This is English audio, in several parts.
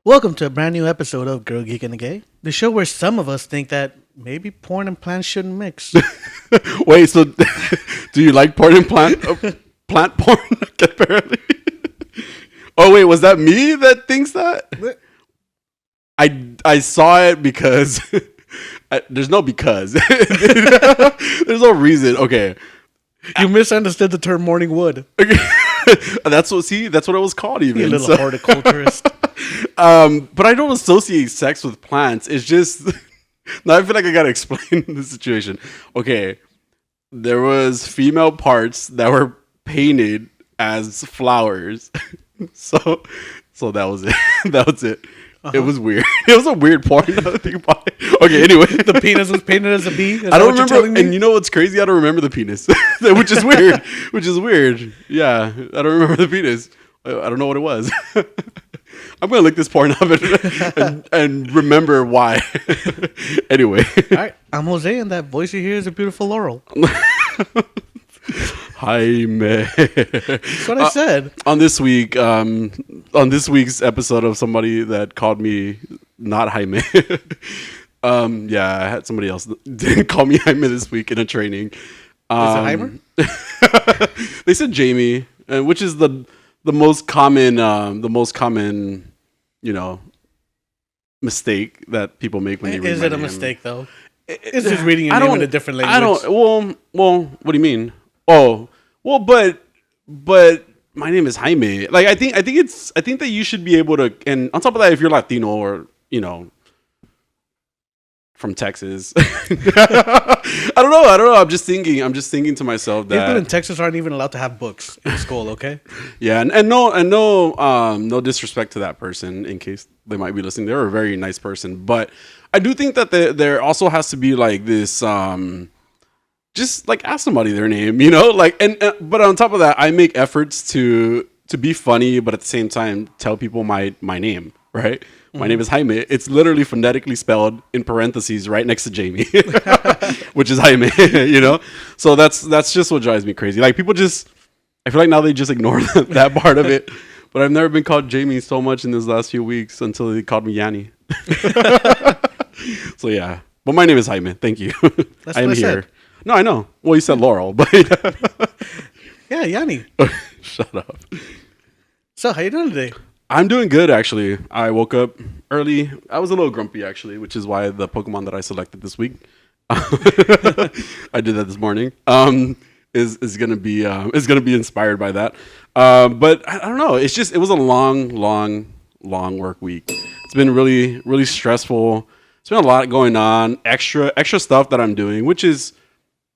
Welcome to a brand new episode of Girl, Geek, and the Gay, the show where some of us think that maybe porn and plants shouldn't mix. Wait, so do you like porn and plant porn? Apparently. Oh wait, was that me that thinks that? I saw it because there's no because. There's no reason. Okay. You misunderstood the term morning wood. That's what it was called even. You little horticulturist. But I don't associate sex with plants. It's just now I feel like I gotta explain the situation. Okay. There was female parts that were painted as flowers. So that was it. That was it. It was weird. It was a weird porn. Now that I think about it. Okay, anyway. The penis was painted as a bee? I don't remember. And you know what's crazy? I don't remember the penis. Which is weird. Which is weird. Yeah. I don't remember the penis. I don't know what it was. I'm going to look this porn up and remember why. Anyway. All right. I'm Jose, and that voice you hear is a beautiful Laurel. Jaime. That's what I said. On this week's episode of somebody that called me not Jaime. Yeah, I had somebody else didn't call me Jaime this week in a training. Is it Heimer? They said Jamie, which is the most common mistake that people make when they read. Is it a mistake though? It's just reading your name in a different language. I don't. Well, what do you mean? Oh, well, but my name is Jaime. Like, I think that you should be able to, and on top of that, if you're Latino or, from Texas, I don't know. I'm just thinking to myself that people in Texas aren't even allowed to have books in school. Okay. Yeah. And no disrespect to that person in case they might be listening. They're a very nice person, but I do think that there also has to be like this, just like ask somebody their name, but on top of that, I make efforts to be funny, but at the same time, tell people my name, right? Mm-hmm. My name is Jaime. It's literally phonetically spelled in parentheses right next to Jamie, which is Jaime, So that's just what drives me crazy. Like people I feel like now they just ignore that part of it, but I've never been called Jamie so much in these last few weeks until they called me Yanni. So yeah, but my name is Jaime. Thank you. That's I am here. Said. No, I know. Well, you said Laurel, but yeah, Yanni. Shut up. So, how you doing today? I'm doing good, actually. I woke up early. I was a little grumpy, actually, which is why the Pokemon that I selected this week, I did that this morning. Is gonna be inspired by that. But I don't know. It was a long work week. It's been really, really stressful. It's been a lot going on. Extra stuff that I'm doing, which is,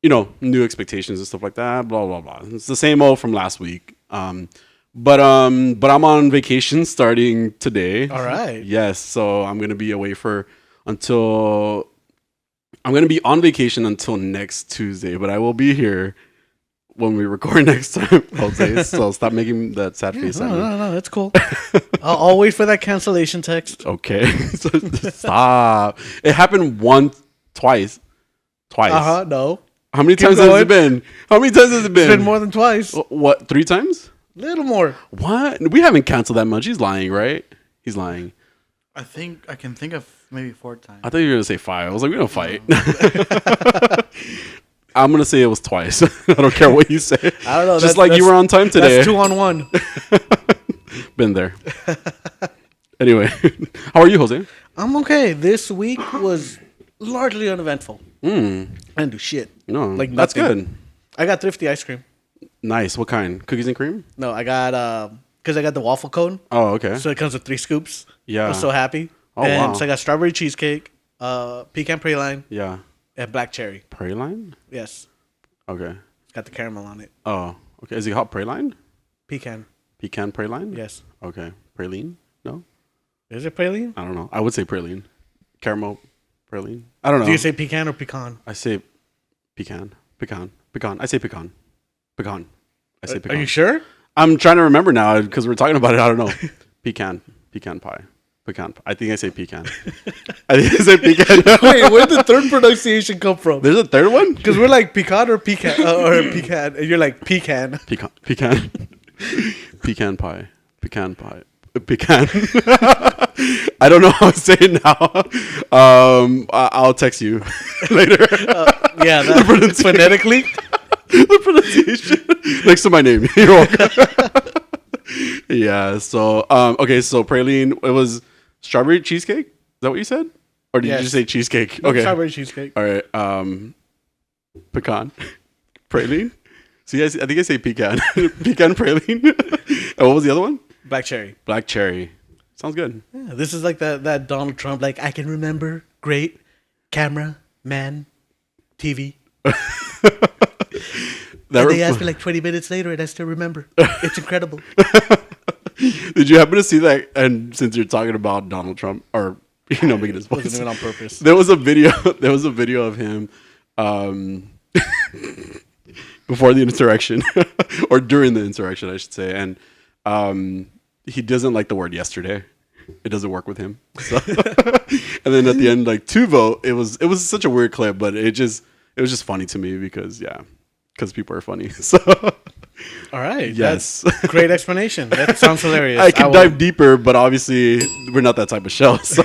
new expectations and stuff like that, blah, blah, blah. It's the same old from last week. But I'm on vacation starting today. All right. Yes. So I'm going to be away I'm going to be on vacation until next Tuesday, but I will be here when we record next time, Jose. So stop making that sad face. No, that's cool. I'll wait for that cancellation text. Okay. So stop. It happened twice. No. How many times has it been? It's been more than twice. What, 3 times? Little more. What? We haven't canceled that much. He's lying, right? He's lying. I think I can think of maybe 4 times. I thought you were going to say 5. I was like, we don't fight. I'm going to say it was twice. I don't care what you say. I don't know. Just like you were on time today. That's 2 on 1. Been there. Anyway, how are you, Jose? I'm okay. This week was largely uneventful. I didn't do shit. No, like that's nothing. good. I got thrifty ice cream. Nice. What kind? Cookies and cream? No, I got because I got the waffle cone. Oh, okay. So it comes with 3 scoops. Yeah. I was so happy. Oh, wow. So I got strawberry cheesecake, pecan praline. Yeah. And black cherry. Praline? Yes. Okay. It's got the caramel on it. Oh, okay. Is it hot praline? Pecan. Pecan praline? Yes. Okay. Praline? No? Is it praline? I don't know. I would say praline. Caramel praline? I don't know. Do you say pecan or pecan? I say pecan. Pecan. I say pecan. I say pecan. Are you sure? I'm trying to remember now because we're talking about it. I don't know. Pecan pie. Pecan. I think I say pecan. I think I say pecan. Wait, where did the third pronunciation come from? There's a third one? Because we're like pecan or pecan, and you're like pecan. Pecan. Pecan pie. Pecan pie. Pecan. I don't know how to say it now. I'll text you later. Yeah, that, phonetically. The pronunciation next to my name. You're welcome. Yeah. So okay. So praline. It was strawberry cheesecake. Is that what you said? Or did you just say cheesecake? Okay. Strawberry cheesecake. All right. Pecan. Praline. See, I think I say pecan. Pecan praline. And what was the other one? Black cherry. Black cherry. Sounds good. Yeah, this is like that Donald Trump, like, I can remember, great, camera, man, TV. And they asked me like 20 minutes later and I still remember. It's incredible. Did you happen to see that? And since you're talking about Donald Trump, or making his voice, Wasn't even on purpose. There was a video. There was a video of him before the insurrection, or during the insurrection, I should say, and he doesn't like the word yesterday. It doesn't work with him. So and then at the end, like, to vote, it was such a weird clip, but it was just funny to me because people are funny. So all right. yes, That's great explanation. That sounds hilarious. I can dive deeper, but obviously we're not that type of show. So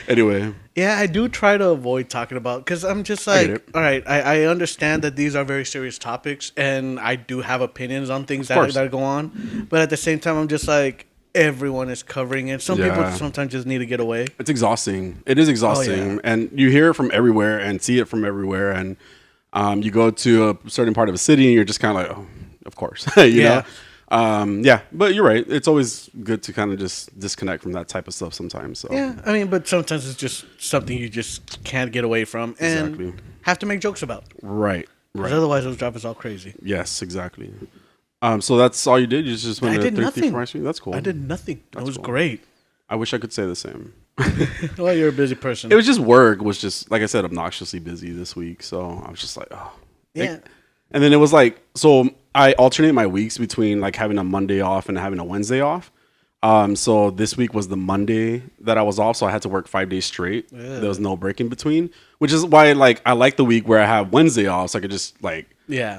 anyway, yeah, I do try to avoid talking about, because I'm just like, all right, I understand that these are very serious topics and I do have opinions on things that go on, but at the same time, I'm just like, everyone is covering it. Some people sometimes just need to get away. It's exhausting. It is exhausting. Oh, yeah. And you hear it from everywhere and see it from everywhere. And you go to a certain part of a city and you're just kind of like, oh, of course. you know? Yeah, but you're right. It's always good to kind of just disconnect from that type of stuff sometimes. So. Yeah, I mean, but sometimes it's just something you just can't get away from and have to make jokes about. Right. Because otherwise it'll drive us all crazy. Yes, exactly. So that's all you did? You just went to 3 feet from ice cream? That's cool. I did nothing. It was great. I wish I could say the same. Well, you're a busy person. It was just work. Was just, like I said, obnoxiously busy this week. So I was just like, oh. Yeah. And then it was like, so I alternate my weeks between like having a Monday off and having a Wednesday off. So this week was the Monday that I was off, so I had to work 5 days straight. Yeah. There was no break in between, which is why like I like the week where I have Wednesday off, so I could just like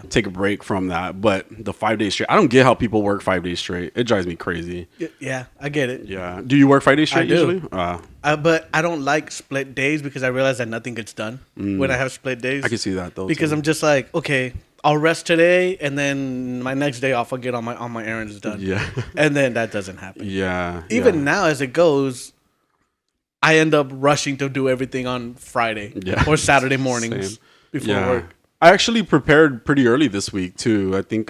take a break from that. But the 5 days straight, I don't get how people work 5 days straight. It drives me crazy. Yeah, I get it. Yeah. Do you work 5 days straight usually? But I don't like split days because I realize that nothing gets done when I have split days. I can see that though. Because I'm just like, okay, I'll rest today, and then my next day off, I'll get all my errands done. Yeah, and then that doesn't happen. Yeah, even now as it goes, I end up rushing to do everything on Friday or Saturday mornings before work. I actually prepared pretty early this week too. I think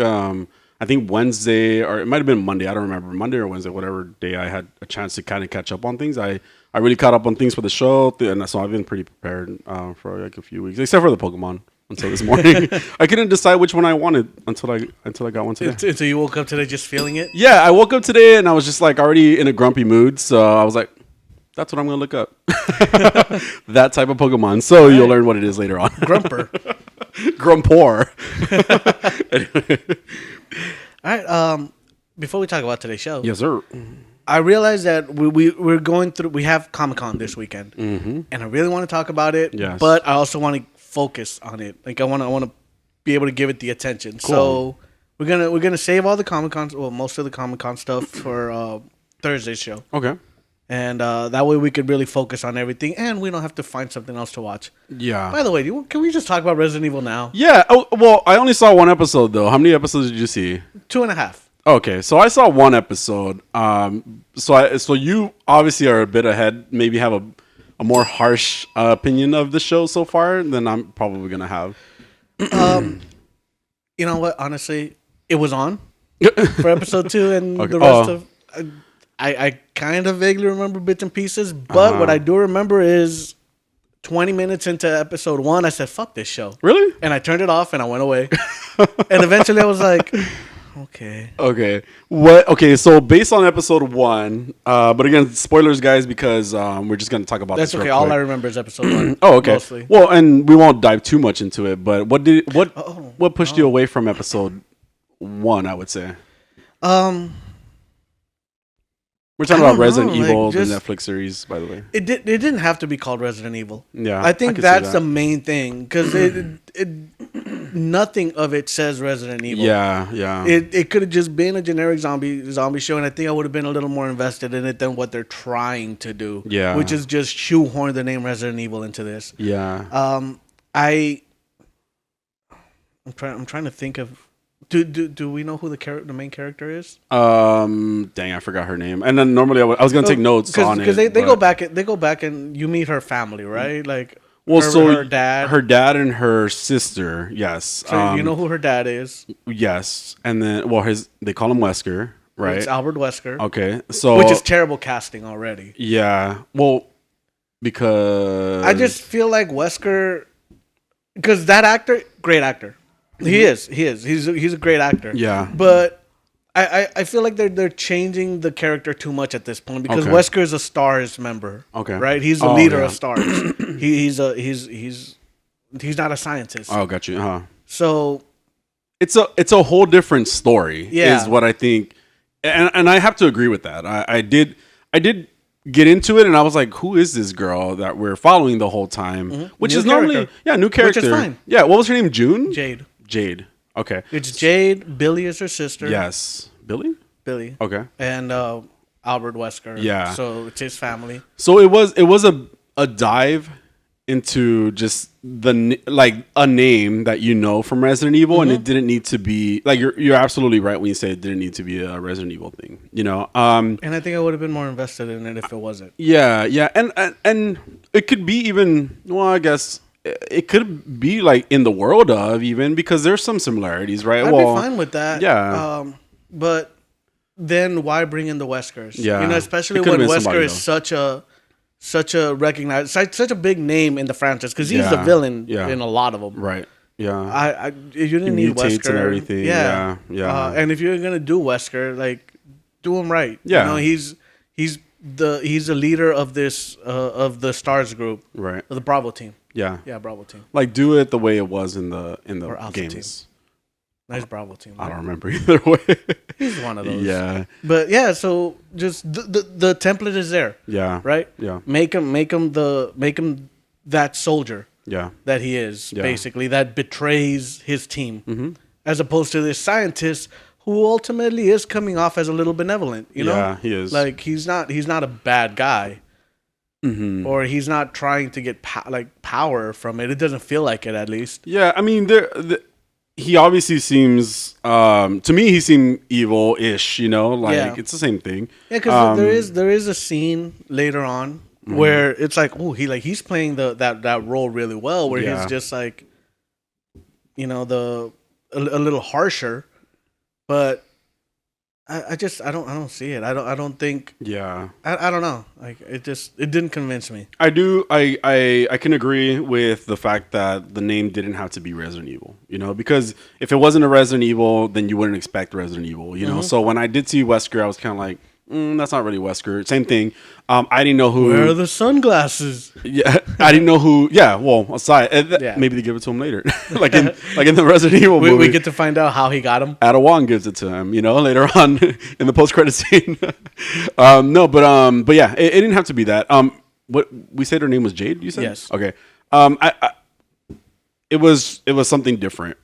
Wednesday, or it might have been Monday. I don't remember, Monday or Wednesday, whatever day I had a chance to kind of catch up on things. I really caught up on things for the show, and so I've been pretty prepared for like a few weeks, except for the Pokemon. Until this morning, I couldn't decide which one I wanted until I got one today. So you woke up today just feeling it? Yeah, I woke up today and I was just like already in a grumpy mood. So I was like, that's what I'm gonna look up. That type of Pokemon. So you'll learn what it is later on. Grumper. Grumpor. All right. Before we talk about today's show, yes, sir. I realized that we're going through. We have Comic-Con this weekend, and I really want to talk about it. Yes. But I also want to focus on it. Like I want to be able to give it the attention. Cool. So we're gonna save all the Comic-Con, well, most of the Comic-Con stuff for Thursday's show. Okay. And that way we could really focus on everything, and we don't have to find something else to watch. Yeah. By the way, can we just talk about Resident Evil now? Yeah. Oh, well, I only saw one episode though. How many episodes did you see? 2.5. Okay, so I saw one episode. So you obviously are a bit ahead. Maybe have a more harsh opinion of the show so far than I'm probably gonna have. You know what? Honestly, it was on for episode 2, and the rest of I kind of vaguely remember bits and pieces. But what I do remember is 20 minutes into episode 1, I said, "Fuck this show." Really? And I turned it off and I went away. And eventually, I was like, "Okay." Okay. What? Okay. So based on episode 1, but again, spoilers, guys, because we're just gonna talk about. That's this okay. real All quick. I remember is episode 1. Oh, okay. Mostly. Well, and we won't dive too much into it. But what pushed you away from episode 1? I would say. We're talking about Resident Evil, the Netflix series, by the way. It didn't have to be called Resident Evil. Yeah, I think that's the main thing because nothing of it says Resident Evil. Yeah. It could have just been a generic zombie show, and I think I would have been a little more invested in it than what they're trying to do. Yeah. Which is just shoehorn the name Resident Evil into this. Yeah. I'm trying to think of. Do we know who the main character is? Dang, I forgot her name. And then normally I was gonna take notes on it because they go back and you meet her family, right? Like, well, her dad, and her sister. Yes. So you know who her dad is? Yes, and then they call him Wesker, right? It's Albert Wesker. Okay, so which is terrible casting already. Yeah. Well, because I just feel like Wesker, because that actor, great actor. He is. He's a great actor. Yeah. But I feel like they're changing the character too much at this point because Wesker is a STARS member. Okay. Right? He's the leader of STARS. He's not a scientist. Oh, got you. Uh-huh. So it's a whole different story. Yeah. Is what I think, and I have to agree with that. I did get into it, and I was like, "Who is this girl that we're following the whole time?" Mm-hmm. Which new is character. normally new character. Which is fine. Yeah. What was her name? June. Jade. Okay. It's Jade. Billy is her sister. Yes. Billy. Okay. And Albert Wesker. Yeah. So it's his family. So it was a dive into just a name that you know from Resident Evil, mm-hmm. and it didn't need to be like you're absolutely right when you say it didn't need to be a Resident Evil thing, you know. And I think I would have been more invested in it if it wasn't. Yeah, and it could be even I guess it could be like in the world of even because there's some similarities, right? I'd be fine with that. Yeah, but then why bring in the Weskers? Yeah, you know, especially when Wesker is such a recognized, such a big name in the franchise because he's the villain in a lot of them. Right. Yeah. You didn't need Wesker and everything. Yeah. And if you're gonna do Wesker, like, do him right. Yeah. You know, he's the leader of this of the STARS group. Right. Of the Bravo team. Yeah. Yeah, Bravo team. Like, do it the way it was in the games. Team. Nice Bravo team. Right? I don't remember either way. He's one of those. Yeah. But yeah, so just the template is there. Yeah. Right? Yeah. Make him that soldier. Yeah. That he is, basically, that betrays his team. Mm-hmm. As opposed to this scientist who ultimately is coming off as a little benevolent, you know? Yeah, he is. Like, he's not a bad guy. Mm-hmm. Or he's not trying to get power from it. It doesn't feel like it, at least. Yeah, I mean, he obviously seems to me he seemed evil-ish, you know, like it's the same thing. Yeah, because there is a scene later on where it's like, oh, he's playing that role really well, where he's just like, you know, a little harsher, but I don't see it. I don't think. Yeah. I don't know. Like, it didn't convince me. I can agree with the fact that the name didn't have to be Resident Evil, you know, because if it wasn't a Resident Evil, then you wouldn't expect Resident Evil, you know. So when I did see Wesker, I was kind of like, that's not really Wesker. Same thing. I didn't know who. Where are the sunglasses? Yeah, I didn't know who. Yeah, well, aside, maybe they give it to him later, like in the Resident Evil movie. We get to find out how he got him. Ada Wong gives it to him, you know, later on in the post-credit scene. But yeah, it didn't have to be that. What we said her name was Jade. You said yes. Okay. It was something different.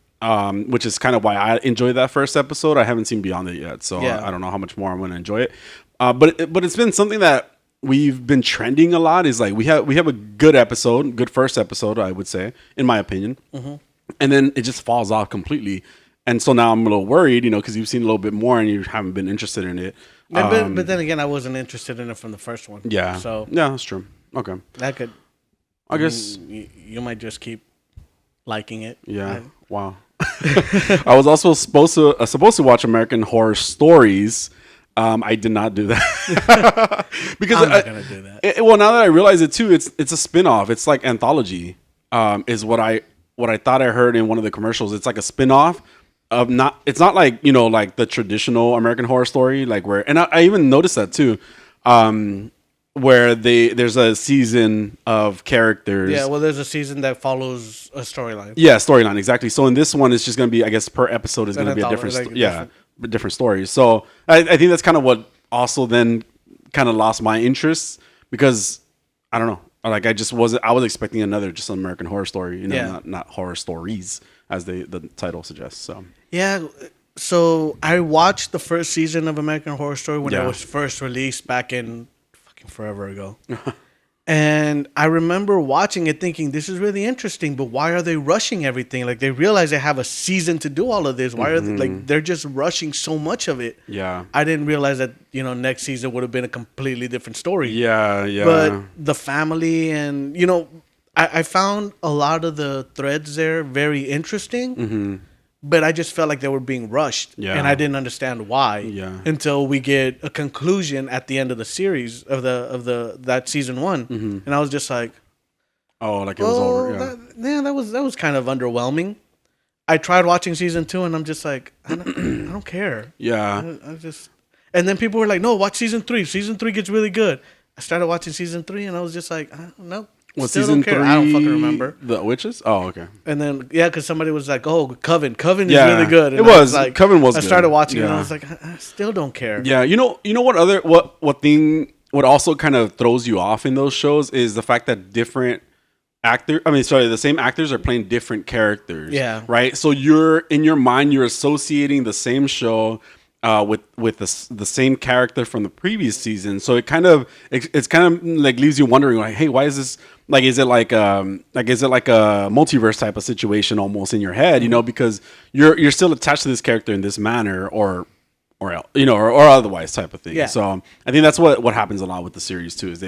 Which is kind of why I enjoyed that first episode. I haven't seen beyond it yet, so I don't know how much more I'm going to enjoy it. But it's been something that we've been trending a lot. Is like we have a good first episode, I would say, in my opinion, and then it just falls off completely. And so now I'm a little worried, you know, because you've seen a little bit more and you haven't been interested in it. But then again, I wasn't interested in it from the first one. Yeah. So yeah, that's true. Okay. That could. I guess you might just keep liking it. Yeah. Wow. I was also supposed to watch American Horror Stories. I did not do that because I'm not gonna do that. Well, now that I realize it too, it's a spin-off. It's like anthology. Is what I thought I heard in one of the commercials. It's like a spin-off of not. It's not like, you know, like the traditional American Horror Story, like where. And I even noticed that too. Where there's a season of characters. Yeah, well, there's a season that follows a storyline. Yeah, storyline, exactly. So in this one, it's just going to be, I guess, per episode is going to be a different, different stories. So I think that's kind of what also then kind of lost my interest because I don't know, like I was expecting another just American Horror Story, you know, not horror stories. as the title suggests. So Yeah. So I watched the first season of American Horror Story when it Yeah. was first released back in fucking forever ago. And I remember watching it thinking, this is really interesting, but why are they rushing everything? Like, they realize they have a season to do all of this. Why are they, like, they're just rushing so much of it? yeah, I didn't realize that, next season would have been a completely different story. yeah. But the family and, I found a lot of the threads there very interesting. But I just felt like they were being rushed, and I didn't understand why until we get a conclusion at the end of the series of that season one, and I was just like, oh, like it was over. Yeah, that was kind of underwhelming. I tried watching season 2, and I'm just like, I don't care. yeah. And then people were like, no, watch season 3. Season 3 gets really good. I started watching season 3, and I was just like, nope. What, Still season don't care. 3? I don't fucking remember. The witches? Oh, okay. And then because somebody was like, "Oh, Coven is really good." And it was. like, Coven was. I good. started watching it, and I was like, I still don't care. Yeah, you know what also kind of throws you off in those shows is the fact that the same actors are playing different characters. Yeah. Right. So in your mind you're associating the same show with the same character from the previous season. So it's kind of like leaves you wondering like, hey, why is this? Like, is it like a multiverse type of situation almost in your head, because you're still attached to this character in this manner or otherwise type of thing. Yeah. So I think that's what happens a lot with the series too, is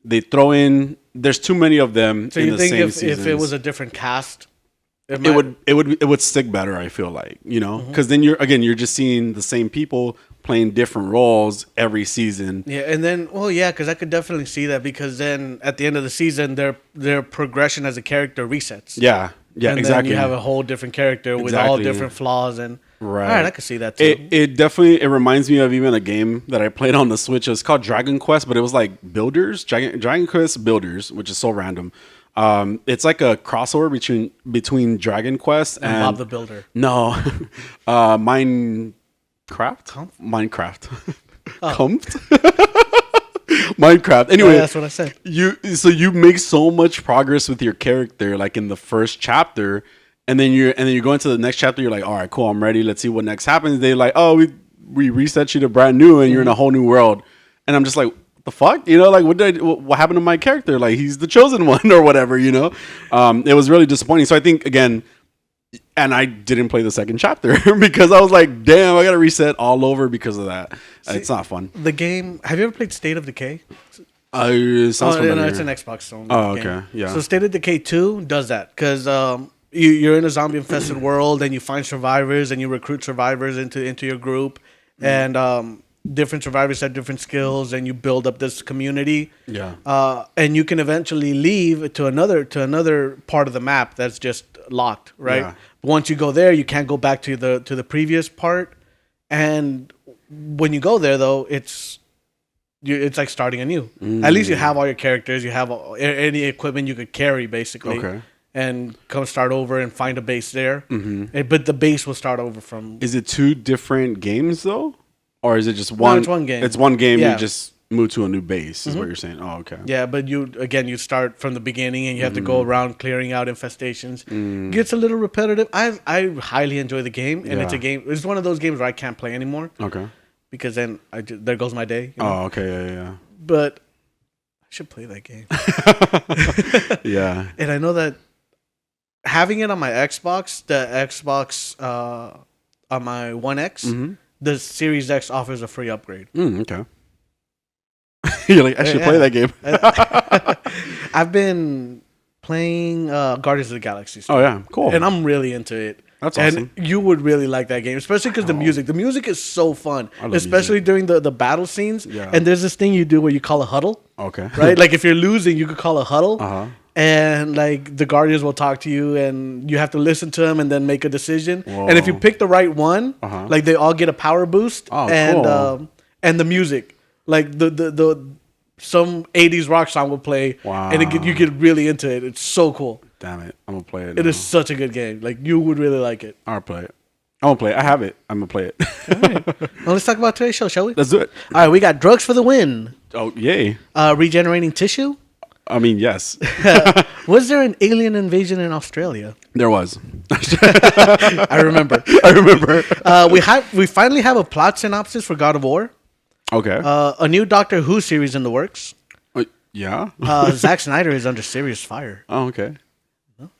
they throw in, there's too many of them So in you the think same if seasons. it was a different cast, it would stick better, I feel like, because then you're just seeing the same people playing different roles every season. Yeah, and then because I could definitely see that, because then at the end of the season their progression as a character resets. Yeah, and exactly. then you have a whole different character with all different flaws and right. All right, I could see that too. It definitely reminds me of even a game that I played on the Switch. It was called Dragon Quest, but it was like Builders, Dragon Quest Builders, which is so random. It's like a crossover between Dragon Quest and Bob the Builder. No, Minecraft. Minecraft. Anyway, that's what I said. You make so much progress with your character, like in the first chapter, and then you go into the next chapter. You're like, all right, cool, I'm ready. Let's see what next happens. They're like, oh, we reset you to brand new, and you're in a whole new world. And I'm just like, what the fuck? Like, what happened to my character? Like, he's the chosen one or whatever. It was really disappointing. So I think again. And I didn't play the second chapter because I was like, damn, I got to reset all over because of that. It's not fun. The game, have you ever played State of Decay? Sounds familiar. No, it's an Xbox game. Okay, yeah. So State of Decay 2 does that because you're in a zombie-infested world and you find survivors and you recruit survivors into your group. And different survivors have different skills and you build up this community. Yeah. And you can eventually leave to another part of the map that's just locked, right? Yeah. Once you go there, you can't go back to the previous part. And when you go there, though, it's like starting anew. At least you have all your characters, you have any equipment you could carry, basically. Okay. And come start over and find a base there. But the base will start over from. Is it 2 different games though, or is it just one? No, it's one game. It's one game. Yeah. You just move to a new base. Is what you're saying? Oh, okay. Yeah, but you start from the beginning and you have to go around clearing out infestations. Gets a little repetitive. I highly enjoy the game, and it's one of those games where I can't play anymore. Okay. Because then there goes my day. Oh, okay, yeah. But I should play that game. Yeah. And I know that having it on my Xbox, on my One X, the Series X offers a free upgrade. Okay. You're like, I should play that game. I've been playing Guardians of the Galaxy stuff. Oh, yeah. Cool. And I'm really into it. That's awesome. And you would really like that game, especially because the music is so fun, especially during the battle scenes. Yeah. And there's this thing you do where you call a huddle. Okay. Right? Like if you're losing, you could call a huddle. Uh-huh. And like the Guardians will talk to you and you have to listen to them and then make a decision. Whoa. And if you pick the right one, like they all get a power boost. Oh, and cool. And the music. Like the some 80s rock song will play. Wow. And you get really into it. It's so cool. Damn it. I'm going to play it. It is such a good game. Like you would really like it. I'll play it. I'm going to play it. I have it. I'm going to play it. All right. Well, let's talk about today's show, shall we? Let's do it. All right, we got drugs for the win. Oh, yay. Regenerating tissue. I mean, yes. Was there an alien invasion in Australia? There was. I remember. I remember. We finally have a plot synopsis for God of War. Okay. A new Doctor Who series in the works. Yeah. Zack Snyder is under serious fire. Oh, okay.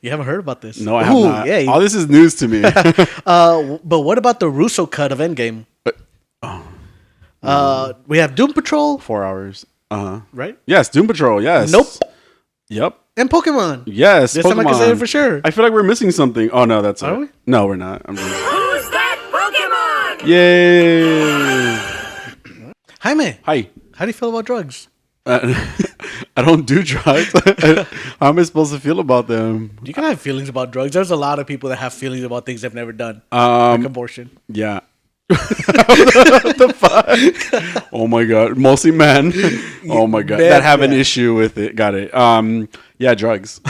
You haven't heard about this? No, I have not. Yeah. All this is news to me. But what about the Russo cut of Endgame? We have Doom Patrol. 4 hours. Right? Yes, Doom Patrol. Yes. Nope. Yep. And Pokemon. Yes. This Pokemon. time I can say it for sure. I feel like we're missing something. Oh no, that's Are it. we? No, we're not. Who's that Pokemon? Yay! Jaime. Hi. How do you feel about drugs? I don't do drugs. How am I supposed to feel about them? You can have feelings about drugs. There's a lot of people that have feelings about things they've never done, like abortion. Yeah. What the fuck? Oh my god. Mostly men. Oh my god. Men, that have an yeah. issue with it. Got it. Yeah, drugs.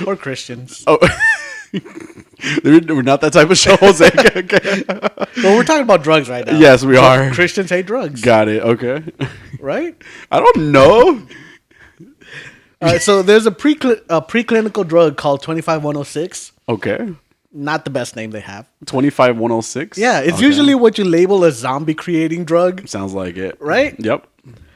Or Christians. Oh. We're not that type of show, Jose. Okay. Well, we're talking about drugs right now. Yes, we are. Christians hate drugs. Got it. Okay. Right? I don't know. So there's a preclinical drug called 25106. Okay. Not the best name they have. 25106. Yeah, it's Okay. usually what you label a zombie creating drug, Sounds like it. right? Yep.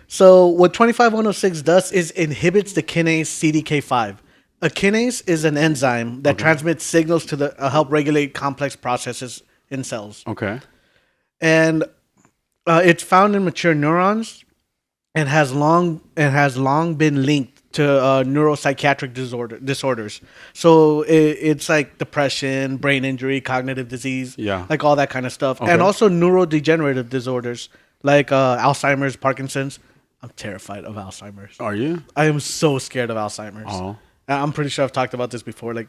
So what 25106 does is inhibits the kinase CDK5. A kinase is an enzyme that transmits signals to the help regulate complex processes in cells, Okay. and it's found in mature neurons, and has long been linked to neuropsychiatric disorders. So it's like depression, brain injury, cognitive disease, Yeah. like all that kind of stuff, Okay. and also neurodegenerative disorders like Alzheimer's, Parkinson's. I'm terrified of Alzheimer's. Are you? I am so scared of Alzheimer's. Oh, I'm pretty sure I've talked about this before. Like,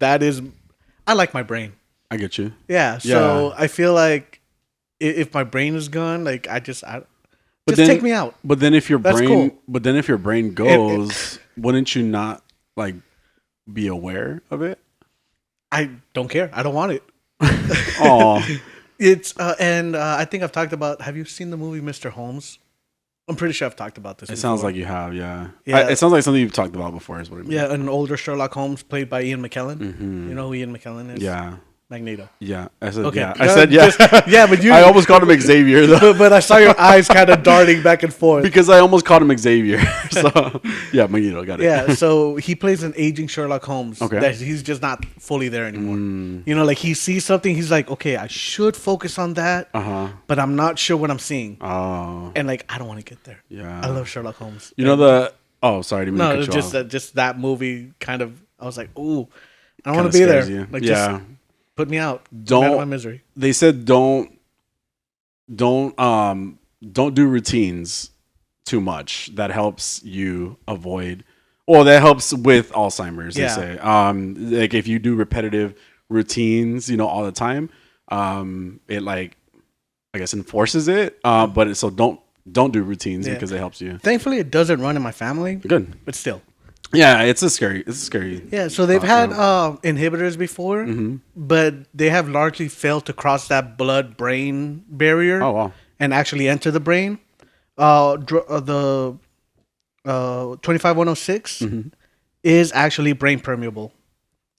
I like my brain. I get you. Yeah. So I feel like if my brain is gone, like just take me out. But then if your That's brain, cool. but then if your brain goes, wouldn't you not like be aware of it? I don't care. I don't want it. Oh, It's and I think I've talked about. Have you seen the movie Mr. Holmes? I'm pretty sure I've talked about this. it before. sounds like you have. Yeah. Yeah. It sounds like something you've talked about before. Is what I mean. Yeah, an older Sherlock Holmes played by Ian McKellen. You know who Ian McKellen is? Yeah. Magneto. Yeah. I said. Okay. Yeah. I said. Yeah. Yeah, but you. I almost called him Xavier though. but I saw your eyes kind of darting back and forth. Because I almost called him Xavier. So yeah, Magneto got it. Yeah, so he plays an aging Sherlock Holmes. Okay. That he's just not fully there anymore. You know, like he sees something, he's like, okay, I should focus on that, but I'm not sure what I'm seeing. Oh. And like, I don't want to get there. Yeah. I love Sherlock Holmes. You know the. Oh, sorry. I didn't mean No, to it's cut you just off. just that movie kind of. I was like, ooh, I don't Kinda want to be there. scares you. Like, Yeah. just put me out. Put me Don't- out of my misery. They said don't do routines too much. That helps you avoid. Well, that helps with Alzheimer's. Yeah. They say. Like if you do repetitive routines, all the time, it like, I guess enforces it. So don't do routines Yeah. because it helps you. Thankfully, it doesn't run in my family, Good. but still. Yeah, it's a scary. Yeah, so they've had inhibitors before, but they have largely failed to cross that blood-brain barrier Oh wow. and actually enter the brain. The 25106 is actually brain permeable,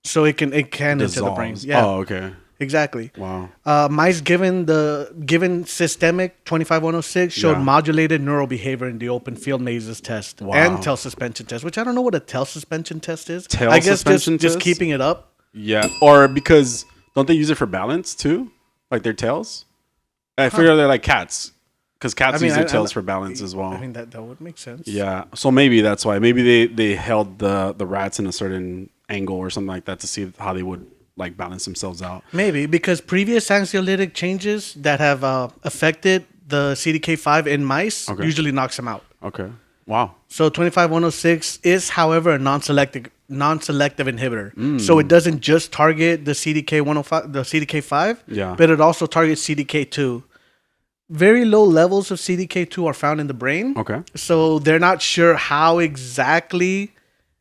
so it can enter the brain. Dissolves. Yeah, Oh okay. exactly. Wow. Mice given systemic 25106 showed Yeah. modulated neural behavior in the open field mazes test Wow. and tail suspension test, which I don't know what a tail suspension test is. Tail I guess suspension just test? keeping it up. Yeah, or because don't they use it for balance too, like their tails? I figure they're like cats, because cats use their tails for balance as well. I mean that would make sense. Yeah, so maybe that's why. Maybe they held the rats in a certain angle or something like that to see how they would like balance themselves out. Maybe because previous anxiolytic changes that have affected the CDK5 in mice usually knocks them out. Okay. Wow. So 25106 is, however, a non-selective inhibitor. So it doesn't just target the CDK5, Yeah. but it also targets CDK2. Very low levels of CDK2 are found in the brain. Okay. So they're not sure how exactly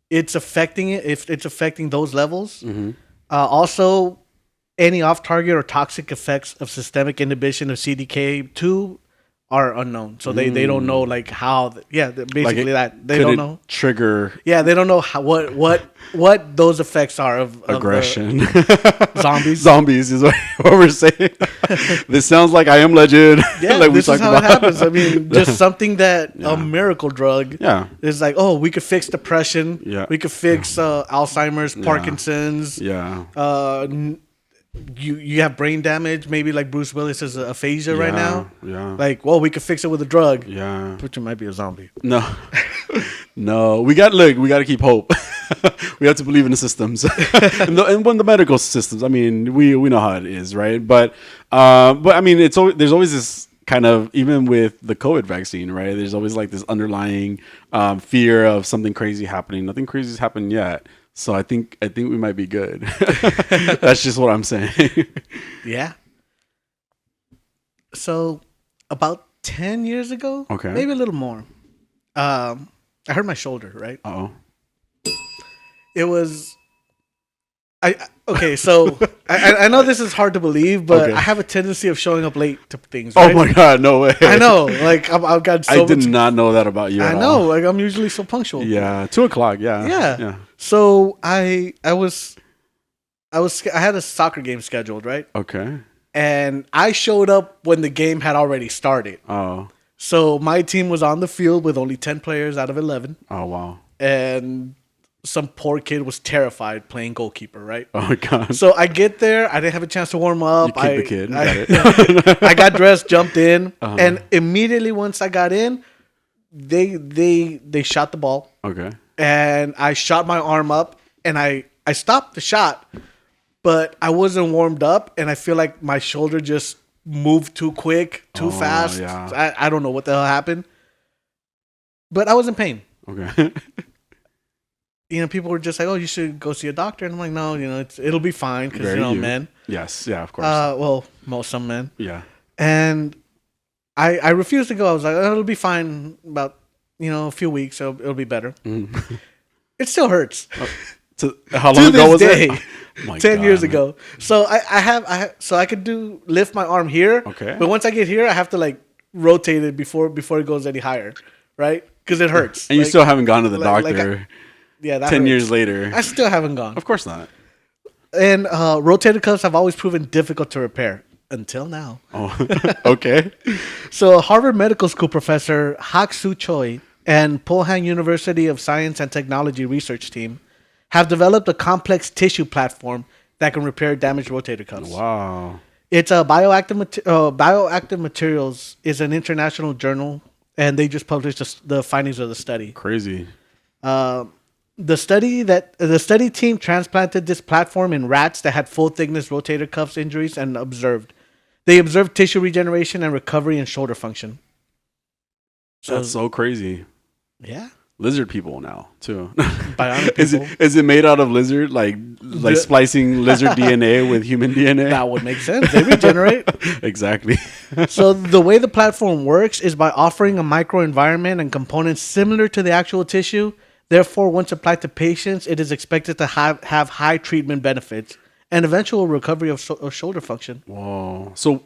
it's affecting it, if it's affecting those levels. Also, any off-target or toxic effects of systemic inhibition of CDK2 are unknown. So they don't know like how. Basically that they don't know. Trigger. Yeah, they don't know how, what those effects are of aggression. Zombies. Zombies is what we're saying. This sounds like I Am Legend. Yeah, like this is how it happens. I mean, just something that a miracle drug. Yeah. Is like, oh, we could fix depression. Yeah. We could fix Alzheimer's, Parkinson's. Yeah. You have brain damage, maybe like Bruce Willis has aphasia right now. Yeah. Like, well, we could fix it with a drug. Yeah. But you might be a zombie. No. No. We got to keep hope. We have to believe in the systems. and the medical systems. I mean, we know how it is, right? But I mean, there's always this kind of, even with the COVID vaccine, right? There's always like this underlying fear of something crazy happening. Nothing crazy has happened yet. So I think we might be good. That's just what I'm saying. Yeah. So about 10 years ago, okay, maybe a little more, I hurt my shoulder, right? Uh-oh. It was so I know this is hard to believe, but I have a tendency of showing up late to things. Right? Oh my god, no way! I know, like I've got. I did not know that about you. I know, like I'm usually so punctual. Yeah, 2:00. Yeah. So I had a soccer game scheduled, right? Okay. And I showed up when the game had already started. Oh. So my team was on the field with only 10 players out of 11. Oh wow. And some poor kid was terrified playing goalkeeper, right? Oh my god! So I get there, I didn't have a chance to warm up. You kicked the kid. Got it. I got dressed, jumped in, and immediately once I got in, they shot the ball. Okay. And I shot my arm up, and I stopped the shot, but I wasn't warmed up, and I feel like my shoulder just moved too quick, too fast. Yeah. I don't know what the hell happened, but I was in pain. Okay. People were just like, "Oh, you should go see a doctor," and I'm like, "No, it'll be fine because men." Yes, yeah, of course. Well, some men. Yeah. And I refused to go. I was like, "Oh, it'll be fine. About a few weeks, it'll be better." Mm-hmm. It still hurts. How long ago was it? Oh, 10 years ago. So I could lift my arm here. Okay. But once I get here, I have to like rotate it before it goes any higher, right? Because it hurts. And you still haven't gone to the doctor. Yeah, 10 years later. I still haven't gone. Of course not. And rotator cuffs have always proven difficult to repair until now. Oh, okay. So Harvard Medical School professor Hak-Soo Choi and Pohang University of Science and Technology research team have developed a complex tissue platform that can repair damaged rotator cuffs. Wow. It's a bioactive materials is an international journal, and they just published the findings of the study. Crazy. The study team transplanted this platform in rats that had full thickness rotator cuffs injuries and observed tissue regeneration and recovery in shoulder function. That's so crazy. Yeah. Lizard people now too. Bionic people. Is it made out of lizard, like splicing lizard DNA with human DNA? That would make sense. They regenerate. Exactly. So the way the platform works is by offering a microenvironment and components similar to the actual tissue. Therefore, once applied to patients, it is expected to have high treatment benefits and eventual recovery of shoulder function. Whoa. So,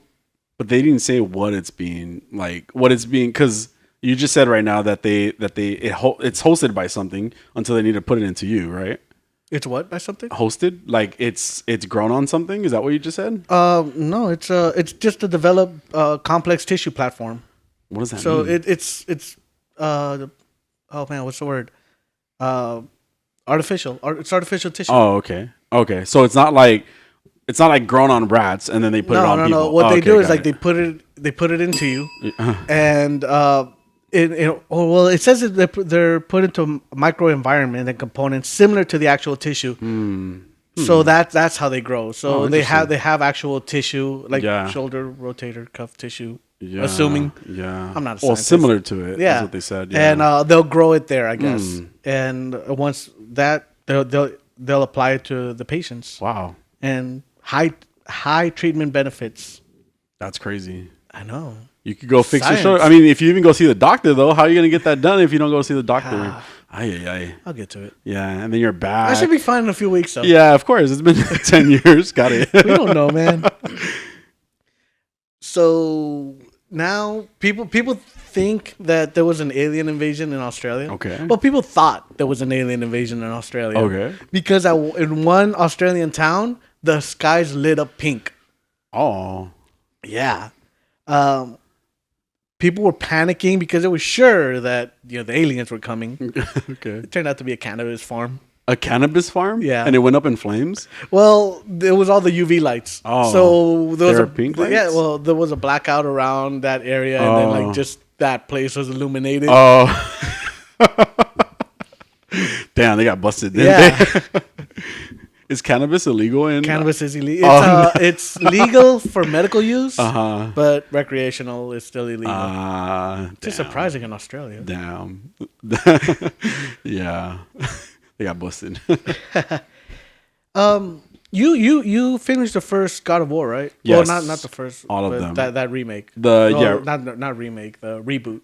but they didn't say what it's being, because you just said right now that it's hosted by something until they need to put it into you, right? It's what by something? Hosted? Like it's grown on something? Is that what you just said? No, it's just a developed complex tissue platform. What does that mean? So it's oh man, what's the word? Artificial. It's artificial tissue. Oh, okay. So it's not like grown on rats and then they put it on people. No. What they do is like they put it into you, and it says that they're put into a microenvironment and components similar to the actual tissue. So that's how they grow. So they have actual tissue like shoulder, rotator cuff tissue. Yeah, assuming. Yeah. I'm not a scientist. Well, similar to it. Yeah. That's what they said. Yeah. And they'll grow it there, I guess. And once that they'll apply it to the patients. Wow. And high treatment benefits. That's crazy. I know. You could go fix your shoulder. I mean, if you even go see the doctor, though, how are you going to get that done if you don't go see the doctor? I'll get to it. Yeah, and then you're back. I should be fine in a few weeks, though. Yeah, of course. It's been 10 years. Got it. We don't know, man. So now people think that there was an alien invasion in Australia. Okay. Well, people thought there was an alien invasion in Australia. Okay. Because in one Australian town, the skies lit up pink. Oh. Yeah. People were panicking because they were sure that the aliens were coming. Okay. It turned out to be a cannabis farm. A cannabis farm? Yeah. And it went up in flames? Well, it was all the UV lights. Oh. So there was pink lights? Yeah, well, there was a blackout around that area, and then like just that place was illuminated. Oh. Damn, they got busted. Yeah. Is cannabis illegal in Cannabis is illegal. It's legal for medical use, but recreational is still illegal. It's surprising in Australia. Damn. Yeah. They got busted. You finished the first God of War, right? Yes. Well, not the first. All of but them. That remake. Not remake. The reboot.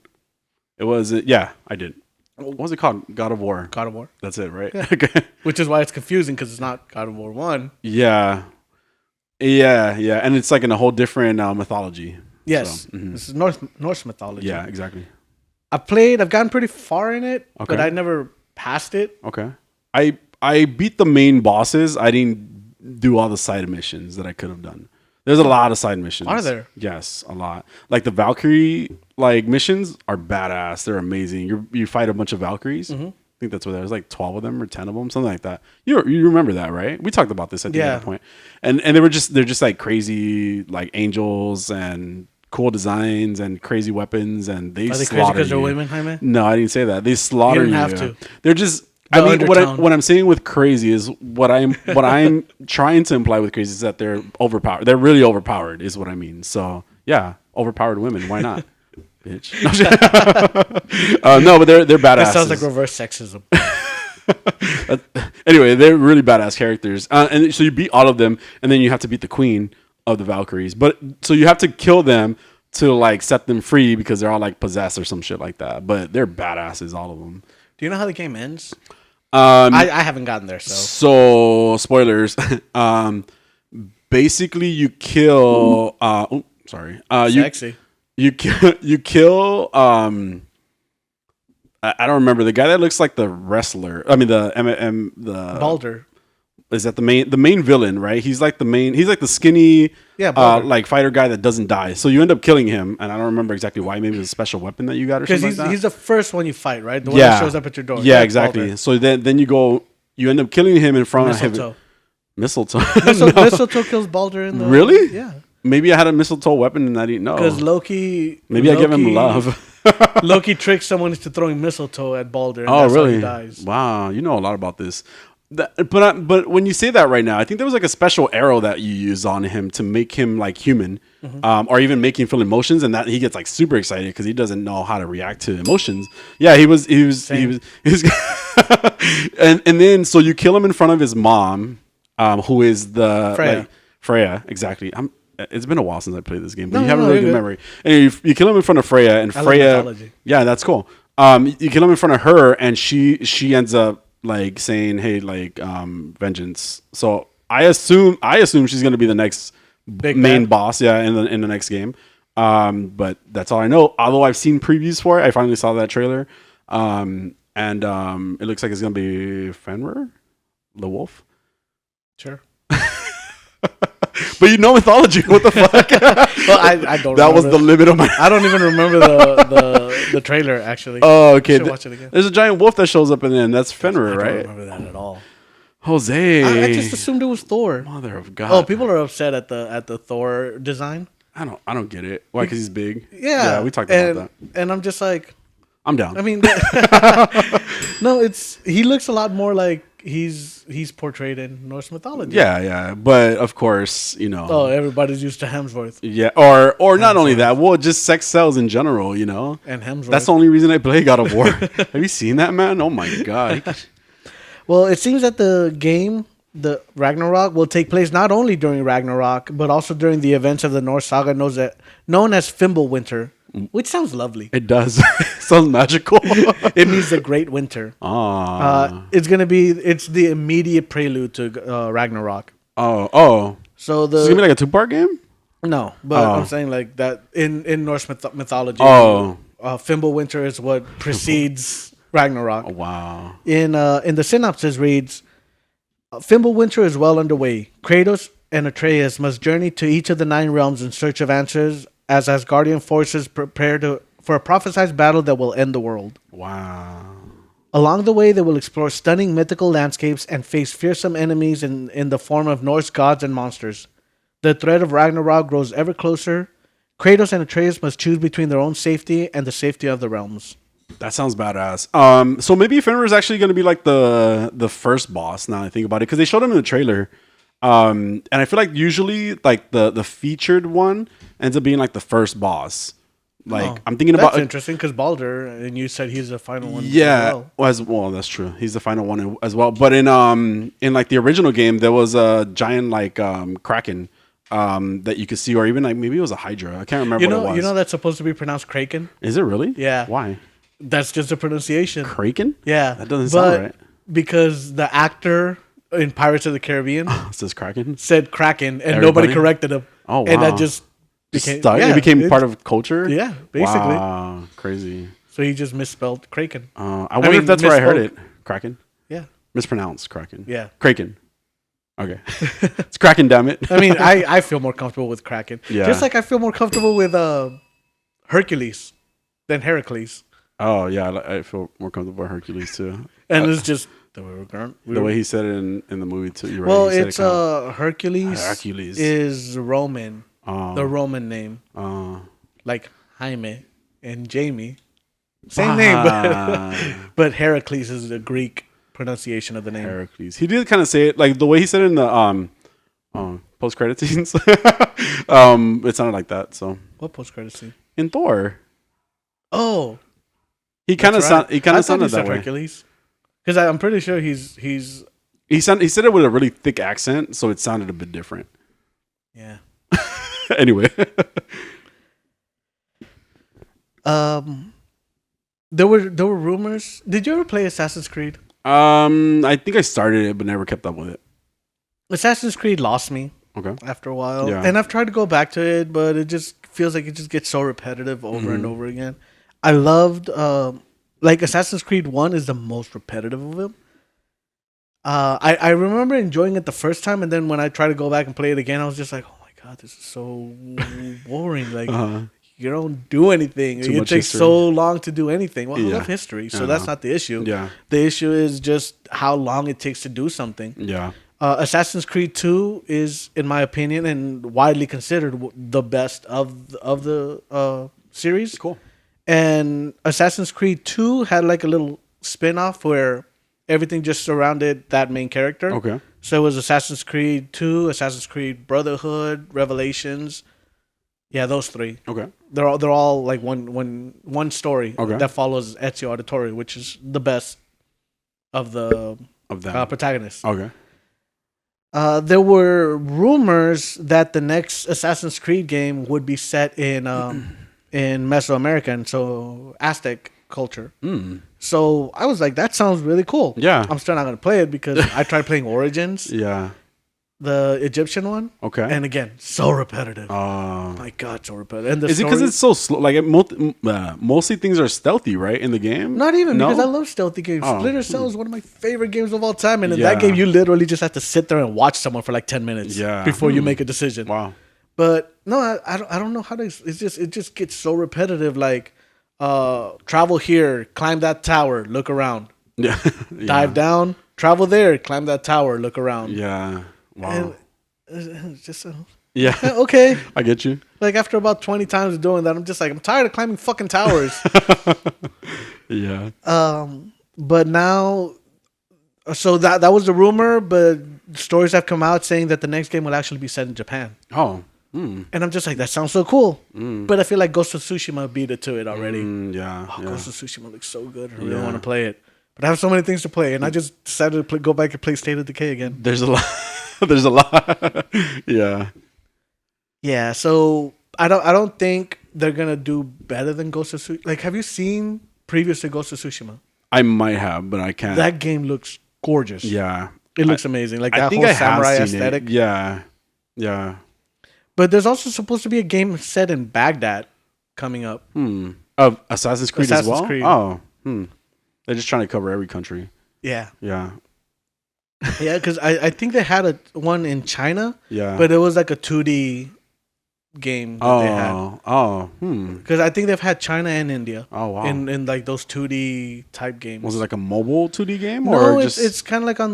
It was I did. What was it called? God of War. God of War. That's it, right? Yeah. Okay. Which is why it's confusing because it's not God of War 1. Yeah. And it's like in a whole different mythology. Yes. So, This is Norse mythology. Yeah, exactly. I've gotten pretty far in it, but I never passed it. Okay. I beat the main bosses. I didn't do all the side missions that I could have done. There's a lot of side missions. Are there? Yes, a lot. Like the Valkyrie missions are badass. They're amazing. You fight a bunch of Valkyries. I think that's what there's like 12 of them or 10 of them, something like that. You remember that, right? We talked about this at that point. And they're just like crazy like angels and cool designs and crazy weapons, and they Are they slaughter crazy because they're you. women, Jaime? No, I didn't say that. They slaughter you. You didn't have to. They're just. Undertone. What I'm saying with crazy is what I'm trying to imply with crazy is that they're overpowered. They're really overpowered, is what I mean. So yeah, overpowered women. Why not, bitch? No, but they're badasses. That sounds like reverse sexism. Anyway, they're really badass characters, and so you beat all of them, and then you have to beat the queen of the Valkyries. But so you have to kill them to like set them free because they're all like possessed or some shit like that. But they're badasses, all of them. Do you know how the game ends? I haven't gotten there, So spoilers. Basically, you kill. Sexy. You kill. I don't remember the guy that looks like the wrestler. I mean the Baldur. Is that the main villain, right? He's like the skinny like fighter guy that doesn't die. So you end up killing him, and I don't remember exactly why. Maybe it's a special weapon that you got or something like that. Because he's the first one you fight, right? The one that shows up at your door. Yeah, exactly. Baldur. So then you end up killing him in front of him. Mistletoe. No. Mistletoe kills Baldur in the... Really? Yeah. Maybe I had a mistletoe weapon and I didn't know. Because Loki... Maybe I give him love. Loki tricks someone into throwing mistletoe at Baldur, and that's really? How he dies. Wow, you know a lot about this. But when you say that right now, I think there was like a special arrow that you use on him to make him like human, or even make him feel emotions, and that he gets like super excited because he doesn't know how to react to emotions. Yeah, he was, and then so you kill him in front of his mom, who is the Freya. Freya, exactly. It's been a while since I played this game, but you have a really good memory. And you kill him in front of Freya, and Freya, yeah, that's cool. You kill him in front of her, and she ends up like saying, "Hey, like vengeance." So I assume she's gonna be the next main boss, in the next game. But that's all I know. Although I've seen previews for it, I finally saw that trailer, and it looks like it's gonna be Fenrir, the wolf. Sure. But you know mythology. What the fuck? Well, I don't. That was the limit of my. I don't even remember the trailer actually. Oh, okay. Watch it again. There's a giant wolf that shows up in the end. That's Fenrir, right? I don't remember that at all. Jose. I just assumed it was Thor. Mother of God. Oh, people are upset at the Thor design. I don't get it. Why? Because he's big. Yeah, we talked about that. And I'm just like, I'm down. I mean, no, he looks a lot more like he's portrayed in Norse mythology. Yeah, but of course, Oh, everybody's used to Hemsworth. Yeah, or not only that, well, just sex sells in general, And Hemsworth. That's the only reason I play God of War. Have you seen that, man? Oh my God. Well, it seems that the game, the Ragnarok, will take place not only during Ragnarok, but also during the events of the Norse saga known as Fimbulwinter, which sounds lovely. It does. Sounds magical. It means the Great Winter. It's the immediate prelude to Ragnarok. Oh. So Is it gonna be like a 2-part game? No, but I'm saying like that in Norse mythology. Fimbulwinter is what precedes Ragnarok. Oh, wow. In the synopsis reads, Fimbulwinter is well underway. Kratos and Atreus must journey to each of the 9 realms in search of answers as Asgardian forces prepare for a prophesied battle that will end the world. Wow. Along the way, they will explore stunning mythical landscapes and face fearsome enemies in the form of Norse gods and monsters. The threat of Ragnarok grows ever closer. Kratos and Atreus must choose between their own safety and the safety of the realms. That sounds badass. So maybe Fenrir is actually going to be like the first boss. Now I think about it, because they showed him in the trailer, and I feel like usually like the featured one ends up being like the first boss. Like I'm thinking about that's interesting because Baldur, and you said he's the final one. Yeah, as well. That's true. He's the final one as well. But in like the original game, there was a giant like kraken that you could see, or even like maybe it was a hydra. I can't remember. What it was. You know that's supposed to be pronounced kraken. Is it really? Yeah. Why? That's just a pronunciation. Kraken? Yeah. That doesn't sound right. Because the actor in Pirates of the Caribbean says Kraken? said Kraken, and nobody corrected him. Oh, wow. And that just became, it became part of culture? Yeah, basically. Wow, crazy. So he just misspelled Kraken. I wonder if that's where I heard it. Kraken? Yeah. Mispronounced Kraken. Yeah. Kraken. Okay. It's Kraken, damn it. I mean, I feel more comfortable with Kraken. Yeah. Just like I feel more comfortable with Hercules than Heracles. Oh, yeah. I feel more comfortable with Hercules, too. And it's just the way he said it in the movie, too. You're right. Well, it's Hercules. Hercules is Roman. The Roman name. Like Jaime and Jamie. Same name, but Heracles is the Greek pronunciation of the name. Heracles. He did kind of say it like the way he said it in the post-credit scenes. It sounded like that. So what post-credit scene? In Thor. Oh, he kind of sounded that way. Hercules, because I'm pretty sure he said it with a really thick accent, so it sounded a bit different. Yeah. Anyway. There were rumors. Did you ever play Assassin's Creed? I think I started it, but never kept up with it. Assassin's Creed lost me. Okay. After a while, yeah. And I've tried to go back to it, but it just feels like it just gets so repetitive over and over again. I loved like Assassin's Creed 1 is the most repetitive of them. I remember enjoying it the first time, and then when I tried to go back and play it again, I was just like, oh my god, this is so boring. Like you don't do anything. It takes history. So long to do anything. Well, I love history, so that's not the issue. Yeah. The issue is just how long it takes to do something. Yeah. Assassin's Creed 2 is, in my opinion, and widely considered the best of the series. Cool. And Assassin's Creed 2 had like a little spin-off where everything just surrounded that main character. Okay. So it was Assassin's Creed 2, Assassin's Creed Brotherhood, Revelations. Yeah, those 3. Okay. They're all like one story that follows Ezio Auditore, which is the best of the protagonists. Okay. There were rumors that the next Assassin's Creed game would be set in Mesoamerica, and so Aztec culture. So I was like, that sounds really cool. Yeah. I'm still not going to play it because I tried playing Origins. Yeah. The Egyptian one. Okay. And again, so repetitive. My God, so repetitive. And is it because it's so slow? Like, mostly things are stealthy, right, in the game? Not even, because I love stealthy games. Splinter Cell is one of my favorite games of all time. And in that game, you literally just have to sit there and watch someone for like 10 minutes before you make a decision. Wow. But no, I don't know how to. It just gets so repetitive. Like, travel here, climb that tower, look around. Yeah. Dive down, travel there, climb that tower, look around. Yeah. Wow. And it's just okay. I get you. Like after about 20 times of doing that, I'm just like, I'm tired of climbing fucking towers. Yeah. But now, so that was the rumor, but stories have come out saying that the next game will actually be set in Japan. Oh. And I'm just like, that sounds so cool. But I feel like Ghost of Tsushima beat it to it already. Ghost of Tsushima looks so good. I really want to play it. But I have so many things to play, and I just decided to go back and play State of Decay again. There's a lot. There's a lot. Yeah. Yeah, so I don't think they're gonna do better than Ghost of Tsushima. Like, have you seen previous to Ghost of Tsushima? I might have, but I can't. That game looks gorgeous. Yeah. It looks amazing. Like that whole samurai aesthetic. Yeah. Yeah. But there's also supposed to be a game set in Baghdad coming up. Of Assassin's Creed as well? Creed. Oh, they're just trying to cover every country. Yeah. Yeah. Yeah, because I think they had one in China. Yeah. But it was like a 2D game that they had. Because I think they've had China and India. Oh, wow. In like those 2D type games. Was it like a mobile 2D game? No, or it's kind of like on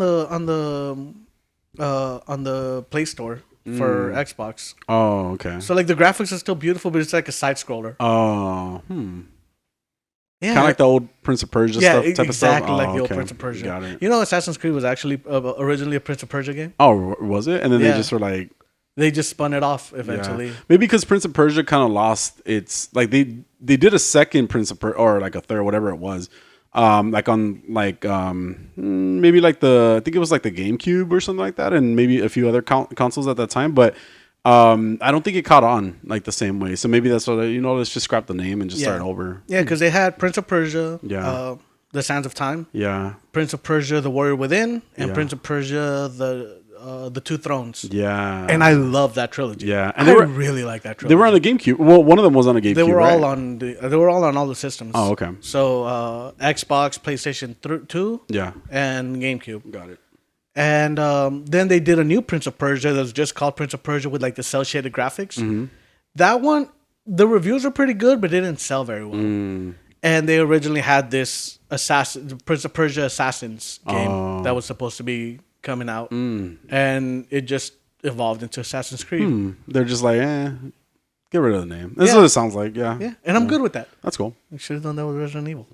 the Play Store for Xbox. Oh, okay. So like the graphics are still beautiful, but it's like a side scroller. Oh, Yeah, kind of like the old Prince of Persia stuff type of stuff. Exactly like the old Prince of Persia. Got it. You know, Assassin's Creed was actually originally a Prince of Persia game. Oh, was it? And then they just were like, they just spun it off eventually. Yeah. Maybe because Prince of Persia kind of lost its like they did a second Prince of Persia or like a third, whatever it was. Like on like maybe like I think it was like the GameCube or something like that, and maybe a few other consoles at that time, but I don't think it caught on like the same way. So maybe that's what let's just scrap the name and just start over. Yeah, because they had Prince of Persia, The Sands of Time, Prince of Persia, The Warrior Within, and Prince of Persia, the Two Thrones. Yeah, and I love that trilogy. Yeah, and I really like that trilogy. They were on the GameCube. Well, one of them was on a GameCube. They were all on They were all on all the systems. Oh, okay. So Xbox, PlayStation 2, and GameCube. Got it. And then they did a new Prince of Persia that was just called Prince of Persia with like the cel shaded graphics. Mm-hmm. That one, the reviews were pretty good, but it didn't sell very well. And they originally had this Prince of Persia Assassins game that was supposed to be coming out, and it just evolved into Assassin's Creed. They're just like, get rid of the name. This is what it sounds like. Yeah, and I'm good with that. That's cool. We should have done that with Resident Evil.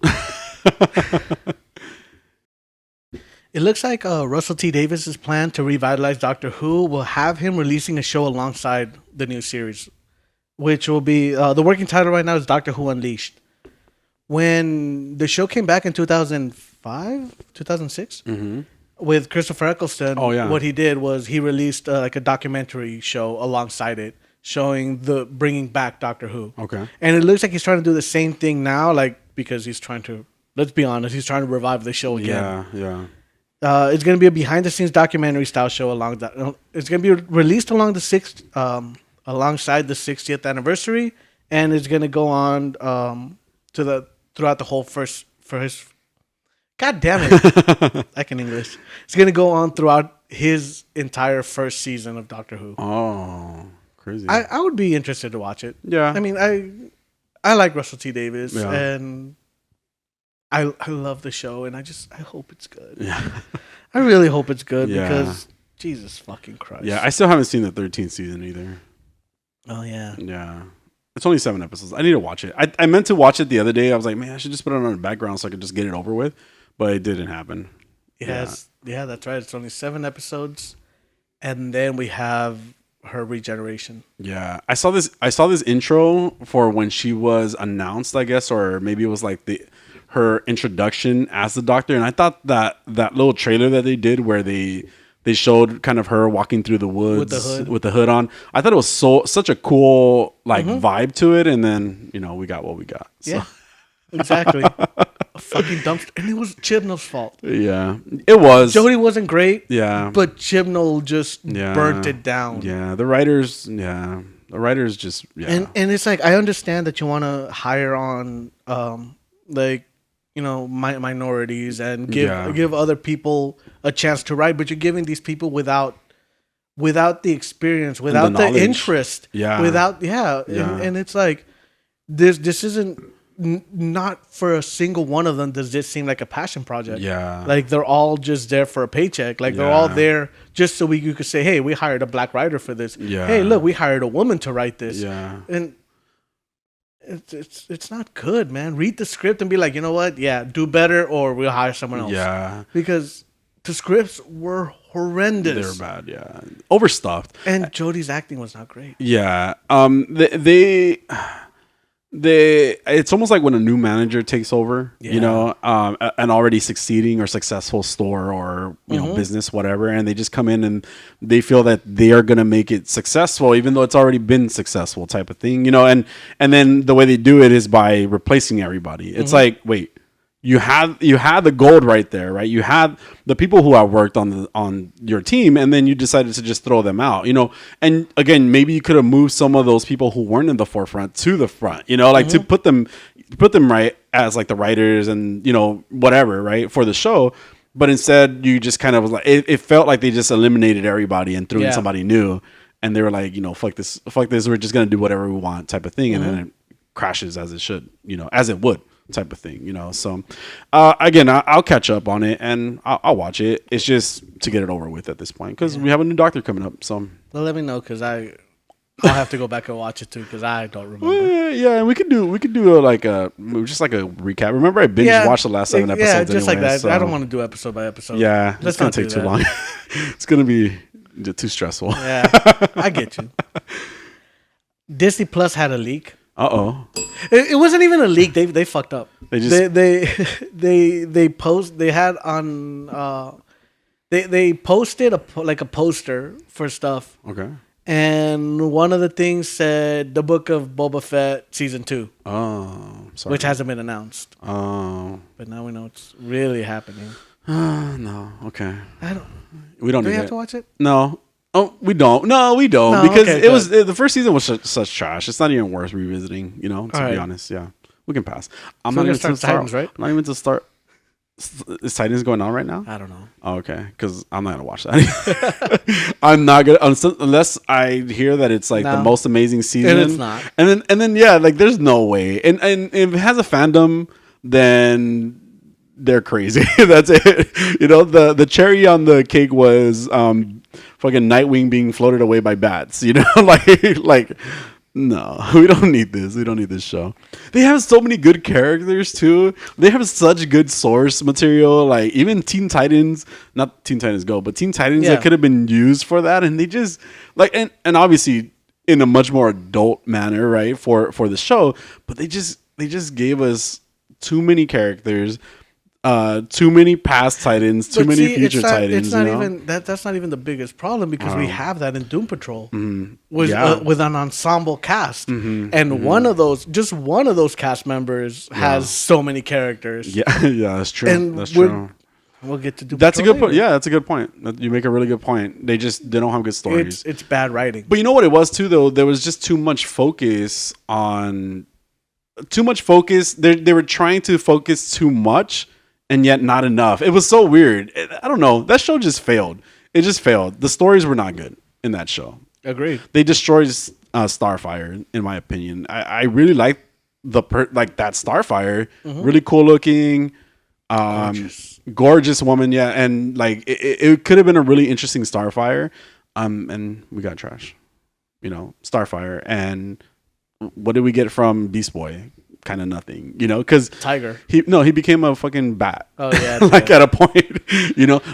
It looks like Russell T Davis's plan to revitalize Doctor Who will have him releasing a show alongside the new series, which will be the working title right now is Doctor Who Unleashed. When the show came back in 2005, 2006, with Christopher Eccleston, what he did was he released like a documentary show alongside it, showing bringing back Doctor Who. Okay. And it looks like he's trying to do the same thing now, like because he's trying to, let's be honest, he's trying to revive the show again. Yeah. It's going to be a behind-the-scenes documentary style show it's going to be released alongside the 60th anniversary, and it's going to go on throughout the whole God damn it! I can English. It's going to go on throughout his entire first season of Doctor Who. Oh, crazy! I would be interested to watch it. Yeah, I mean, I like Russell T Davies and. I love the show, and I hope it's good. Yeah. I really hope it's good because Jesus fucking Christ. Yeah, I still haven't seen the 13th season either. Oh, yeah. Yeah. It's only 7 episodes. I need to watch it. I meant to watch it the other day. I was like, man, I should just put it on the background so I could just get it over with. But it didn't happen. Yes. Yeah, that's right. It's only 7 episodes. And then we have her regeneration. Yeah. I saw this intro for when she was announced, I guess, or maybe it was like her introduction as the Doctor, and I thought that little trailer that they did where they showed kind of her walking through the woods with the hood on, I thought it was such a cool vibe to it, and then we got what we got. So. Yeah, exactly. A fucking dumpster, and it was Chibnall's fault. Yeah, it was. Jodie wasn't great. Yeah, but Chibnall just burnt it down. Yeah, the writers just and it's like I understand that you want to hire on minorities and give other people a chance to write, but you're giving these people without the experience, without the interest, and it's like this isn't not for a single one of them does this seem like a passion project. Yeah, like they're all just there for a paycheck. Like they're all there just so you could say, hey, we hired a black writer for this. Yeah, hey, look, we hired a woman to write this. Yeah, and it's not good, man. Read the script and be like, you know what? Yeah, do better, or we'll hire someone else. Yeah, because the scripts were horrendous. They were bad. Yeah, overstuffed. And Jodie's acting was not great. Yeah. It's almost like when a new manager takes over, an already succeeding or successful store or business, whatever, and they just come in and they feel that they are going to make it successful, even though it's already been successful, type of thing, and then the way they do it is by replacing everybody. It's like, wait, You had the gold right there, right? You had the people who have worked on your team, and then you decided to just throw them out, And again, maybe you could have moved some of those people who weren't in the forefront to the front, to put them right as like the writers and whatever, right, for the show. But instead, you just kind of was like it felt like they just eliminated everybody and threw in somebody new, and they were like, fuck this, we're just gonna do whatever we want, type of thing, and then it crashes as it should, as it would. Type of thing, So again, I'll catch up on it and I'll watch it. It's just to get it over with at this point because we have a new doctor coming up. So well, let me know because I'll have to go back and watch it too because I don't remember. Yeah, and we could do just like a recap. Remember, I binge watched the last 7 episodes. Yeah, just anyway, like that. So. I don't want to do episode by episode. Yeah, it's gonna take too long. It's gonna be too stressful. Yeah, I get you. Disney Plus had a leak. It wasn't even a leak. They fucked up. They just they posted a poster for stuff. Okay. And one of the things said the Book of Boba Fett season 2. Oh, sorry. Which hasn't been announced. Oh. But now we know it's really happening. No. Okay. We don't. Do need we have it. to watch it? No. Oh, we don't. No, we don't because it was the first season was such trash. It's not even worth revisiting. To be honest, yeah, we can pass. I'm not even to start Titans, right? I'm not even to start. Is Titans going on right now? I don't know. Oh, okay, because I'm not gonna watch that. I'm not gonna unless I hear that it's like the most amazing season. And it's not. And then like there's no way. And if it has a fandom, then they're crazy. That's it. The cherry on the cake was fucking Nightwing being floated away by bats. like no, we don't need this. We don't need this show. They have so many good characters too. They have such good source material. Like even Teen Titans, not Teen Titans Go, but Teen Titans that could have been used for that, and they just like and obviously in a much more adult manner, right, for the show. But they just gave us too many characters. Too many past Titans, too many future Titans. It's not even that's not even the biggest problem because we have that in Doom Patrol with an ensemble cast, and one of those cast members has so many characters. Yeah, that's true. And that's true. We'll get to Doom That's Patrol a good point. Yeah, that's a good point. You make a really good point. They don't have good stories. It's bad writing. But you know what it was too, though. There was just too much focus on. Too much focus. They were trying to focus too much. And yet not enough. It was so weird. I don't know. That show just failed. It just failed. The stories were not good in that show. Agreed. They destroyed Starfire, in my opinion. I really like that Starfire. Really cool looking, gorgeous woman. Yeah, and like it could have been a really interesting Starfire. And we got trash. Starfire. And what did we get from Beast Boy? Kind of nothing, because Tiger. He became a fucking bat. Oh yeah, like at a point,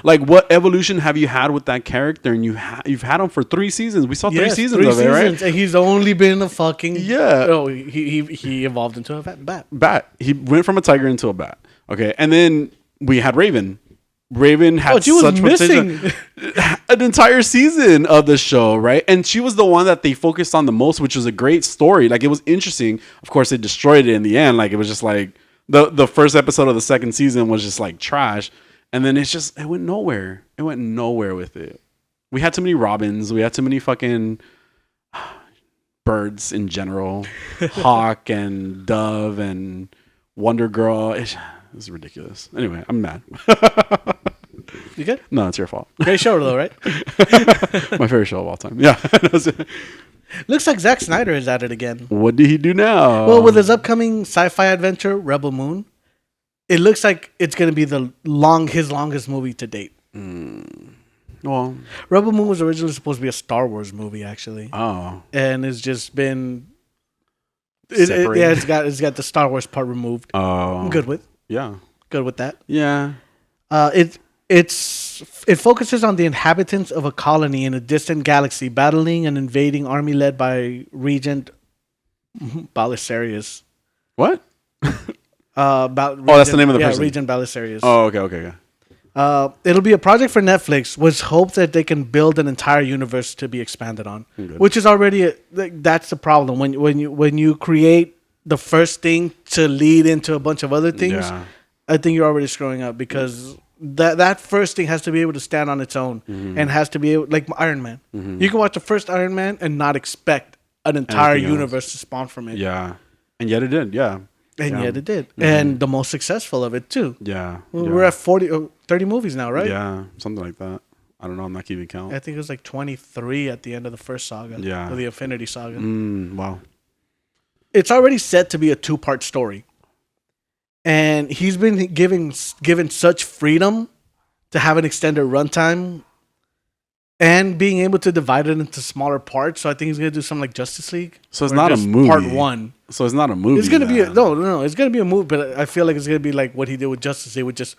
like what evolution have you had with that character? And you've had him for 3 seasons. We saw 3 seasons of it, right? And he's only been a fucking he evolved into a bat. Bat. He went from a tiger into a bat. Okay, and then we had Raven. Raven had such potential. An entire season of the show, right? And she was the one that they focused on the most, which was a great story. Like it was interesting. Of course, they destroyed it in the end. Like it was just like the first episode of the second season was just like trash, and then it went nowhere. It went nowhere with it. We had too many Robins. We had too many fucking birds in general. Hawk and Dove and Wonder Girl. It's ridiculous. Anyway, I'm mad. You good? No, it's your fault. Great show though, right? My favorite show of all time. Yeah. Looks like Zack Snyder is at it again. What did he do now? Well, with his upcoming sci-fi adventure, Rebel Moon, it looks like it's going to be his longest movie to date. Well, Rebel Moon was originally supposed to be a Star Wars movie, actually. Oh. And it's just been... it's got the Star Wars part removed. Oh. I'm good with. Yeah. Good with that. Yeah. It focuses on the inhabitants of a colony in a distant galaxy battling an invading army led by Regent Balisarius. What? That's the name of the person. Regent Balisarius. Oh, okay. It'll be a project for Netflix, which hopes that they can build an entire universe to be expanded on, which is already that's the problem when you create the first thing to lead into a bunch of other things. I think you're already screwing up because that first thing has to be able to stand on its own and has to be able, like Iron Man. You can watch the first Iron Man and not expect an entire universe to spawn from it. Yeah, and yet it did. Yeah, and yet it did, and the most successful of it too. Yeah, we're at 30 movies now, right? Yeah, something like that. I don't know. I'm not keeping count. I think it was like 23 at the end of the first saga. Yeah, of the Infinity Saga. Wow. It's already set to be a 2-part story. And he's been given such freedom to have an extended runtime and being able to divide it into smaller parts. So I think he's going to do something like Justice League. So it's not a movie. Part 1. So it's not a movie. It's going to be no. It's going to be a movie, but I feel like it's going to be like what he did with Justice League, with just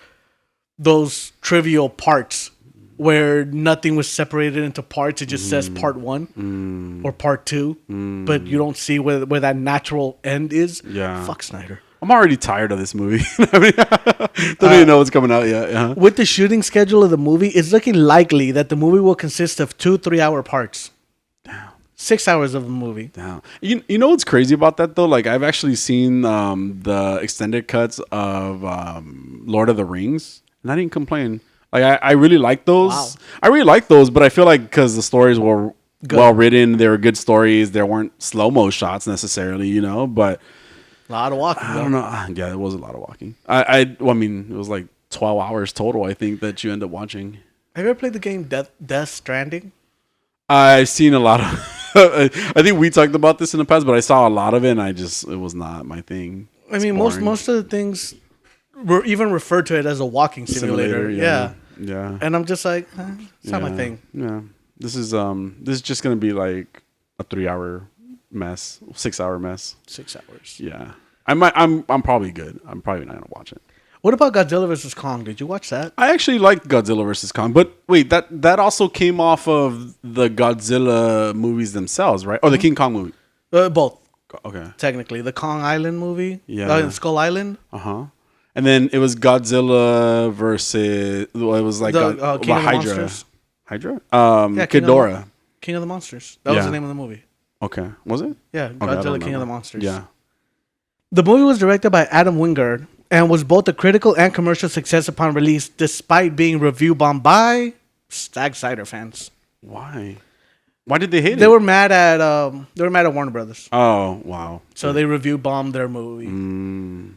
those trivial parts where nothing was separated into parts. It just says part 1 or part 2, but you don't see where that natural end is. Yeah. Fuck Snyder. I'm already tired of this movie. Don't even know what's coming out yet. Yeah. With the shooting schedule of the movie, it's looking likely that the movie will consist of 2 3-hour parts. Damn. 6 hours of a movie. Damn. You know what's crazy about that though? Like I've actually seen the extended cuts of Lord of the Rings, and I didn't complain. Like I really like those. Wow. I really like those, but I feel like because the stories were well written, they were good stories. There weren't slow-mo shots necessarily, you know, but. A lot of walking. I don't know. Yeah, it was a lot of walking. I mean, it was like 12 hours total, I think, that you end up watching. Have you ever played the game Death Stranding? I've seen a lot of... I think we talked about this in the past, but I saw a lot of it, and it was not my thing. I mean, most of the things were even referred to it as a walking simulator. Yeah. And I'm just like, it's not my thing. Yeah. This is just going to be like a 3-hour mess, 6-hour mess. 6 hours. Yeah, I'm probably good. I'm probably not gonna watch it. What about Godzilla vs Kong? Did you watch that? I actually liked Godzilla vs Kong, but wait, that also came off of the Godzilla movies themselves, right? Or the King Kong movie? Both. Okay. Technically, the Kong Island movie. Yeah. Skull Island. And then it was Godzilla versus. Well, it was like King of the Hydra. Monsters. Hydra. Ghidorah. King of the Monsters. That was the name of the movie. Okay. Was it? Yeah, Godzilla King of the Monsters. Yeah. The movie was directed by Adam Wingard and was both a critical and commercial success upon release, despite being review bombed by Zack Snyder fans. Why? Why did they hate it? They were mad at Warner Brothers. Oh, wow. So they review bombed their movie.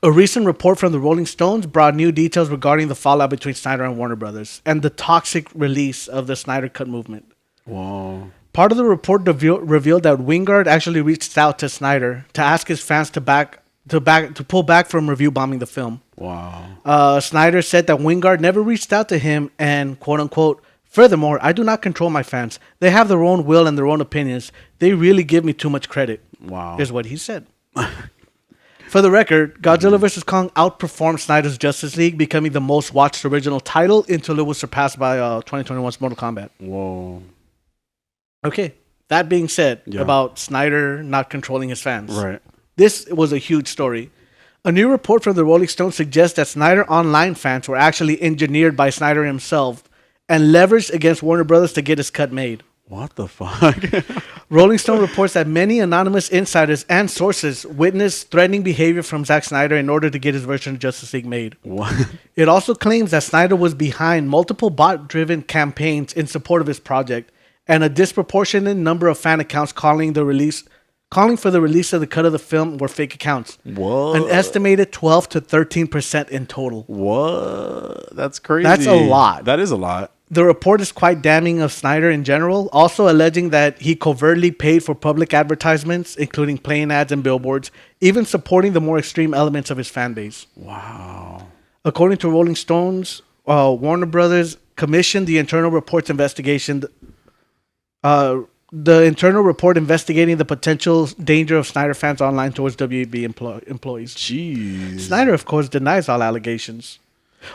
A recent report from the Rolling Stones brought new details regarding the fallout between Snyder and Warner Brothers and the toxic release of the Snyder Cut movement. Whoa. Part of the report revealed that Wingard actually reached out to Snyder to ask his fans to pull back from review bombing the film. Wow. Snyder said that Wingard never reached out to him and, quote unquote, furthermore, I do not control my fans. They have their own will and their own opinions. They really give me too much credit. Wow. Is what he said. For the record, Godzilla vs. Kong outperformed Snyder's Justice League, becoming the most watched original title until it was surpassed by 2021's Mortal Kombat. Whoa. Okay, that being said, about Snyder not controlling his fans. Right. This was a huge story. A new report from the Rolling Stones suggests that Snyder Online fans were actually engineered by Snyder himself and leveraged against Warner Brothers to get his cut made. What the fuck? Rolling Stone reports that many anonymous insiders and sources witnessed threatening behavior from Zack Snyder in order to get his version of Justice League made. What? It also claims that Snyder was behind multiple bot-driven campaigns in support of his project, and a disproportionate number of fan accounts calling for the release of the cut of the film were fake accounts. What? An estimated 12 to 13% in total. What? That's crazy. That's a lot. That is a lot. The report is quite damning of Snyder in general, also alleging that he covertly paid for public advertisements, including playing ads and billboards, even supporting the more extreme elements of his fan base. Wow. According to Rolling Stones, Warner Brothers commissioned the internal report investigating the potential danger of Snyder fans online towards WB employees. Jeez. Snyder, of course, denies all allegations.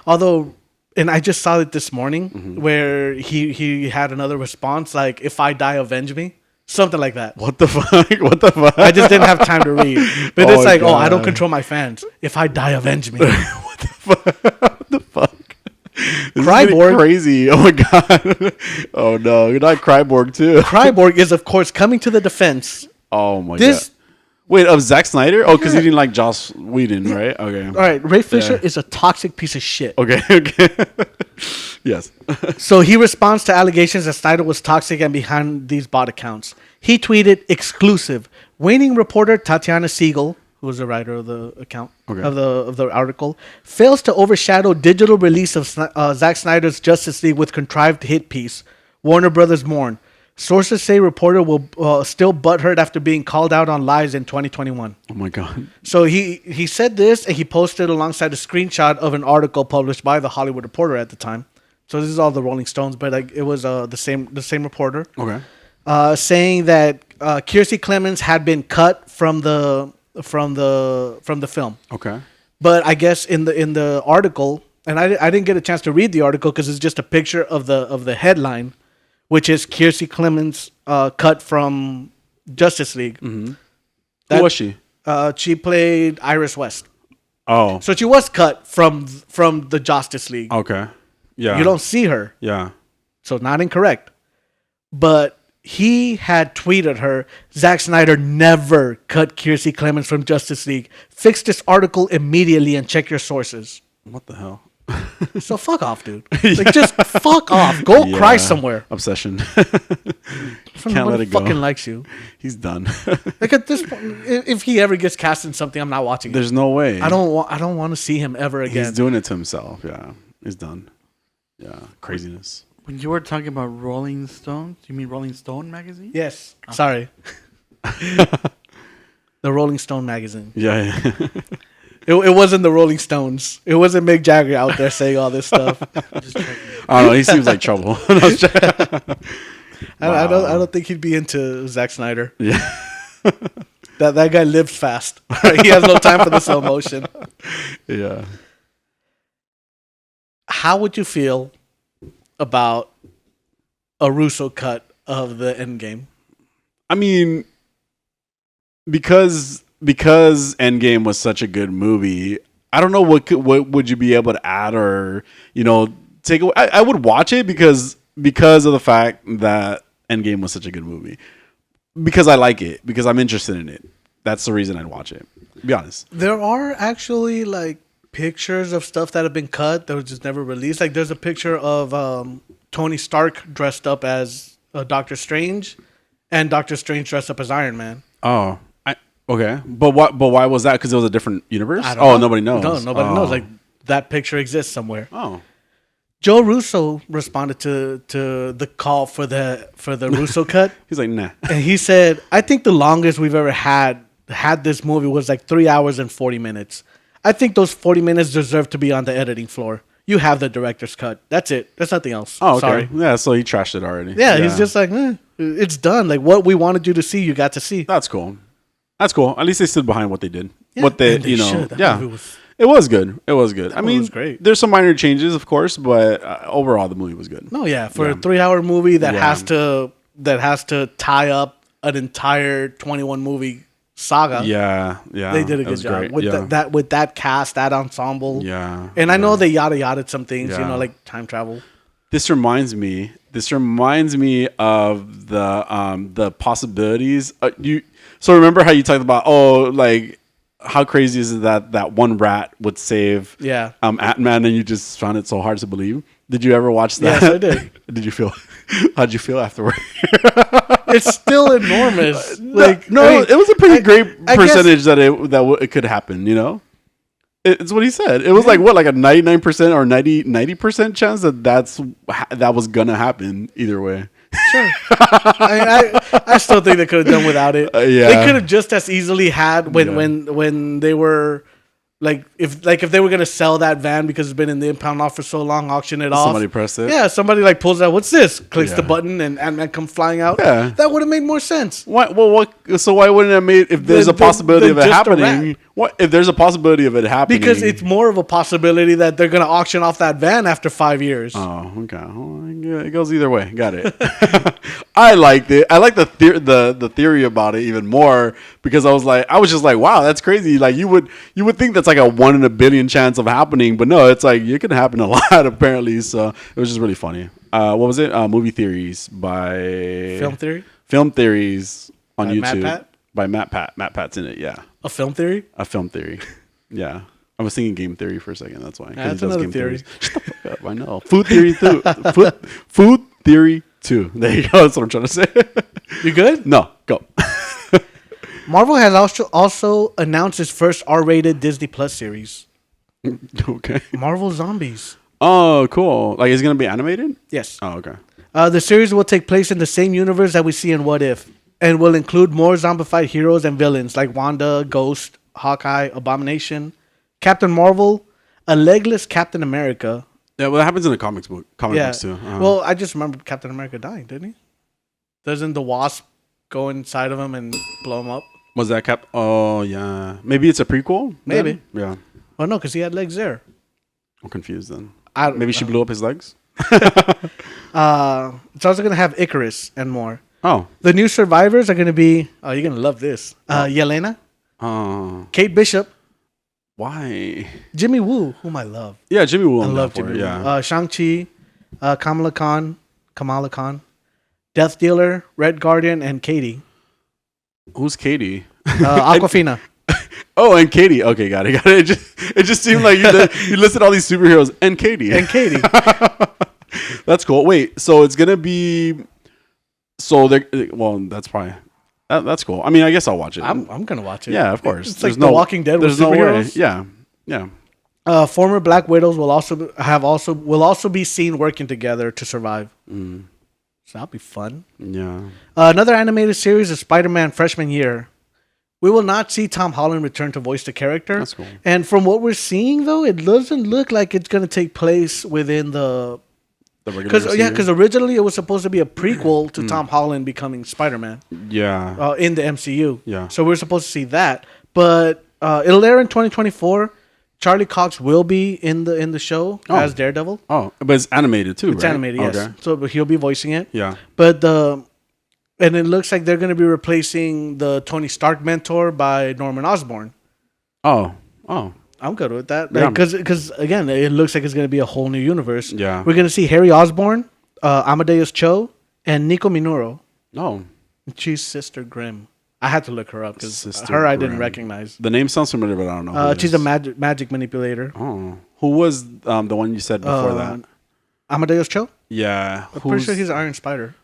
Although, and I just saw it this morning, where he had another response, like, if I die, avenge me. Something like that. What the fuck? What the fuck? I just didn't have time to read. But it's like, I don't control my fans. If I die, avenge me. What the fuck? What the fuck? Cryborg. Crazy. Oh my god. Oh no. You're not Cryborg too. Cryborg is, of course, coming to the defense. Oh my god. Wait, of Zack Snyder? Oh, because he didn't like Joss Whedon, right? Okay. All right, Ray Fisher is a toxic piece of shit. Okay. Yes. So he responds to allegations that Snyder was toxic and behind these bot accounts. He tweeted, exclusive, waning reporter Tatiana Siegel, who was the writer of the account of the article, fails to overshadow digital release of Zack Snyder's Justice League with contrived hit piece. Warner Brothers mourn. Sources say reporter will still butthurt after being called out on lies in 2021. Oh my God. So he said this and he posted alongside a screenshot of an article published by the Hollywood Reporter at the time. So this is all the Rolling Stones, but like it was the same reporter. Okay. Saying that Kiersey Clemons had been cut from the film. Okay. But I guess in the article, and I didn't get a chance to read the article because it's just a picture of the headline, which is Kiersey Clemons cut from Justice League. Mm-hmm. Who was she? She played Iris West. Oh. So she was cut from the Justice League. Okay. Yeah. You don't see her. Yeah. So not incorrect. But he had tweeted her, Zack Snyder never cut Kiersey Clemons from Justice League. Fix this article immediately and check your sources. What the hell? So fuck off, dude. Like, just fuck off. Go cry somewhere. Obsession. Can't let it go. Fucking likes you. He's done. Like at this point, if he ever gets cast in something, I'm not watching it. There's no way. I don't want to see him ever again. He's doing it to himself. Yeah. He's done. Yeah. Craziness. When you were talking about Rolling Stones, you mean Rolling Stone magazine? Yes. Sorry. The Rolling Stone magazine. Yeah. It wasn't the Rolling Stones. It wasn't Mick Jagger out there saying all this stuff. I don't know. He seems like trouble. I don't think he'd be into Zack Snyder. Yeah. That guy lives fast. He has no time for the slow motion. Yeah. How would you feel about a Russo cut of the Endgame? I mean, because Endgame was such a good movie, I don't know what would you be able to add or take away. I would watch it because of the fact that Endgame was such a good movie. Because I like it. Because I'm interested in it. That's the reason I'd watch it. To be honest. There are actually like pictures of stuff that have been cut that was just never released. Like there's a picture of Tony Stark dressed up as Doctor Strange, and Doctor Strange dressed up as Iron Man. Oh, okay. But why was that? Because it was a different universe? I don't know. Nobody knows. No, nobody knows. Like that picture exists somewhere. Oh. Joe Russo responded to the call for the Russo cut. He's like, nah. And he said, I think the longest we've ever had this movie was like 3 hours and 40 minutes. I think those 40 minutes deserve to be on the editing floor. You have the director's cut. That's it. There's nothing else. Oh, okay. Sorry. Yeah, so he trashed it already. Yeah, he's just like, it's done. Like what we wanted you to see, you got to see. That's cool. At least they stood behind what they did. Yeah, what they, it was good. It was good. I mean, it was great. There's some minor changes, of course, but overall the movie was good. No, yeah, for a 3-hour movie that has to tie up an entire 21 movie saga. Yeah. They did a good job with that cast, that ensemble. Yeah. And I know they yada some things, like time travel. This reminds me of the possibilities. So remember how you talked about how crazy is it that one rat would save Ant-Man, and you just found it so hard to believe? Did you ever watch that? Yes, I did. How'd you feel afterward? It's still enormous. It was a pretty great percentage that it could happen. It's what he said. It was like a 99% or 90% chance that was gonna happen either way. Sure. I still think they could have done without it. They could have just as easily had when they were if they were gonna sell that van because it's been in the impound lot for so long, auction it off. Somebody pressed it. Yeah, somebody pulls out. What's this? Clicks the button and Ant-Man comes flying out. Yeah, that would have made more sense. Why? Well, so why wouldn't it have made if there's a possibility of it happening? What if there's a possibility of it happening? Because it's more of a possibility that they're gonna auction off that van after 5 years. Oh, okay. Well, it goes either way. Got it. I liked it. I like the theory about it even more because I was just like, wow, that's crazy. Like you would think that's like a 1 in a billion chance of happening, but no, it's like it can happen a lot apparently. So it was just really funny. What was it? Movie Theories by Film Theory. Film Theories on YouTube. Matt Pat? by Matt Pat. Matt Pat's in it. Yeah, A film theory? a film theory. Yeah, I was thinking game theory for a second. That's why. 'Cause That's he does another game theory. theories. Shut the fuck up. I know. Food theory too. Food theory too. There you go. That's what I'm trying to say. You good? No, go. Marvel has also announced its first R-rated Disney Plus series, Okay. Marvel Zombies. Oh, cool. Like, is it gonna be animated? Yes. Oh, okay. The series will take place in the same universe that we see in What If, and will include more zombified heroes and villains like Wanda, Ghost, Hawkeye, Abomination, Captain Marvel, a legless Captain America. Yeah, well, that happens in the comic books too. Well, I just remember Captain America dying, didn't he? Doesn't the Wasp go inside of him and blow him up? Was that Cap? Oh, yeah. Maybe it's a prequel? Maybe. Then? Yeah. Oh no, because he had legs there. I'm confused then. Maybe she blew up his legs? It's also gonna have Icarus and more. Oh. The new survivors are gonna be. Oh, you're gonna love this. Yelena, Oh. Kate Bishop, Why? Jimmy Woo, whom I love. Yeah, Jimmy Woo. I love Jimmy Woo. Yeah. Shang-Chi, Kamala Khan, Death Dealer, Red Guardian, and Katie. Who's Katie? Aquafina. Oh, and Katie. Okay, got it. It just seemed like you listed all these superheroes and Katie. And Katie. That's cool. Wait, so it's gonna be. So they well, that's probably that's cool. I mean, I guess I'll watch it. I'm gonna watch it. Yeah, of course. It's like The Walking Dead with superheroes. Yeah. Former Black Widows will also be seen working together to survive. So that'll be fun. Yeah. Another animated series is Spider-Man Freshman Year. We will not see Tom Holland return to voice the character. That's cool. And from what we're seeing, though, it doesn't look like it's going to take place within the regular because originally it was supposed to be a prequel to Tom Holland becoming Spider-Man. Yeah. In the MCU. Yeah. So we're supposed to see that, but it'll air in 2024. Charlie Cox will be in the show as Daredevil. Oh, but it's animated too, It's right? animated, yes. Okay. So he'll be voicing it. Yeah. But and it looks like they're going to be replacing the Tony Stark mentor by Norman Osborn. Oh. I'm good with that. Yeah. Because again, it looks like it's going to be a whole new universe. Yeah. We're going to see Harry Osborn, Amadeus Cho, and Nico Minoru. Oh. She's Sister Grimm. I had to look her up because Sister her I didn't Grimm. recognize. The name sounds familiar, but I don't know. Who She's it is. a magic manipulator. Oh. Who was the one you said before that? Amadeus Cho? Yeah. I'm pretty sure he's Iron Spider.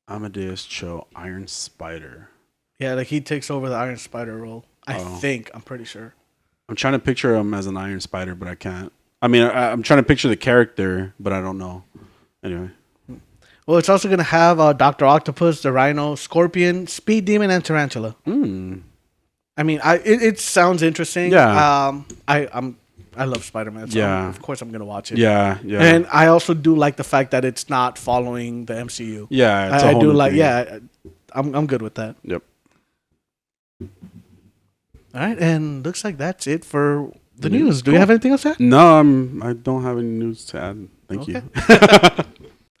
Amadeus Cho, Iron Spider. Yeah, like he takes over the Iron Spider role. I Oh. think. I'm pretty sure. I'm trying to picture him as an Iron Spider, but I can't. I mean, I'm trying to picture the character, but I don't know. Anyway. Well, it's also going to have Dr. Octopus, the Rhino, Scorpion, Speed Demon, and Tarantula. I mean, it sounds interesting. Yeah. I love Spider-Man, so Yeah. of course I'm going to watch it. Yeah. And I also do like the fact that it's not following the MCU. Yeah. It's a I whole do new like, thing. yeah, I'm good with that. Yep. All right, and looks like that's it for the news. Do you have anything else to add? No, I don't have any news to add. Thank you.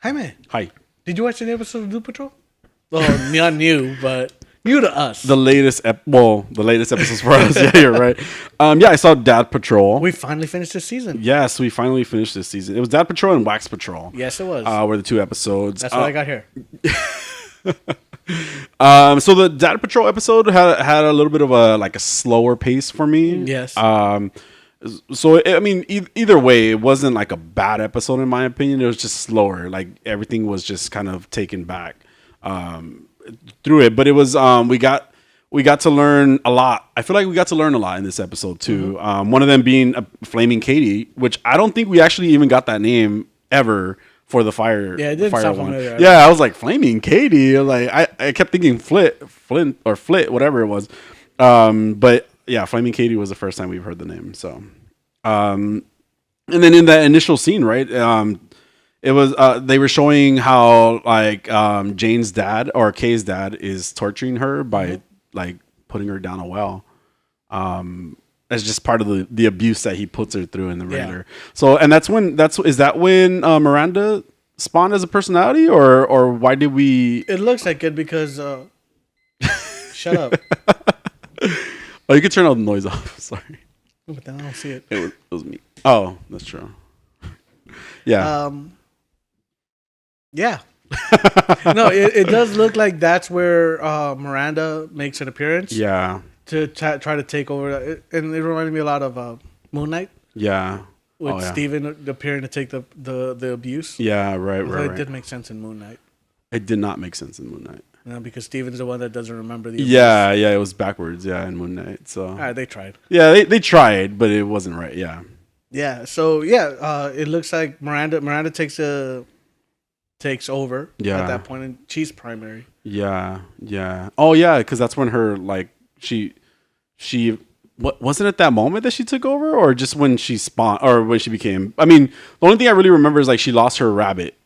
Hi, man. Hi. Did you watch any episode of Doom Patrol? Well, not new, but new to us. The latest episodes for us. Yeah, you're right. Yeah, I saw Dad Patrol. We finally finished this season. Yes, we finally finished this season. It was Dad Patrol and Wax Patrol. Yes, it was. Were the two episodes. That's what I got here. So the Dad Patrol episode had a little bit of a slower pace for me. Yes. So I mean, either way, it wasn't like a bad episode in my opinion. It was just slower. Like everything was just kind of taken back through it. But it was we got to learn a lot. I feel like we got to learn a lot in this episode too. One of them being a Flaming Katie, which I don't think we actually even got that name ever for the fire. Yeah, it didn't fire sound one. familiar. Yeah, I was like Flaming Katie. Like I kept thinking Flint, whatever it was. But yeah, Flaming Katie was the first time we've heard the name. So, and then in that initial scene, right? It was they were showing how like Jane's dad or Kay's dad is torturing her by like putting her down a well. As just part of the abuse that he puts her through in the regular. So, and is that when Miranda spawned as a personality, or why did we? It looks like it because. Shut up. Oh, you could turn all the noise off. Sorry. But then I don't see it. It was me. Oh, that's true. Yeah. Yeah. No, it does look like that's where Miranda makes an appearance. Yeah. To try to take over, and it reminded me a lot of Moon Knight. Yeah. With Steven appearing to take the abuse. Yeah, right. It did make sense in Moon Knight. It did not make sense in Moon Knight. No, because Steven's the one that doesn't remember the abuse. Yeah, it was backwards, in Moon Knight. So all right, they tried. Yeah, they tried, but it wasn't right, yeah. Yeah, so it looks like Miranda takes over at that point, and she's primary. Yeah. Oh yeah, because that's when her she what wasn't it that moment that she took over, or just when she spawned, or when she became? I mean, the only thing I really remember is she lost her rabbit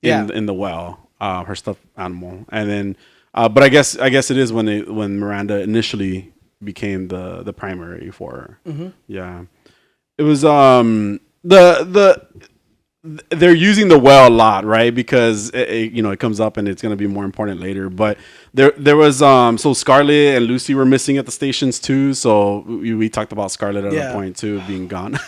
in the well, her stuffed animal, and then but I guess it is when Miranda initially became the primary for her. Mm-hmm. Yeah, it was they're using the well a lot, right? Because it comes up and it's going to be more important later. But there was so Scarlett and Lucy were missing at the stations too. So we talked about Scarlett at a point too, being gone.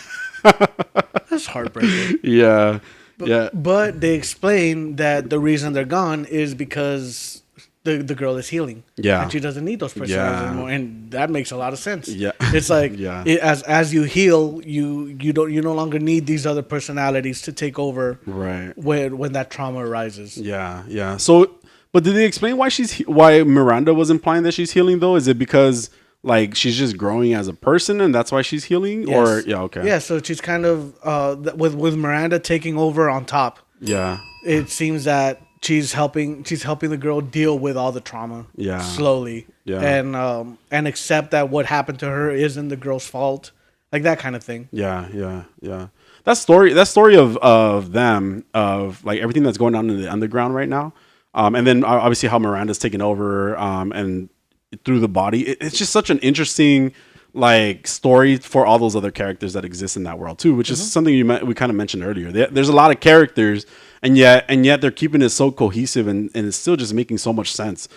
That's heartbreaking. Yeah. But they explain that the reason they're gone is because the girl is healing. Yeah. And she doesn't need those personalities anymore. And that makes a lot of sense. Yeah. It's like as you heal, you no longer need these other personalities to take over. Right. When that trauma arises. Yeah. So but did they explain why Miranda was implying that she's healing though? Is it because she's just growing as a person and that's why she's healing? Yes. Or okay. Yeah, so she's kind of with Miranda taking over on top. Yeah. It seems that she's helping the girl deal with all the trauma slowly and accept that what happened to her isn't the girl's fault, like that kind of thing. Yeah. That story of them, of everything that's going on in the underground right now, and then obviously how Miranda's taken over and through the body, it's just such an interesting story for all those other characters that exist in that world too, which is something we kind of mentioned earlier. There's a lot of characters, and yet they're keeping it so cohesive, and it's still just making so much sense.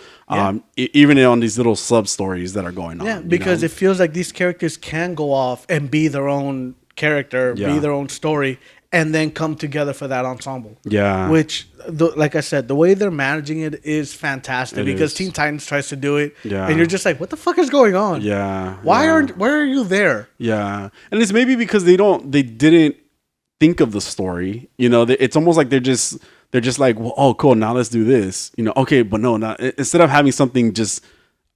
Even on these little sub stories that are going on. Yeah, because it feels like these characters can go off and be their own character, be their own story, and then come together for that ensemble. Yeah. Which, like I said, the way they're managing it is fantastic because Teen Titans tries to do it. Yeah. And you're just like, what the fuck is going on? Yeah. Why are you there? Yeah. And it's maybe because they didn't think of the story. It's almost like they're just like, well, oh, cool, now let's do this. Okay, but no, not instead of having something just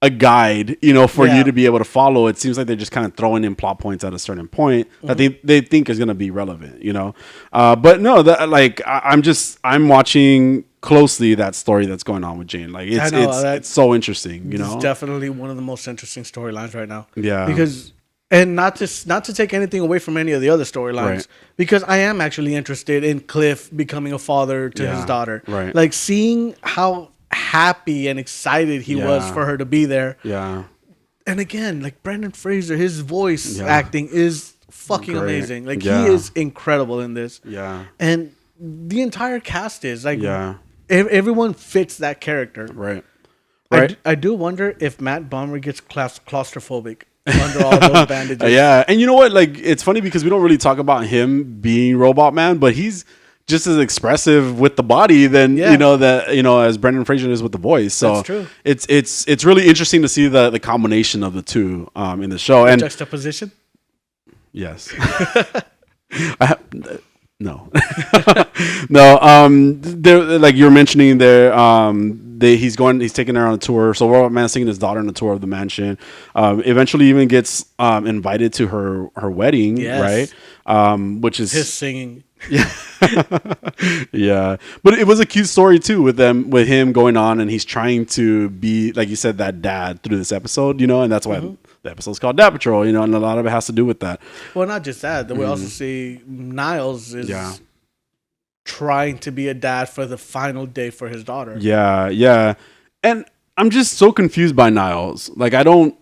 a guide, for you to be able to follow. It seems like they're just kind of throwing in plot points at a certain point that they think is going to be relevant, but no, that I'm watching closely that story that's going on with Jane. It's so interesting, It's definitely one of the most interesting storylines right now. Yeah. Because not to take anything away from any of the other storylines, because I am actually interested in Cliff becoming a father to his daughter. Right. Seeing how happy and excited he was for her to be there. Yeah. And again, Brendan Fraser, his voice acting is fucking amazing. He is incredible in this. Yeah. And the entire cast is everyone fits that character. Right. I do wonder if Matt Bomer gets claustrophobic under all those bandages. Yeah. And you know what? It's funny because we don't really talk about him being Robot Man, but he's just as expressive with the body than as Brendan Fraser is with the voice. So that's true. It's really interesting to see the combination of the two in the show. And juxtaposition. Yes. No. No. They're, like you're mentioning there. He's taking her on a tour. So Robot Man's taking his daughter on a tour of the mansion. Eventually, even gets invited to her wedding. Yes. Right. Which is his singing. Yeah. Yeah. But it was a cute story too with him going on, and he's trying to be, like you said, that dad through this episode, and that's why the episode's called Dad Patrol, and a lot of it has to do with that. Well, not just that. We also see Niles is trying to be a dad for the final day for his daughter. Yeah, yeah. And I'm just so confused by Niles. I don't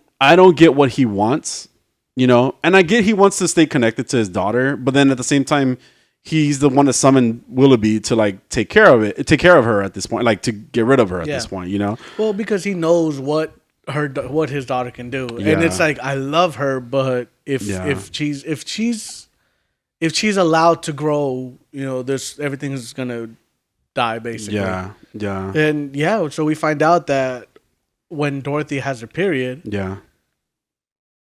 get what he wants, and I get he wants to stay connected to his daughter, but then at the same time, he's the one that summoned Willoughby to take care of her at this point, to get rid of her at this point, Well, because he knows what his daughter can do, and it's I love her, but if she's allowed to grow, everything is gonna die, basically. Yeah. And yeah, so we find out that when Dorothy has her period,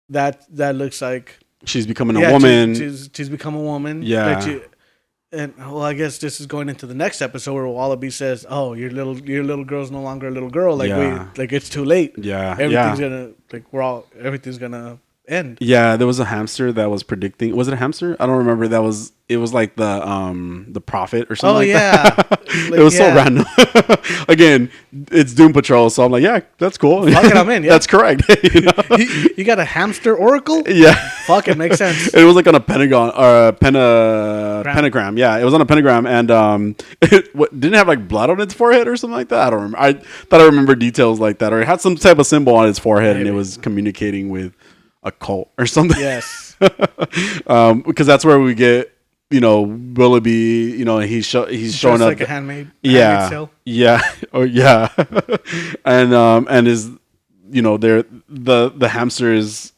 that looks like she's becoming a woman. She's become a woman. Yeah. And well, I guess this is going into the next episode where Wallaby says, "Oh, your little girl's no longer a little girl. Like it's too late. Yeah, everything's gonna end." Yeah, there was a hamster that was predicting. Was it a hamster? I don't remember. It was like the prophet or something. That. It was so random. Again, it's Doom Patrol, so I'm like, yeah, that's cool. Fuck it, I'm in. Yeah, that's correct. You got a hamster oracle? Yeah, fuck it, makes sense. It was like on a pentagon or a pentagram. Yeah, it was on a pentagram, and didn't it have like blood on its forehead or something like that. I don't remember. I thought I remember details like that, or it had some type of symbol on its forehead, and it was communicating with a cult or something. Yes. Because that's where we get, Willoughby, he's showing up like a handmaid sale. Yeah. Oh yeah. and is, they're the hamster is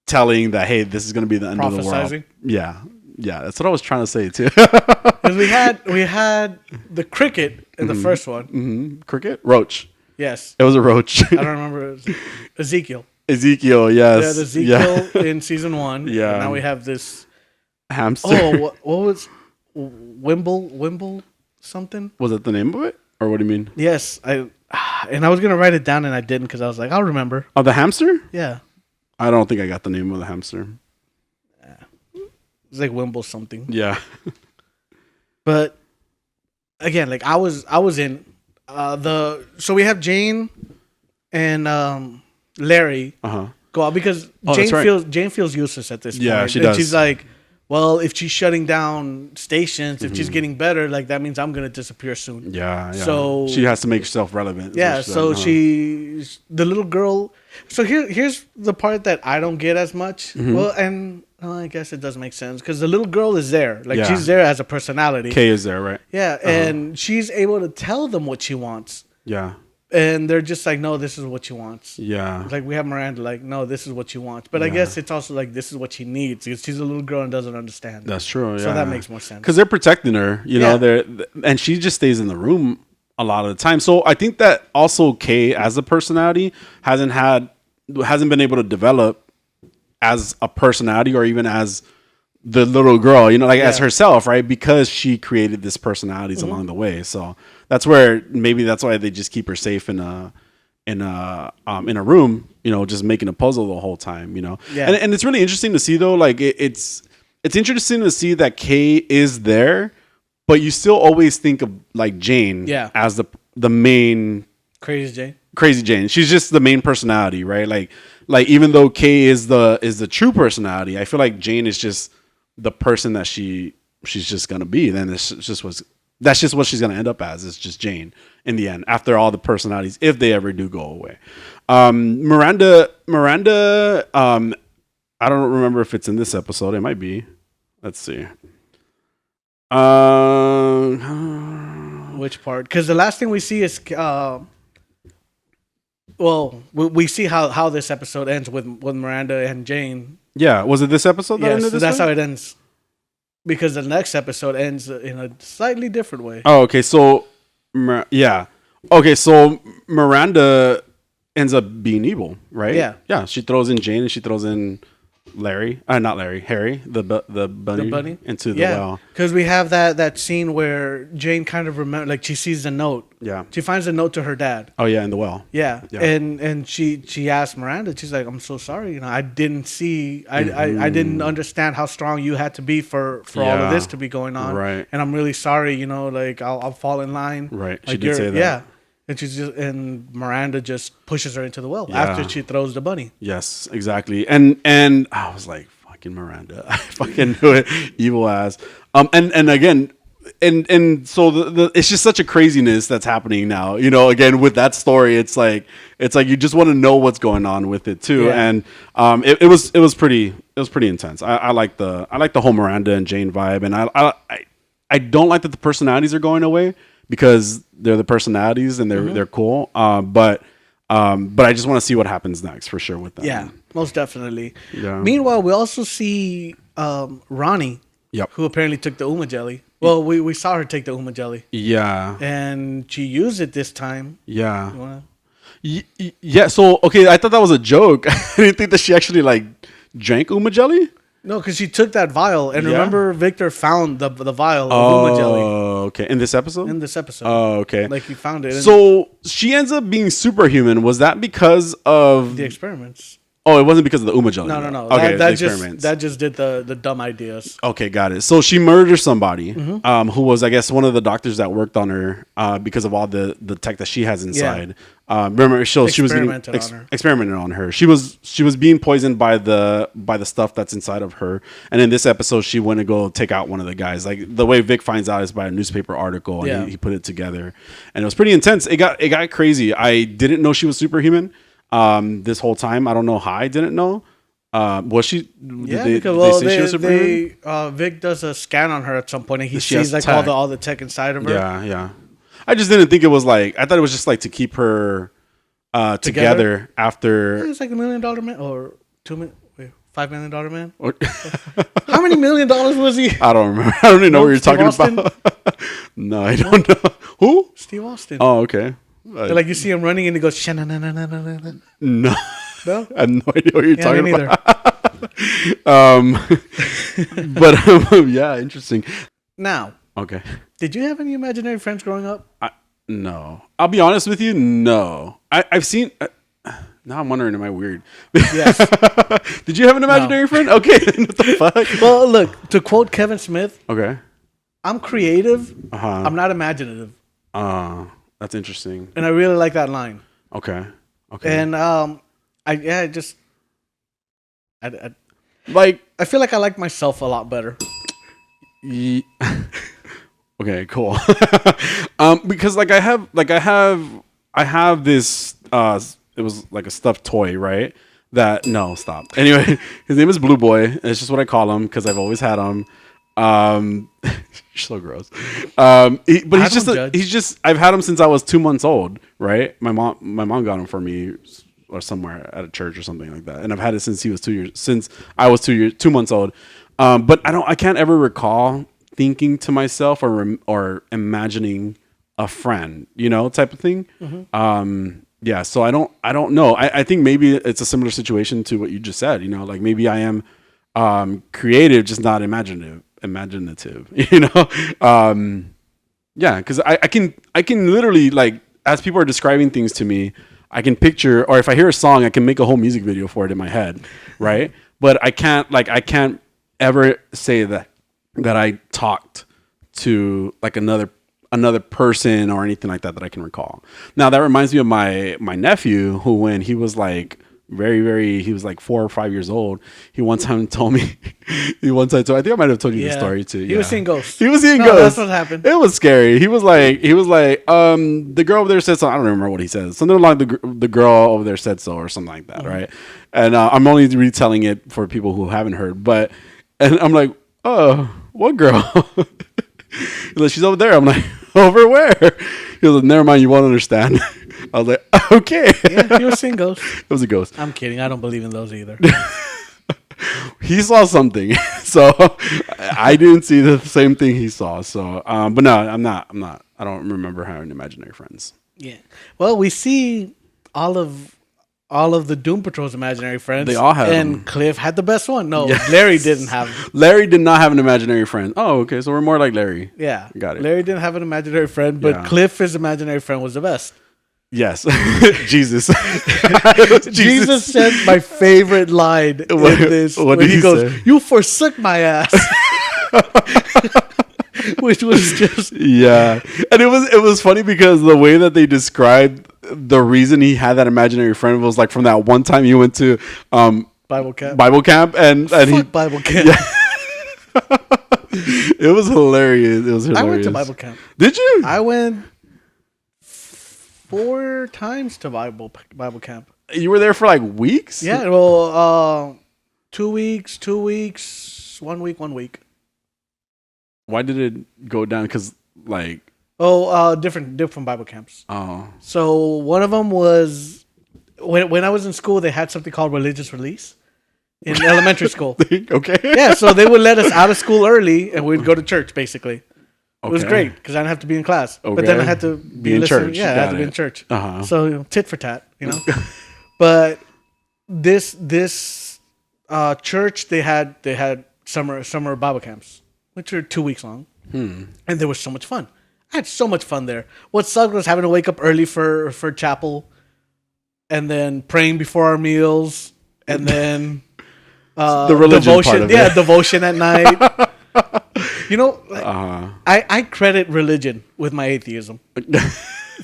telling that, hey, this is gonna be the end of the world. Yeah. Yeah, that's what I was trying to say too. Because we had the cricket in the first one. Mm-hmm. Cricket? Roach. Yes. It was a roach. I don't remember. Ezekiel, yes. Yeah, the Ezekiel in season 1. Yeah. And now we have this hamster. Oh, what was Wimble something? Was it the name of it? Or what do you mean? Yes. I was going to write it down and I didn't because I was like, I'll remember. Oh, the hamster? Yeah. I don't think I got the name of the hamster. It's like Wimble something. Yeah. But again, like I was in so we have Jane and Larry go out because Jane feels useless at this point. Yeah, she does. She's like, well, if she's shutting down stations, if she's getting better, like that means I'm gonna disappear soon. Yeah. So she has to make herself relevant. Yeah. So she's the little girl. So here's the part that I don't get as much. Well, and I guess it does make sense because the little girl is there. Like she's there as a personality. Kay is there, right? Yeah, and she's able to tell them what she wants. Yeah. And they're just like, no, this is what she wants. Yeah. Like we have Miranda, like, no, this is what she wants. But I guess it's also like this is what she needs because she's a little girl and doesn't understand. That's true. Yeah. So that makes more sense. Because they're protecting her, and she just stays in the room a lot of the time. So I think that also Kay as a personality hasn't been able to develop as a personality or even as the little girl, as herself, right? Because she created this personalities along the way. So that's why they just keep her safe in a room, just making a puzzle the whole time, Yeah. And it's really interesting to see though, like it's interesting to see that Kay is there, but you still always think of like Jane as the main Crazy Jane. She's just the main personality, right? Like even though Kay is the true personality, I feel like Jane is just the person that she's just gonna be. Then that's just what she's gonna end up as. It's just Jane in the end. After all the personalities, if they ever do go away. Miranda. I don't remember if it's in this episode. It might be. Let's see. Which part? Because the last thing we see is we see how this episode ends with Miranda and Jane. Yeah, was it this episode that ended this that's way? how it ends. Because the next episode ends in a slightly different way. Oh, okay. So, Okay, so Miranda ends up being evil, right? Yeah. Yeah, she throws in Jane and she throws in Harry, the bunny into the well. Because we have that scene where Jane kind of like she sees the note. Yeah. She finds a note to her dad. Oh yeah, in the well. Yeah. And she asked Miranda, she's like, I'm so sorry, I didn't see I didn't understand how strong you had to be for all of this to be going on. Right. And I'm really sorry, like I'll fall in line. Right. Like she did say that. Yeah. And Miranda just pushes her into the well after she throws the bunny. Yes, exactly. And I was like, fucking Miranda. I fucking knew it. Evil ass. And again, and so it's just such a craziness that's happening now. Again with that story, it's like you just want to know what's going on with it too. Yeah. And it was pretty intense. I like the whole Miranda and Jane vibe, and I don't like that the personalities are going away. Because they're the personalities and they're cool, but I just want to see what happens next for sure with them. Yeah, most definitely. Yeah. Meanwhile, we also see Ronnie, Yep. who apparently took the Uma jelly. Well, we saw her take the Uma jelly. Yeah. And she used it this time. Yeah. You wanna... Yeah. So, okay, I thought that was a joke. I didn't think that she actually, like, drank Uma jelly. No, because she took that vial. And remember, Victor found the vial of Uma jelly. Oh, okay. In this episode? In this episode. Oh, okay. Like, he found it. So, she ends up being superhuman. Was that because of... the experiments. Oh, it wasn't because of the Uma jelly. No. Okay, that just did the dumb ideas. Okay, got it. So she murdered somebody who was, I guess, one of the doctors that worked on her because of all the tech that she has inside. Remember, she was getting experimented on her. She was being poisoned by the stuff that's inside of her. And in this episode, she went to go take out one of the guys. Like the way Vic finds out is by a newspaper article, and he put it together, and it was pretty intense. It got crazy. I didn't know she was superhuman. This whole time, I don't know how I didn't know. Was she? Did they say she was superhuman? Vic does a scan on her at some point, and he sees like all the tech inside of her. Yeah. I just didn't think it was like. I thought it was just like to keep her together after. It was like $1 million man or $5 million man. How many $1 million was he? I don't remember. I don't even know what you're talking about. No, I don't know. Who? Steve Austin. Oh, okay. Like you see him running and he goes No, no, I have no idea what you're talking about. But yeah, interesting. Now, okay. Did you have any imaginary friends growing up? No, I'll be honest with you. No, I've seen. Now I'm wondering, am I weird? Yes. Did you have an imaginary friend? Okay. What the fuck? Well, look, to quote Kevin Smith. Okay. I'm creative. I'm not imaginative. That's interesting. And I really like that line. Okay. And I feel like I like myself a lot better. Okay, cool. Because I have this it was like a stuffed toy, right? Stop. Anyway, his name is Blue Boy. It's just what I call him because I've always had him. You're so gross. He's just I've had him since I was 2 months old, right? My mom got him for me or somewhere at a church or something like that. And I've had it since I was 2 months old. But I can't ever recall thinking to myself or imagining a friend, type of thing. Mm-hmm. Yeah, so I don't know. I think maybe it's a similar situation to what you just said, like maybe I am creative, just not imaginative, yeah, because I can literally, like, as people are describing things to me, I can picture, or if I hear a song, I can make a whole music video for it in my head, right? But I can't ever say that I talked to like another person or anything like that I can recall. Now that reminds me of my nephew, who when he was like he was like 4 or 5 years old, he one time told me I think I might have told you the story too. He was seeing ghosts. Ghosts. That's what happened. It was scary. He was like the girl over there said something. I don't remember what he said. Something along the girl over there said so or something like that, right? And I'm only retelling it for people who haven't heard, and I'm like, oh, what girl? He's like, she's over there. I'm like, over where? He was like, never mind, you won't understand. I was like, okay. Yeah, he was seeing ghosts. It was a ghost. I'm kidding. I don't believe in those either. He saw something, so I didn't see the same thing he saw. So, but no, I'm not. I don't remember having imaginary friends. Yeah. Well, we see all of the Doom Patrol's imaginary friends. They all have and them. Cliff had the best one. No, yes. Larry didn't have. Larry did not have an imaginary friend. Oh, okay. So we're more like Larry. Yeah. Got it. Larry didn't have an imaginary friend, but Cliff's imaginary friend was the best. Yes. Jesus. Jesus said my favorite line in this. What did he goes, say? You forsook my ass. Which was just... Yeah. And it was funny because the way that they described the reason he had that imaginary friend was like from that one time he went to Bible camp and he Bible camp. Yeah. It was hilarious. I went to Bible camp. Did you? I went 4 times to Bible camp. You were there for like weeks? Yeah, well 2 weeks, 1 week. Why did it go down? Because like different Bible camps. Oh. So one of them was when I was in school, they had something called religious release in elementary school. Okay. Yeah, so they would let us out of school early and we'd go to church basically. It was great because I didn't have to be in class. Okay. But then I had to be in church. Yeah, I had to be in church. Uh-huh. So tit for tat, But this church, they had summer Bible camps, which are 2 weeks long, and there was so much fun. I had so much fun there. What sucked was having to wake up early for chapel, and then praying before our meals, and then the religion devotion, part of it. devotion at night. I credit religion with my atheism.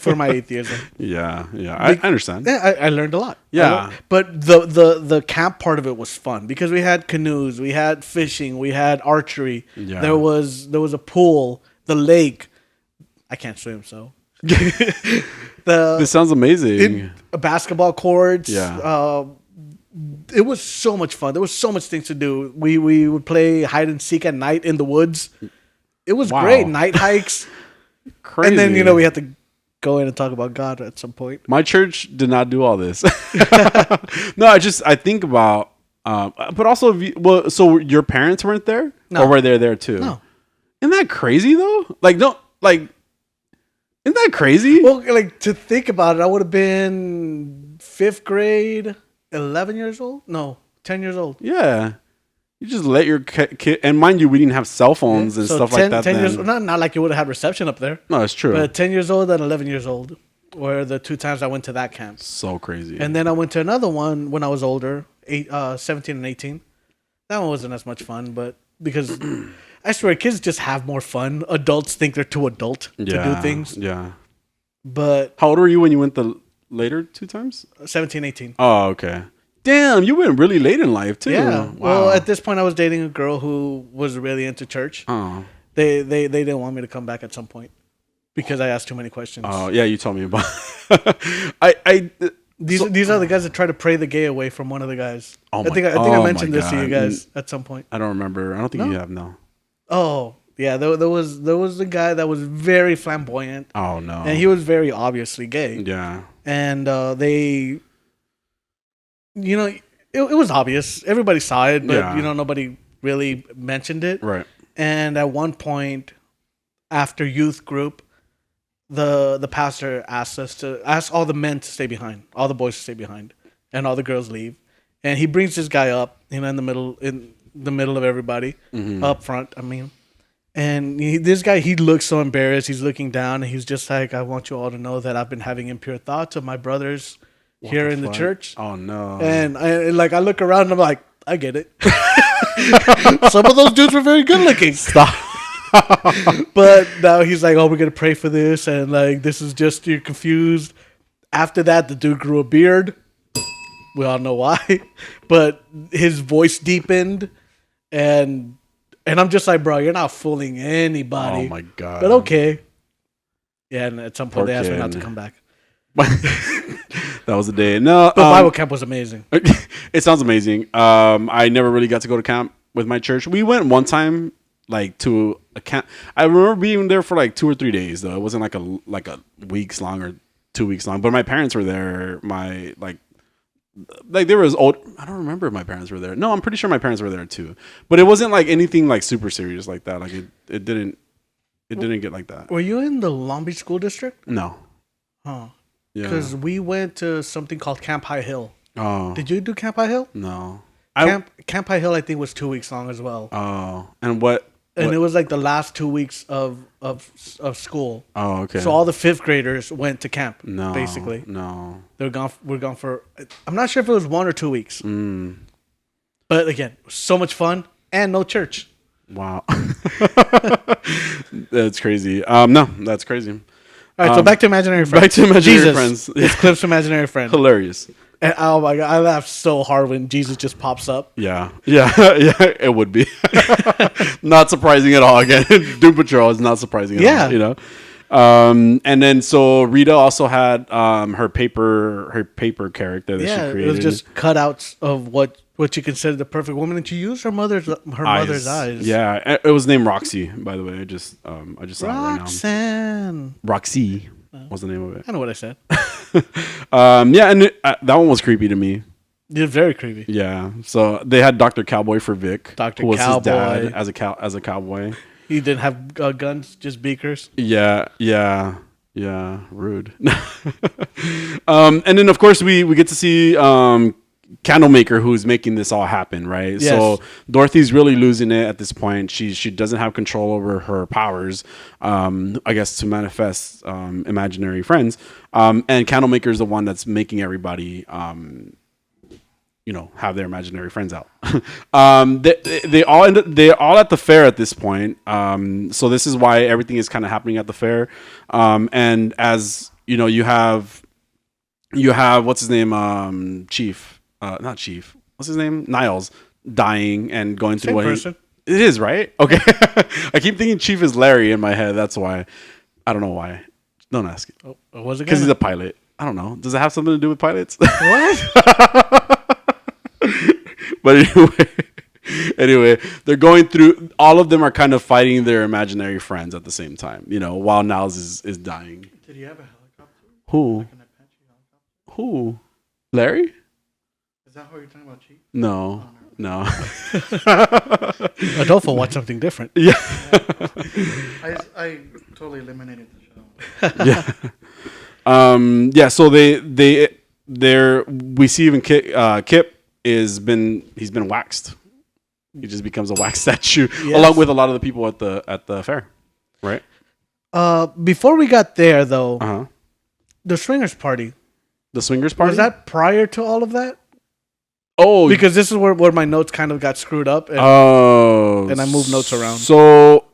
For my atheism. Yeah. I understand. Yeah, I learned a lot. Yeah. But the camp part of it was fun because we had canoes, we had fishing, we had archery. Yeah. There was a pool, the lake. I can't swim, so this sounds amazing. Basketball courts. Yeah. It was so much fun. There was so much things to do. We would play hide and seek at night in the woods. It was great. Night hikes. Crazy. And then we had to go in and talk about God at some point. My church did not do all this. No, I think about, but also, so your parents weren't there? No. Or were they there too? No. Isn't that crazy though? Isn't that crazy? Well, to think about it, I would have been 5th grade, 11 years old? No, 10 years old. Yeah. You just let your kid, and mind you, we didn't have cell phones and stuff like that 10 then. years, not like you would have had reception up there. No, it's true. But 10 years old and 11 years old were the 2 times I went to that camp. So crazy. And then I went to another one when I was older, 17 and 18. That one wasn't as much fun, but because I swear kids just have more fun. Adults think they're too adult to do things. Yeah. But how old were you when you went the later 2 times? 17, 18. Oh, okay. Damn, you went really late in life too. Yeah. Wow. Well, at this point, I was dating a girl who was really into church. Oh. They didn't want me to come back at some point because I asked too many questions. Oh yeah, you told me about. These are the guys that try to pray the gay away from one of the guys. Oh I think I mentioned this to you guys at some point. I don't remember. I don't think you have. No. Oh yeah, there was a guy that was very flamboyant. Oh no. And he was very obviously gay. Yeah. And they. It was obvious. Everybody saw it, but nobody really mentioned it. Right. And at one point, after youth group, the pastor asked all the men to stay behind, all the boys to stay behind, and all the girls leave. And he brings this guy up, in the middle of everybody, up front. I mean, and this guy, he looks so embarrassed. He's looking down, and he's just like, "I want you all to know that I've been having impure thoughts of my brothers." Here in the church. Oh no. And I look around and I'm like, I get it. Some of those dudes were very good looking. Stop. But now he's like, oh, we're gonna pray for this, and this is just, you're confused. After that, the dude grew a beard. We all know why. But his voice deepened, and I'm just like, bro, you're not fooling anybody. Oh my god. But okay. Yeah, and at some point they asked me not to come back. That was the day. No, but Bible camp was amazing. It sounds amazing. I never really got to go to camp with my church. We went one time, to a camp. I remember being there for 2 or 3 days though. It wasn't like a weeks long or 2 weeks long. But my parents were there. There was old. I don't remember if my parents were there. No, I'm pretty sure my parents were there too. But it wasn't anything super serious like that. It didn't get like that. Were you in the Long Beach School District? No. Huh. Yeah. Because we went to something called Camp High Hill. Oh. Did you do Camp High Hill? No. Camp High Hill, I think, was 2 weeks long as well. Oh. And what? And it was the last 2 weeks of school. Oh, okay. So all the 5th graders went to camp. No. Basically. No. We're gone for. I'm not sure if it was 1 or 2 weeks. But again, so much fun and no church. Wow. That's crazy. No, that's crazy. All right, so back to Imaginary Friends. Back to Imaginary Friends. It's Cliff's Imaginary Friend. Hilarious. And, oh my god, I laughed so hard when Jesus just pops up. Yeah, it would be. Not surprising at all. Again, Doom Patrol is not surprising at all. And then so Rita also had her paper character that she created. It was just cutouts of what you consider the perfect woman, and she used her mother's eyes. Yeah, it was named Roxy, by the way. I just saw it right now. Roxanne. Roxy was the name of it. I know what I said. And that one was creepy to me. It's very creepy. Yeah. So they had Dr. Cowboy for Vic, Dr. who was Cowboy. his dad as a cowboy. He didn't have guns, just beakers. Yeah. Rude. And then of course we get to see Candlemaker, who's making this all happen, right? Yes. So Dorothy's really losing it at this point. She doesn't have control over her powers, I guess, to manifest imaginary friends. And Candlemaker is the one that's making everybody, have their imaginary friends out. They're all at the fair at this point. So this is why everything is kind of happening at the fair. And as you have what's his name, Chief. Not Chief. What's his name? Niles dying and going through Same what person. It is, right? Okay. I keep thinking Chief is Larry in my head. That's why. I don't know why. Don't ask it. Oh, was it? Because he's a pilot. I don't know. Does it have something to do with pilots? What? But anyway, they're going through. All of them are kind of fighting their imaginary friends at the same time. While Niles is dying. Did he have a helicopter? Who? Like an Apache helicopter? Who? Larry? Is that what you're talking about, Chief? No. No. Adolfo watched something different. Yeah. I totally eliminated the show. Yeah. So we see even Kip he's been waxed. He just becomes a wax statue along with a lot of the people at the fair, right? Before we got there, though, The swingers party. The swingers party? Was that prior to all of that? Oh, because this is where my notes kind of got screwed up. And I moved notes around. So,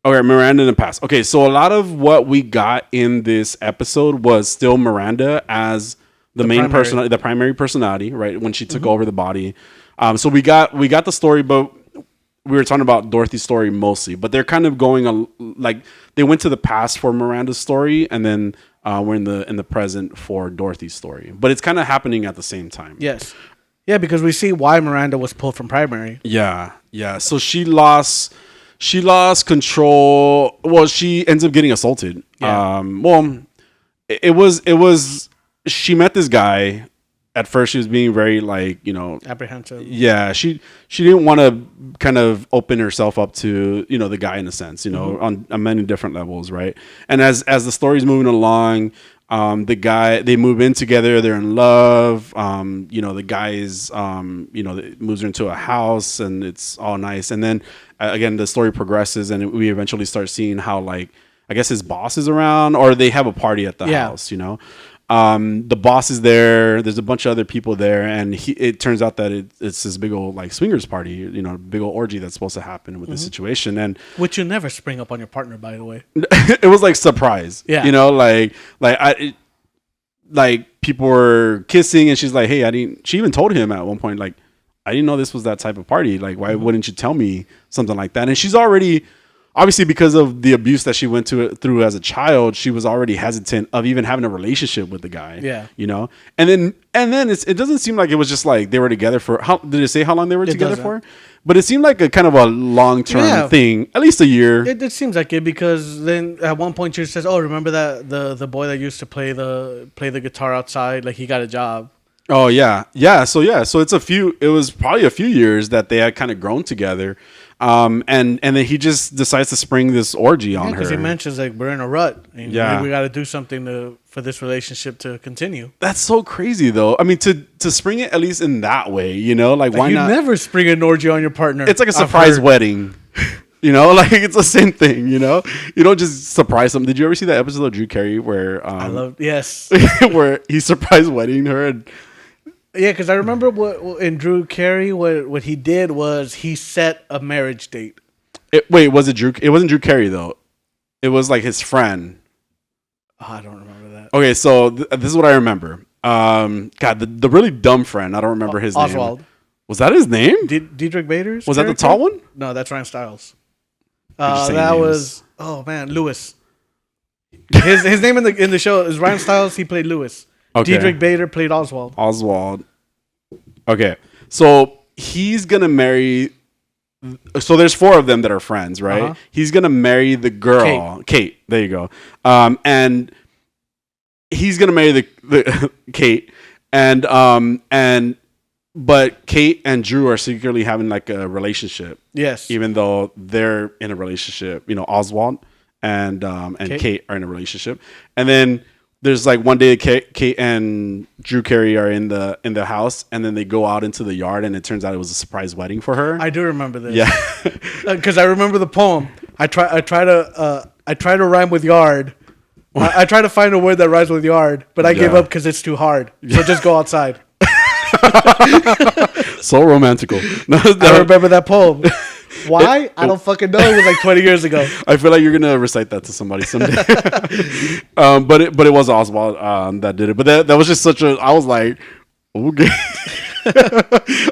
okay, Miranda in the past. Okay, so a lot of what we got in this episode was still Miranda as the main person, the primary personality, right? When she took over the body. So we got the story, but we were talking about Dorothy's story mostly. But they're kind of going like they went to the past for Miranda's story, and then we're in the present for Dorothy's story. But it's kind of happening at the same time. Yes. Yeah, because we see why Miranda was pulled from primary. Yeah. So she lost control. Well, she ends up getting assaulted. Yeah. It was she met this guy. At first, she was being very apprehensive. Yeah, she didn't want to kind of open herself up to the guy in a sense, on many different levels, right? And as the story's moving along, they move in together, they're in love. The guy is moves her into a house, and it's all nice. And then again, the story progresses, and we eventually start seeing how I guess his boss is around, or they have a party at the house, The boss is there. There's a bunch of other people there, and it turns out that it's this big old swingers party, big old orgy that's supposed to happen with this situation, and which you never spring up on your partner, by the way. It was surprise, people were kissing, and she's like, "Hey, I didn't." She even told him at one point, "I didn't know this was that type of party. Why wouldn't you tell me something like that?" And she's already. Obviously, because of the abuse that she went through as a child, she was already hesitant of even having a relationship with the guy. Yeah, and then it doesn't seem like it was just they were together for. Did it say how long they were together for? But it seemed like a kind of a long-term thing, at least a year. It seems like it, because then at one point she says, "Oh, remember that the boy that used to play the guitar outside? He got a job." Oh yeah. So it was probably a few years that they had kind of grown together. And then he just decides to spring this orgy on her. Because he mentions we're in a rut. And we got to do something for this relationship to continue. That's so crazy, though. I mean, to spring it at least in that way, why you not? You never spring an orgy on your partner. It's like a surprise wedding. It's the same thing. You don't just surprise them. Did you ever see that episode of Drew Carey where yes, where he surprise wedding her? And yeah, because I remember in Drew Carey, what he did was he set a marriage date. Was it Drew? It wasn't Drew Carey though. It was his friend. Oh, I don't remember that. Okay, so this is what I remember. God, the really dumb friend. I don't remember his name. Oswald. Was that his name? Dietrich Bader's. Was that the tall one? No, that's Ryan Stiles. Was Lewis. His name in the show is Ryan Stiles. He played Lewis. Okay. Dietrich Bader played Oswald. Okay. So he's going to marry. So there's 4 of them that are friends, right? Uh-huh. He's going to marry the girl. Kate. There you go. And he's going to marry the Kate. And but Kate and Drew are secretly having like a relationship. Yes. Even though they're in a relationship, Oswald and Kate are in a relationship, and then there's like one day Kate and Drew Carey are in the house, and then they go out into the yard, and it turns out it was a surprise wedding for her. I do remember this. Yeah, because I remember the poem. I try to rhyme with yard. I try to find a word that rhymes with yard, but I gave up because it's too hard. So just go outside. So romantical. I remember that poem. Why? I don't fucking know. It was like 20 years ago. I feel like you're gonna recite that to somebody someday. But it was Oswald that did it. But that was just such a. I was like, okay.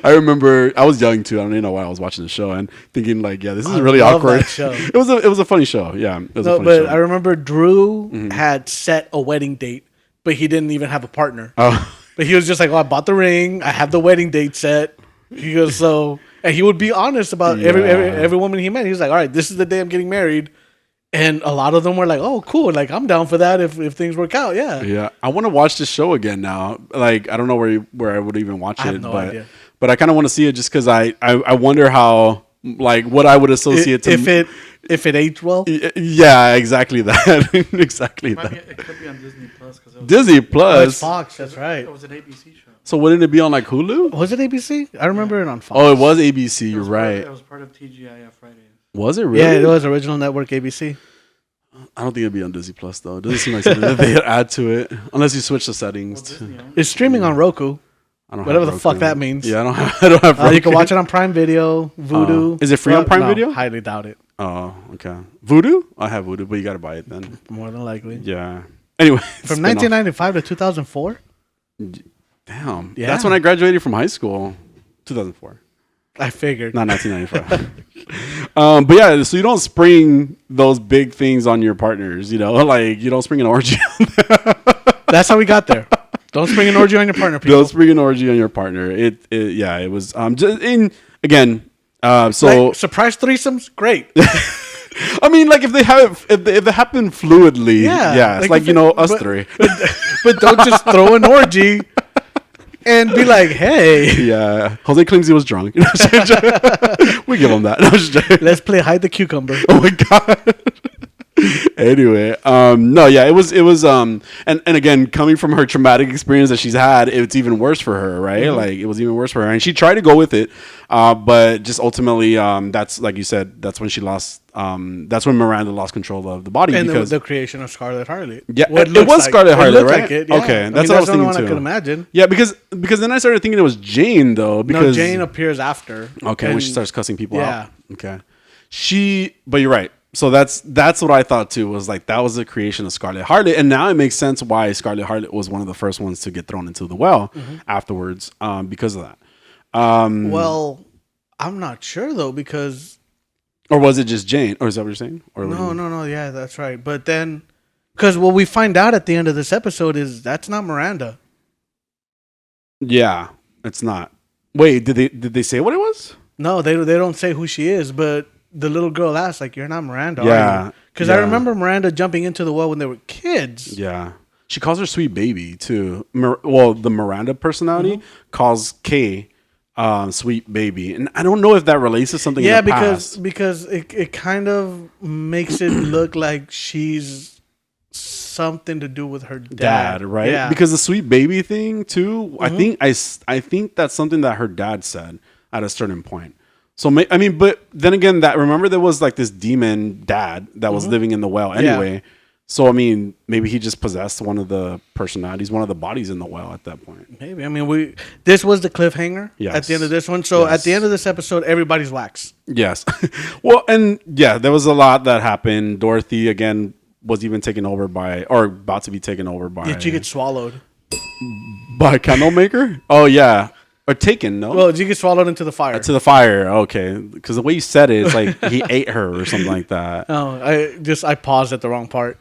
I remember I was young too. I don't even know why I was watching the show and thinking like, yeah, this is really awkward. That show. It was a funny show. Yeah, it was a funny show. I remember Drew had set a wedding date, but he didn't even have a partner. Oh. But he was just like, "Oh, I bought the ring. I have the wedding date set." He goes, and he would be honest about every woman he met. He was like, "All right, this is the day I'm getting married." And a lot of them were like, "Oh, cool! Like I'm down for that if things work out." Yeah. Yeah, I want to watch this show again now. Like I don't know where I would even watch it, have no idea. But I kind of want to see it just because I wonder how like what I would associate to if it aged well. Yeah, exactly that. Exactly that. It could be on Disney Plus because Disney Plus. Oh, it's Fox. That's right. It was an ABC show. So wouldn't it be on like Hulu? Was it ABC? I remember it on Fox. Oh, it was ABC. You're right. It was part of TGIF Fridays. Was it really? Yeah, it was original network ABC. I don't think it'd be on Disney Plus though. It doesn't seem like something that they add to it unless you switch the settings. It's streaming on Roku. I don't Whatever have the fuck Roku. that means. Yeah, I don't have Roku. You can watch it on Prime Video, Vudu. Is it free on Prime Video? Highly doubt it. Oh, okay. Voodoo? I have Voodoo, but you gotta buy it then. More than likely. Yeah. Anyway, From 1995 to 2004? Damn. Yeah. That's when I graduated from high school. 2004. I figured. Not 1995. But yeah, so you don't spring those big things on your partners, like you don't spring an orgy on them. That's how we got there. Don't spring an orgy on your partner, people. Don't spring an orgy on your partner. It was just in again. So like, surprise threesomes, great. I mean, like if they happen fluidly, yeah, it's like us three. But don't just throw an orgy and be like, hey. Yeah, Jose claims he was drunk. We give him that. Let's play hide the cucumber. Oh my god. Anyway, no, yeah, it was, and again, coming from her traumatic experience that she's had, it's even worse for her, right? Mm-hmm. Like it was even worse for her, and she tried to go with it, but just ultimately, that's like you said, that's when she lost, that's when Miranda lost control of the body, and because the creation of Scarlet Harlot. Yeah, it was Scarlet Harlot, right? Like it, yeah. Okay, that's what I was thinking too. I could imagine. Yeah, because then I started thinking it was Jane though, because Jane appears after. Okay, when she starts cussing people out. Yeah. Okay, but you're right. So that's what I thought too, was like that was the creation of Scarlet Harlot, and now it makes sense why Scarlet Harlot was one of the first ones to get thrown into the well afterwards, because of that. Well, I'm not sure though, because or was it just Jane? Or is that what you're saying? Or no, yeah, that's right. But then, because what we find out at the end of this episode is that's not Miranda. Yeah, it's not. Wait, did they say what it was? No, they don't say who she is, but the little girl asks, like, "You're not Miranda, are yeah, you?" Because I remember Miranda jumping into the well when they were kids. Yeah, she calls her sweet baby too. Well, the Miranda personality calls Kay sweet baby, and I don't know if that relates to something. Yeah, in the past. because it kind of makes it look like she's something to do with her dad, right? Yeah. Because the sweet baby thing too. I think that's something that her dad said at a certain point. So I mean, but then again, that remember there was like this demon dad that was living in the well anyway. Yeah. So I mean, maybe he just possessed one of the personalities, one of the bodies in the well at that point. Maybe. I mean, this was the cliffhanger at the end of this one. So at the end of this episode, everybody's wax. Yes. Well, and yeah, there was a lot that happened. Dorothy again was even taken over by, or about to be taken over by. Yeah, she gets swallowed by a candlemaker. Oh yeah. Or taken, no? Well, you get swallowed into the fire. To the fire, okay. Because the way you said it, it's like he ate her or something like that. Oh, I paused at the wrong part.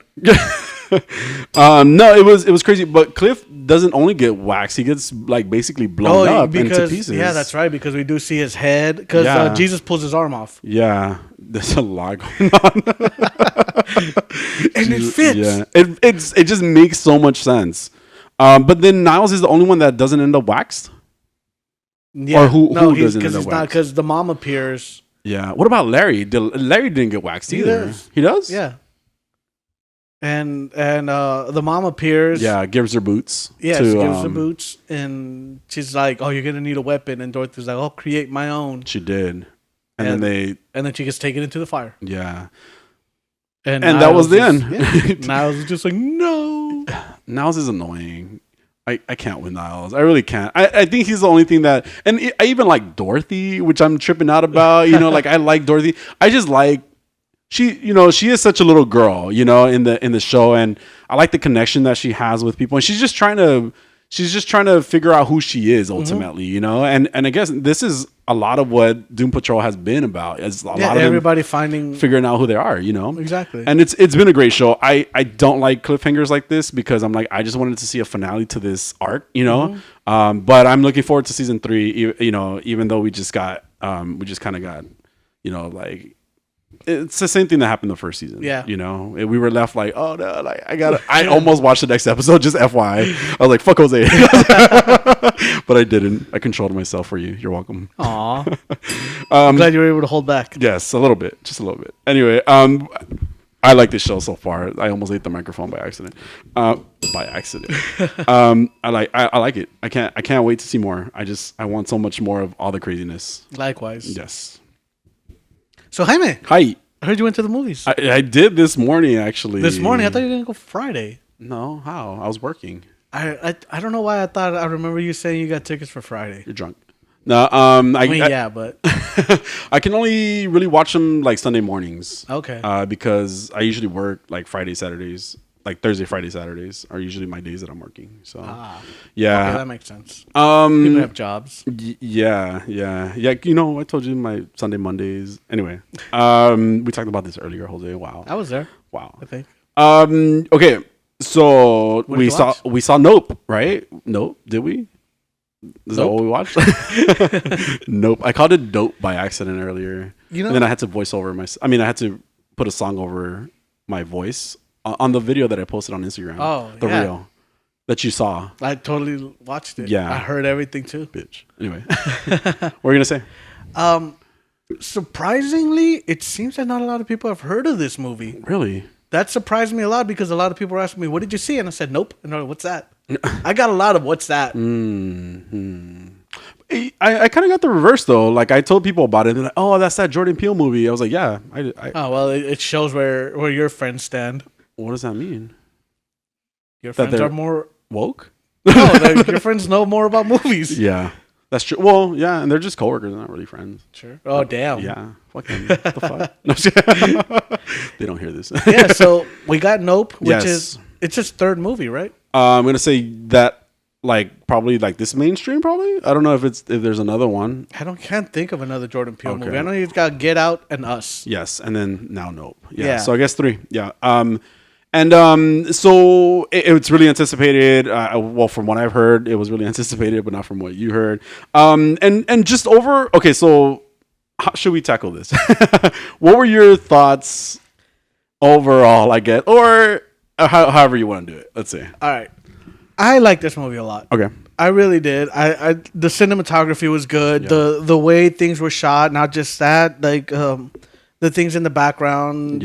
No, it was crazy. But Cliff doesn't only get waxed; he gets like basically blown up into pieces. Yeah, that's right. Because we do see his head. Because Jesus pulls his arm off. Yeah, there's a lot going on, and it fits. Yeah, it just makes so much sense. But then Niles is the only one that doesn't end up waxed. Yeah. Or who doesn't because end up he's not, waxed? because the mom appears. Yeah. What about Larry? Larry didn't get waxed either. He does? Yeah. And the mom appears. Yeah, gives her boots. Yeah, she gives her boots, and she's like, "Oh, you're gonna need a weapon." And Dorothy's like, "I'll create my own." She did, and then she gets taken into the fire. Yeah, and that was the end. Yeah, Niles is just like, no. Niles is annoying. I can't with Niles. I really can't. I think he's the only thing that, and I even like Dorothy, which I'm tripping out about. Like I like Dorothy. I just like. She is such a little girl, in the show, and I like the connection that she has with people. And she's just trying to figure out who she is ultimately, And I guess this is a lot of what Doom Patrol has been about. It's a lot of everybody figuring out who they are, Exactly. And it's been a great show. I don't like cliffhangers like this because I'm like, I just wanted to see a finale to this arc, But I'm looking forward to season 3, even though we just kind of got, like. It's the same thing that happened the first season. Yeah. We were left like, oh no, like I almost watched the next episode, just FYI. I was like, fuck Jose. But I didn't. I controlled myself for you. You're welcome. Aw. I'm glad you were able to hold back. Yes, a little bit. Just a little bit. Anyway, I like this show so far. I almost ate the microphone by accident. I like it. I can't wait to see more. I want so much more of all the craziness. Likewise. Yes. So Jaime. Hi. I heard you went to the movies. I did this morning, actually. This morning? I thought you were going to go Friday. No, how? I was working. I don't know why I remember you saying you got tickets for Friday. You're drunk. No, but I can only really watch them like Sunday mornings. Okay. Because I usually work like Friday, Saturdays. Like Thursday, Friday, Saturdays are usually my days that I'm working. So yeah, okay, that makes sense. People have jobs. Yeah. I told you my Sunday, Mondays. Anyway, we talked about this earlier, Jose. Wow, I was there. Wow, I think. Okay, so we saw Nope, right? Nope, did we? Is that what we watched? Nope. I called it Dope by accident earlier. And then I had to voice over I had to put a song over my voice on the video that I posted on Instagram. Oh, the reel that you saw. I totally watched it. Yeah, I heard everything too. Bitch. Anyway, what were you gonna say? Surprisingly, it seems that not a lot of people have heard of this movie. Really? That surprised me a lot because a lot of people were asking me, "What did you see?" And I said, "Nope." And they're like, "What's that?" I got a lot of "What's that?" Mm-hmm. I kind of got the reverse though. Like I told people about it, and they're like, "Oh, that's that Jordan Peele movie." I was like, "Yeah." Oh well, it shows where your friends stand. What does that mean? Your friends are more woke. No, your friends know more about movies. Yeah, that's true. Well, yeah, and they're just coworkers, they're not really friends. Sure. Oh, damn. Yeah. Fucking what the fuck? They don't hear this. Yeah. So we got Nope, which is it's his third movie, right? I'm gonna say that probably this mainstream. Probably I don't know if there's another one. Can't think of another Jordan Peele movie. I know he's got Get Out and Us. Yes, and then now Nope. Yeah. So I guess 3. Yeah. So it's really anticipated. Well, from what I've heard, it was really anticipated, but not from what you heard. And just over. Okay, so how should we tackle this? What were your thoughts overall? I guess, or however you want to do it. Let's see. All right, I like this movie a lot. Okay, I really did. The cinematography was good. Yeah. The way things were shot, not just that, the things in the background,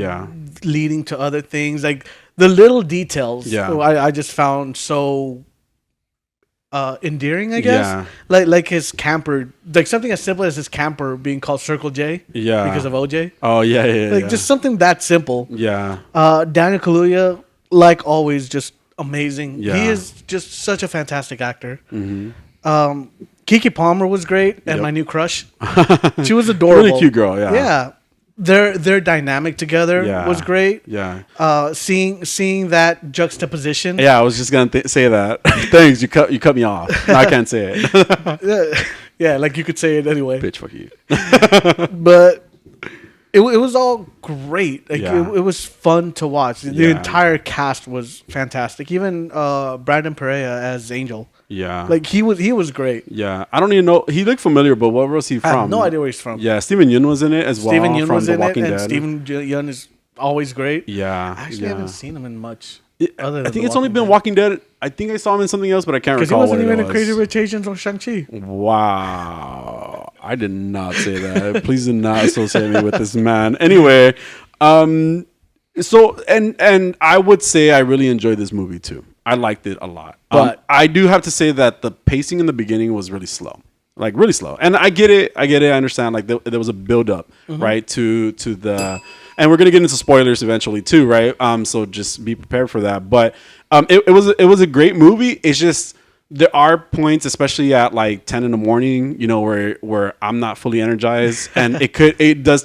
leading to other things, like the little details. Yeah, I just found so endearing, I guess. Yeah. Like his camper, like something as simple as his camper being called Circle J. Yeah, because of OJ. Oh yeah. Just something that simple. Yeah. Daniel Kaluuya, like always, just amazing. Yeah. He is just such a fantastic actor. Mm-hmm. Keke Palmer was great, and my new crush. She was adorable. Really cute girl. Yeah. Yeah. Their dynamic together was great. Yeah. Seeing that juxtaposition. Yeah, I was just gonna say that. Thanks, you cut me off. No, I can't say it. Yeah, like you could say it anyway. Bitch, fuck you. But it was all great. Like it was fun to watch. The entire cast was fantastic. Even Brandon Perea as Angel. Yeah, like he was great. Yeah, I don't even know. He looked familiar, but where was he from? I have no idea where he's from. Yeah, Steven Yeun was in it as well. Steven Yeun from was The in Walking it, and Dead. Steven Yeun is always great. Yeah, I actually haven't seen him in much. Other than I think The it's only Walking been Dead. Walking Dead. I think I saw him in something else, but I can't Because he recall wasn't what even it in was. Crazy Rich Asians or Shang-Chi. Wow. I did not say that. Please do not associate me with this man. Anyway, so and I would say I really enjoyed this movie too. I liked it a lot. But I do have to say that the pacing in the beginning was really slow. Like really slow. And I get it. I understand. Like there was a build up, right? To the and we're gonna get into spoilers eventually too, right? So just be prepared for that. But it was a great movie. It's just there are points, especially at like 10 in the morning, you know, where I'm not fully energized, and it does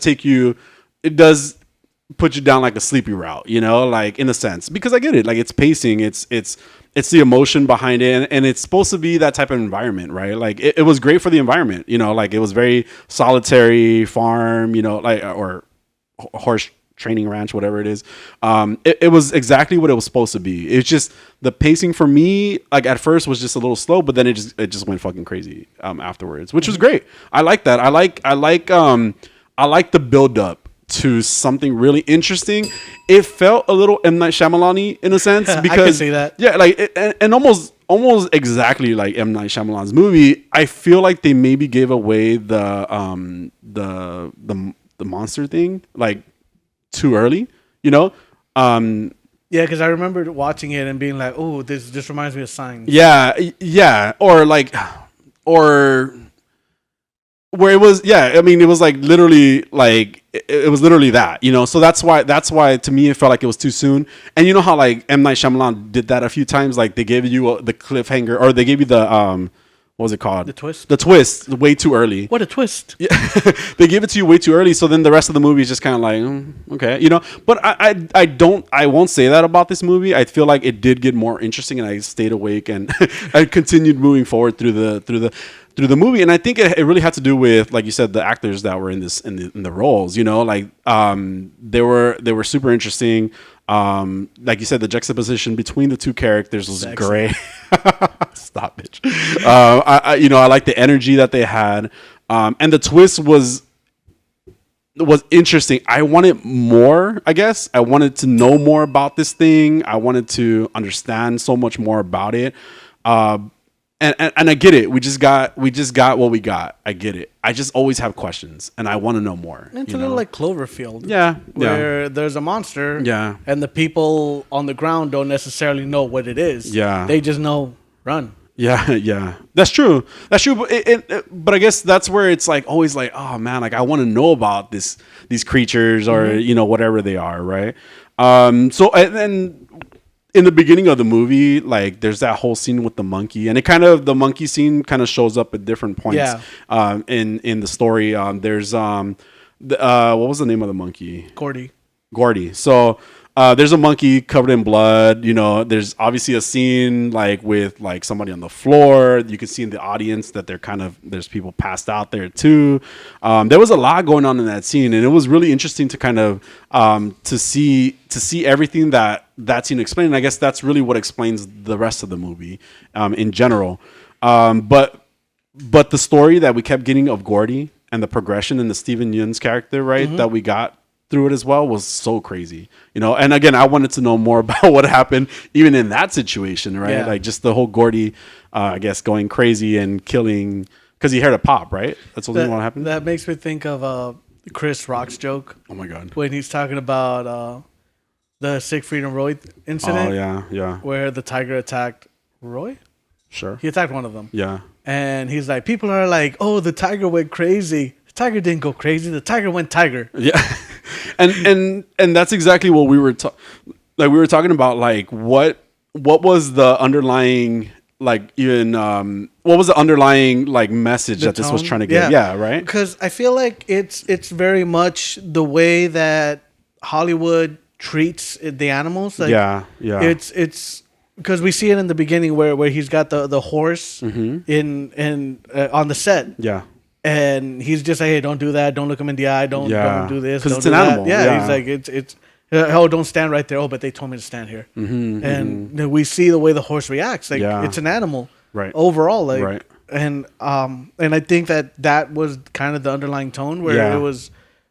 put you down like a sleepy route, you know, like in a sense, because I get it. Like it's pacing, it's the emotion behind it, and it's supposed to be that type of environment, right? Like it was great for the environment, you know, like it was very solitary farm, you know, like or horse training ranch, whatever it is. It was exactly what it was supposed to be. It's just the pacing for me, like at first was just a little slow, but then it just went fucking crazy afterwards, which was great. I like that. I like the build up to something really interesting. It felt a little M. Night Shyamalan-y in a sense, because I can see that. Yeah, like and almost exactly like M. Night Shyamalan's movie. I feel like they maybe gave away the monster thing like too early, you know. yeah, because I remember watching it and being like, "Oh, this reminds me of Signs." Yeah, or where it was, I mean, it was like literally like it was literally that, you know. So that's why to me it felt like it was too soon. And you know how like M. Night Shyamalan did that a few times, like they gave you the cliffhanger, or they gave you the what was it called? The twist way too early. What a twist! Yeah. They give it to you way too early, so then the rest of the movie is just kind of like okay, you know. But I won't say that about this movie. I feel like it did get more interesting, and I stayed awake and I continued moving forward through the movie. And I think it really had to do with, like you said, the actors that were in the roles, you know, like they were super interesting. Like you said, the juxtaposition between the two characters was great. Stop, bitch. I like the energy that they had, and the twist was interesting. I wanted more. I guess I wanted to know more about this thing. I wanted to understand so much more about it. And I get it. We just got what we got. I get it. I just always have questions, and I want to know more. It's a little like Cloverfield. Yeah. Where there's a monster. Yeah. And the people on the ground don't necessarily know what it is. Yeah. They just know run. Yeah. That's true. But I guess that's where it's like always like, oh man, like I want to know about these creatures, or you know, whatever they are, right? So and then in the beginning of the movie, like there's that whole scene with the monkey, and the monkey scene kind of shows up at different points. Yeah. In the story, there's what was the name of the monkey? Gordy. So there's a monkey covered in blood. You know, there's obviously a scene like with like somebody on the floor. You can see in the audience that there's people passed out there too. There was a lot going on in that scene, and it was really interesting to kind of to see everything that scene explained. And I guess that's really what explains the rest of the movie in general. But the story that we kept getting of Gordy and the progression in the Steven Yeun's character, right, that we got through it as well, was so crazy, you know. And again, I wanted to know more about what happened even in that situation, right? Yeah. Like just the whole Gordy, I guess, going crazy and killing because he heard a pop, right? That's what happened. That makes me think of Chris Rock's joke. Oh my god, when he's talking about the Siegfried and Roy incident. Oh yeah, where the tiger attacked Roy. Sure, he attacked one of them. Yeah, and he's like, people are like, oh, the tiger went crazy. The tiger didn't go crazy. The tiger went tiger. Yeah. And that's exactly what we were talking about. Like what was the underlying like what was the underlying like message that this was trying to get? Yeah, right. Because I feel like it's very much the way that Hollywood treats the animals. Like, yeah. It's because we see it in the beginning where he's got the horse in on the set. Yeah. And he's just like, hey, don't do that. Don't look him in the eye. Don't do this. Because it's an animal. Yeah, he's like, it's oh, don't stand right there. Oh, but they told me to stand here. And we see the way the horse reacts. Like it's an animal, right? Overall, like, right. And I think that was kind of the underlying tone where it was,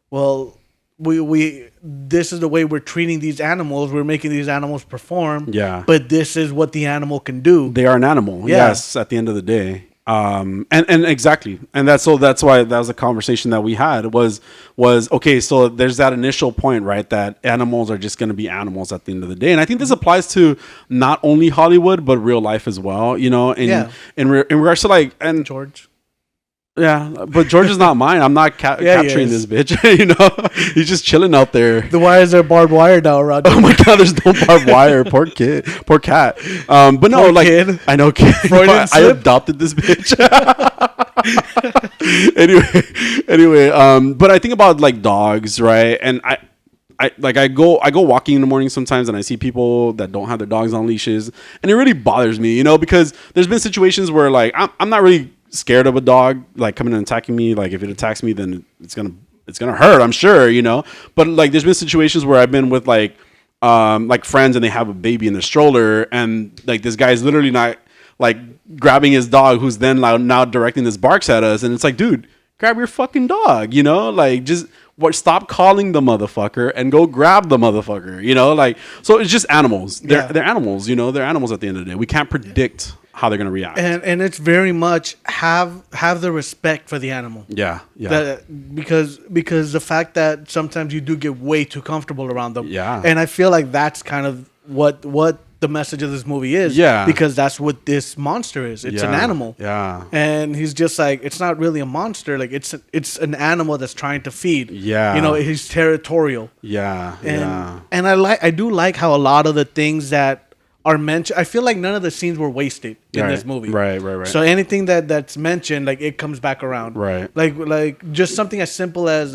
well, we this is the way we're treating these animals. We're making these animals perform. Yeah. But this is what the animal can do. They are an animal. Yeah. Yes. At the end of the day. And exactly. And that's why that was a conversation that we had was okay. So there's that initial point, right? That animals are just going to be animals at the end of the day. And I think this applies to not only Hollywood, but real life as well, you know, in regards to like, and George. Yeah, but George is not mine. I'm not capturing this bitch. You know, he's just chilling out there. Then why is there barbed wire now, Roger? Oh my god, there's no barbed wire. Poor kid, poor cat. But no, poor like kid. I know, kid. I adopted this bitch. anyway. But I think about like dogs, right? And I go walking in the morning sometimes, and I see people that don't have their dogs on leashes, and it really bothers me, you know, because there's been situations where like I'm not really scared of a dog like coming and attacking me. Like if it attacks me, then it's gonna hurt, I'm sure, you know. But like there's been situations where I've been with like friends, and they have a baby in their stroller, and like this guy's literally not like grabbing his dog, who's then now directing his barks at us, and it's like, dude, grab your fucking dog, you know, like just stop calling the motherfucker and go grab the motherfucker, you know, like. So it's just animals. They're animals, you know. They're animals at the end of the day. We can't predict how they're going to react, and it's very much have the respect for the animal. Yeah. Because the fact that sometimes you do get way too comfortable around them. Yeah. And I feel like that's kind of what the message of this movie is. Yeah. Because that's what this monster is. It's an animal. Yeah. And he's just like, it's not really a monster. Like it's an animal that's trying to feed. Yeah. You know, he's territorial. Yeah. And I do like how a lot of the things that are mentioned, I feel like none of the scenes were wasted in this movie. Right. So anything that's mentioned, like it comes back around. Right. Like just something as simple as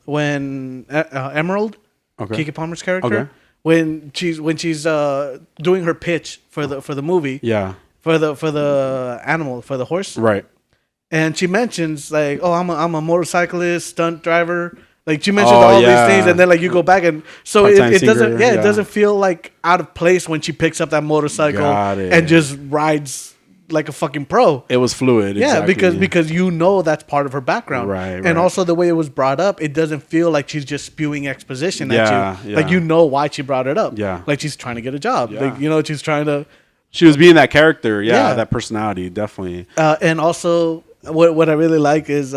when Emerald, Keke Palmer's character, when she's doing her pitch for the movie. Yeah. For the animal, for the horse. Right. And she mentions like, oh, I'm a motorcyclist, stunt driver. Like she mentioned all these things, and then like you go back, and so it doesn't it doesn't feel like out of place when she picks up that motorcycle and just rides like a fucking pro. It was fluid. Yeah, exactly. because you know that's part of her background, right? And also the way it was brought up, it doesn't feel like she's just spewing exposition at you. Yeah. Like you know why she brought it up. Yeah, like she's trying to get a job. Yeah. Like you know she's trying to. She was being that character. Yeah. That personality, definitely. And also, what I really like is.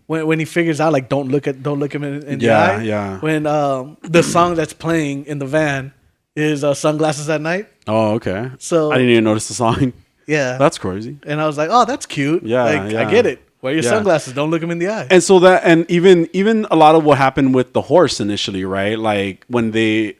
When he figures out like don't look him in the eye. Yeah. When the song that's playing in the van is Sunglasses at Night. Oh, okay. So I didn't even notice the song. Yeah. That's crazy. And I was like, oh, that's cute. Yeah. I get it. Wear your sunglasses. Don't look him in the eye. And so that, and even a lot of what happened with the horse initially, right? Like when the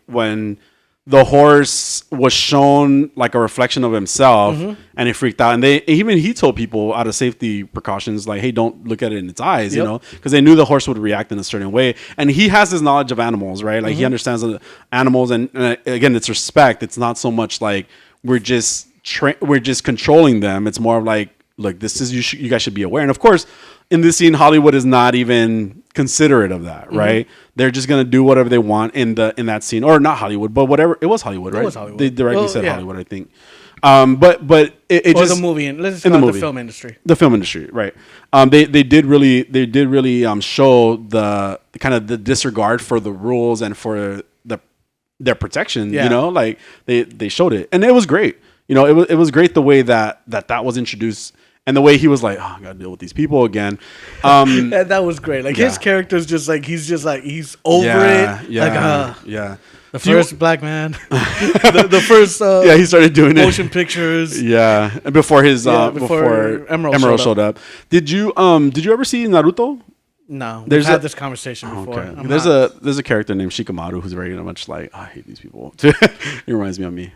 horse was shown like a reflection of himself, and he freaked out. And he told people out of safety precautions, like, hey, don't look at it in its eyes, you know, because they knew the horse would react in a certain way. And he has his knowledge of animals, right? Like he understands the animals, and again, it's respect. It's not so much like we're just controlling them. It's more of like, look, this is you guys should be aware. And of course, in this scene, Hollywood is not even considerate of that, right? They're just gonna do whatever they want in that scene, or not Hollywood, but whatever. It was Hollywood, right? It was Hollywood. They directly said Hollywood, I think. But it just the movie, and let's in call it the film industry. The film industry, right? They did really show the kind of the disregard for the rules and for their protection. You know, like they showed it, and it was great. You know, it was great the way that was introduced. And the way he was like, oh, I gotta deal with these people again. And that was great. Like his character's just like he's over it. Yeah. The first black man. the first he started doing motion pictures. Yeah. And before before Emerald showed up. Did you ever see Naruto? No. We've had this conversation before. Okay. There's a character named Shikamaru who's very much like, oh, I hate these people. He reminds me of me.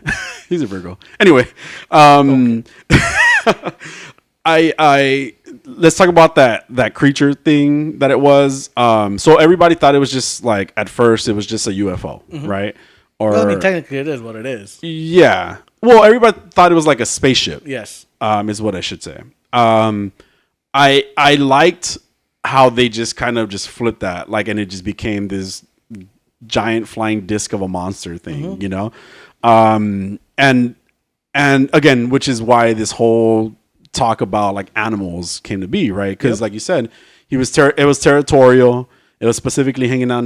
He's a Virgo. Anyway, I let's talk about that creature thing that it was. So everybody thought it was just like, at first it was just a UFO, right? Or well, I mean, technically it is what it is. Yeah. Well, everybody thought it was like a spaceship. Yes. Is what I should say. I liked how they just kind of just flipped that, like, and it just became this giant flying disc of a monster thing, you know? And again, which is why this whole talk about like animals came to be, right? Because like you said, it was territorial. It was specifically hanging out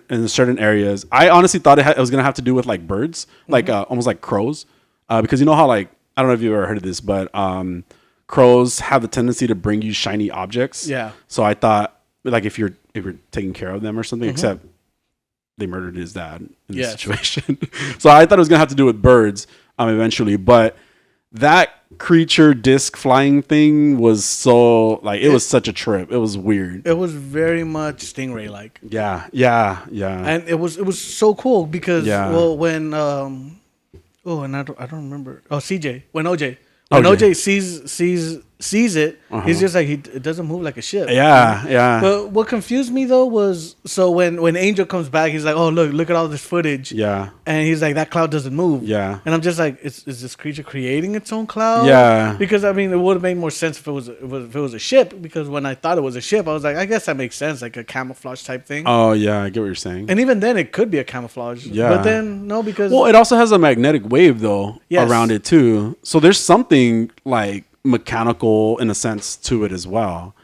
in certain areas. I honestly thought it was gonna have to do with like birds, like almost like crows, because you know how like I don't know if you've ever heard of this, but crows have the tendency to bring you shiny objects. Yeah. So I thought like if you're taking care of them or something, except they murdered his dad in this situation. So I thought it was gonna have to do with birds eventually, but that creature disc flying thing was so like it was such a trip. It was weird. It was very much Stingray like. Yeah. And it was so cool because when and I don't remember. Oh, CJ when OJ sees it, he's just like it doesn't move like a ship. Yeah. But what confused me though was so when Angel comes back, he's like, "Oh look at all this footage." Yeah. And he's like, "That cloud doesn't move." Yeah. And I'm just like, "Is this creature creating its own cloud?" Yeah. Because I mean, it would have made more sense if it was a ship. Because when I thought it was a ship, I was like, I guess that makes sense, like a camouflage type thing. Oh yeah, I get what you're saying. And even then, it could be a camouflage. Yeah. But then no, because it also has a magnetic wave though around it too. So there's something like mechanical in a sense to it as well,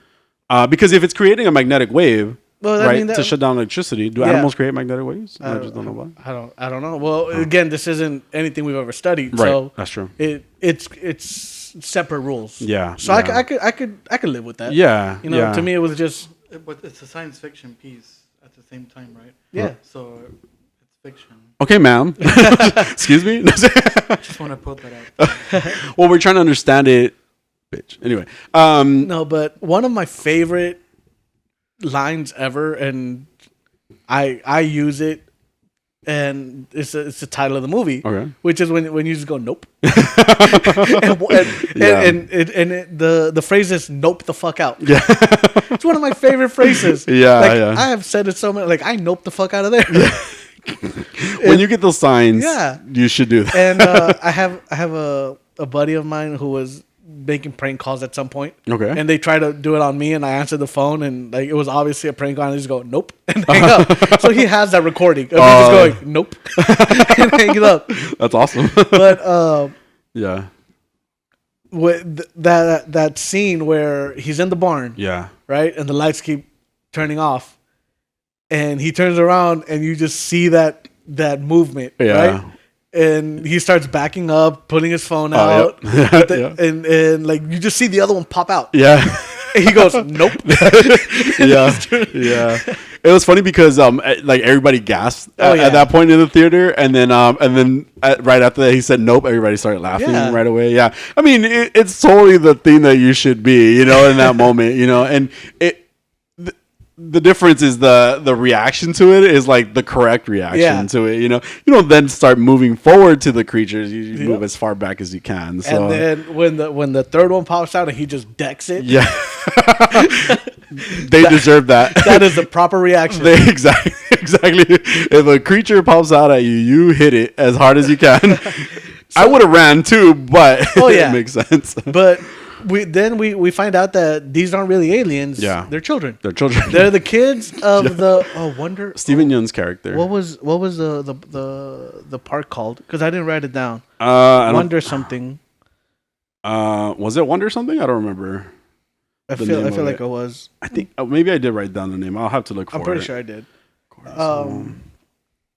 because if it's creating a magnetic wave, to shut down electricity, do animals create magnetic waves? I just don't know why. I don't know. Well, again, this isn't anything we've ever studied, right? So that's true. It's separate rules. Yeah. So I could live with that. Yeah. To me, it was just. But it's a science fiction piece at the same time, right? Yeah. So it's fiction. Okay, ma'am. Excuse me. Just want to put that out. Well, we're trying to understand it. Bitch. Anyway. No, but one of my favorite lines ever, and I use it, and it's the title of the movie, which is when you just go nope, and the phrase is nope the fuck out. Yeah, it's one of my favorite phrases. I have said it so many. Like I nope the fuck out of there. Yeah. When you get those signs, you should do that. And I have a buddy of mine who was making prank calls at some point. Okay. And they tried to do it on me, and I answered the phone, and like it was obviously a prank call, and I just go nope and hang up. So he has that recording of me just going nope and hang it up. That's awesome. But yeah, with that scene where he's in the barn, right, and the lights keep turning off, and he turns around, and you just see that movement, right? And he starts backing up, putting his phone out, and like you just see the other one pop out. Yeah, and he goes, "Nope." Yeah. It was funny because like everybody gasped at that point in the theater, and then right after that he said nope. Everybody started laughing right away. Yeah, I mean it's totally the thing that you should be, in that moment, and the difference is the reaction to it is like the correct reaction to it. You don't then start moving forward to the creatures. You move as far back as you can. So. And then when the third one pops out and he just decks it, they deserve that. That is the proper reaction. Exactly. If a creature pops out at you, you hit it as hard as you can. I would have ran too, but it makes sense. But. We find out that these aren't really aliens. Yeah, they're children. They're children. They're the kids of the Wonder. Stephen Yeun's character. What was the park called? Because I didn't write it down. Wonder something. Was it Wonder something? I don't remember. I feel like it was. I think maybe I did write down the name. I'll have to look for it. I'm pretty sure I did.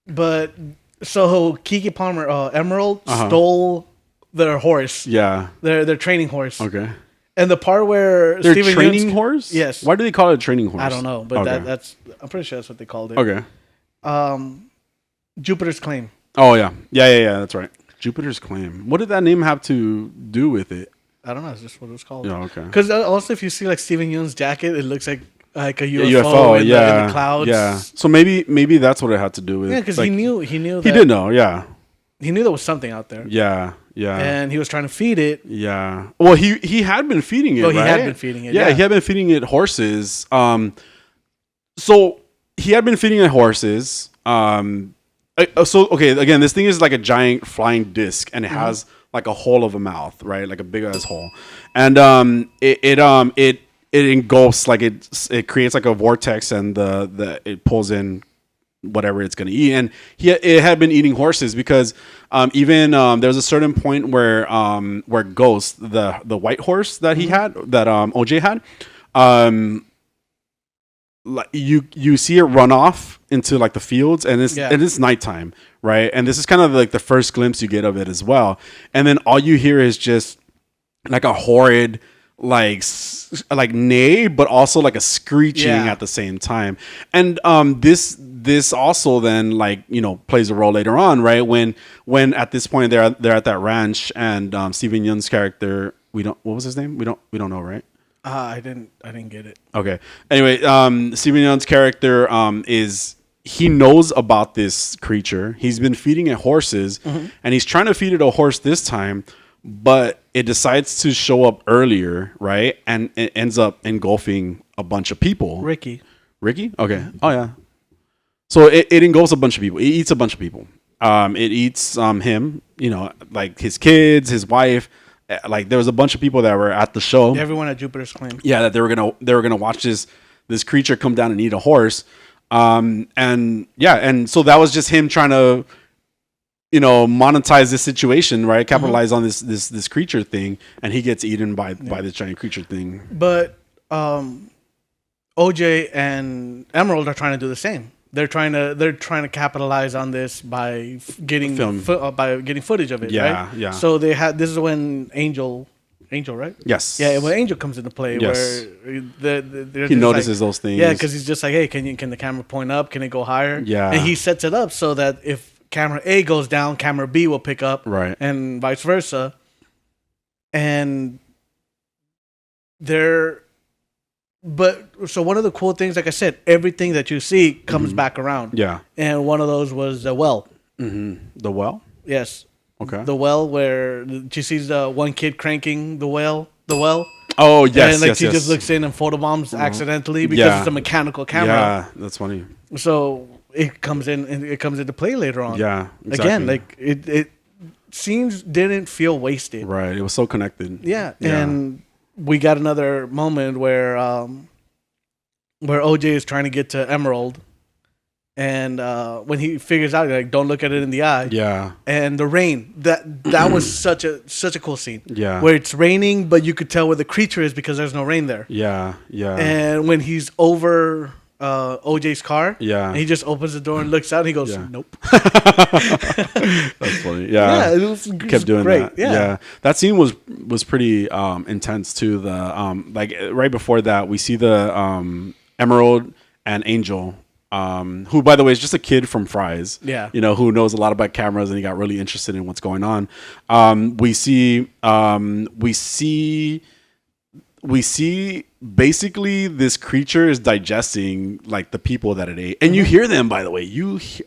But so Keke Palmer, Emerald stole their horse. Yeah. Their training horse. Okay. And the part where their training horse? Yes. Why do they call it a training horse? I don't know, but that's I'm pretty sure that's what they called it. Okay. Jupiter's Claim. Oh yeah. Yeah, that's right. Jupiter's Claim. What did that name have to do with it? I don't know, it's just what it was called. Yeah, okay. Because also if you see like Stephen Yeun's jacket, it looks like a UFO in the clouds. Yeah. So maybe that's what it had to do with. Yeah, because he knew that, he did know, yeah. He knew there was something out there. Yeah. And he was trying to feed it. Yeah. Well, he had been feeding it, he right? had been feeding it. Yeah, he had been feeding it horses. So he had been feeding it horses. Again, this thing is like a giant flying disc, and it has like a hole of a mouth, right? Like a big ass hole. And it engulfs, like it creates like a vortex, and it pulls in whatever it's going to eat. And it had been eating horses because even there was a certain point where Ghost, the white horse that he had, that OJ had, like you see it run off into like the fields, and it's nighttime, right? And this is kind of like the first glimpse you get of it as well. And then all you hear is just like a horrid like neigh, but also like a screeching at the same time. And this also then like, you know, plays a role later on, right? When at this point they're at that ranch, and Steven Yeun's character, what was his name? We don't know, right? I didn't get it. Okay. Anyway, Steven Yeun's character he knows about this creature. He's been feeding it horses, and he's trying to feed it a horse this time, but it decides to show up earlier, right? And it ends up engulfing a bunch of people. Ricky? Okay. Oh yeah. So it engulfs a bunch of people. It eats a bunch of people. It eats him, you know, like his kids, his wife. Like there was a bunch of people that were at the show. Everyone at Jupiter's Claim. Yeah, that they were gonna watch this creature come down and eat a horse. And so that was just him trying to, you know, monetize this situation, right? Capitalize on this creature thing, and he gets eaten by this giant creature thing. But OJ and Emerald are trying to do the same. They're trying to capitalize on this by getting footage of it. Yeah, right? yeah. So this is when Angel, right? Yes. Yeah, when Angel comes into play, Yes. where He notices those things. Yeah, because he's just like, hey, can the camera point up? Can it go higher? Yeah. And he sets it up so that if camera A goes down, camera B will pick up, right, and vice versa. And so one of the cool things, like I said, everything that you see comes back around. Yeah. And one of those was the well. Mm-hmm. The well? Yes. Okay. The well where she sees the one kid cranking the well. Oh, yes, and like yes, she yes. just looks in and photobombs accidentally because it's a mechanical camera. Yeah, that's funny. So it comes into play later on. Yeah, exactly. Again, like it scenes didn't feel wasted. Right. It was so connected. Yeah. And we got another moment where OJ is trying to get to Emerald, and when he figures out, like, don't look at it in the eye. Yeah. And the rain, that was such a cool scene. Yeah. Where it's raining, but you could tell where the creature is because there's no rain there. Yeah. Yeah. And when he's over OJ's car, yeah, and he just opens the door and looks out, and he goes, nope. That's funny. Yeah. Yeah, it kept doing great. that. Yeah. That scene was pretty intense too. The like right before that, we see the Emerald and Angel, who, by the way, is just a kid from Fry's. Yeah. You know, who knows a lot about cameras, and he got really interested in what's going on. We see basically this creature is digesting like the people that it ate, and you hear them, by the way.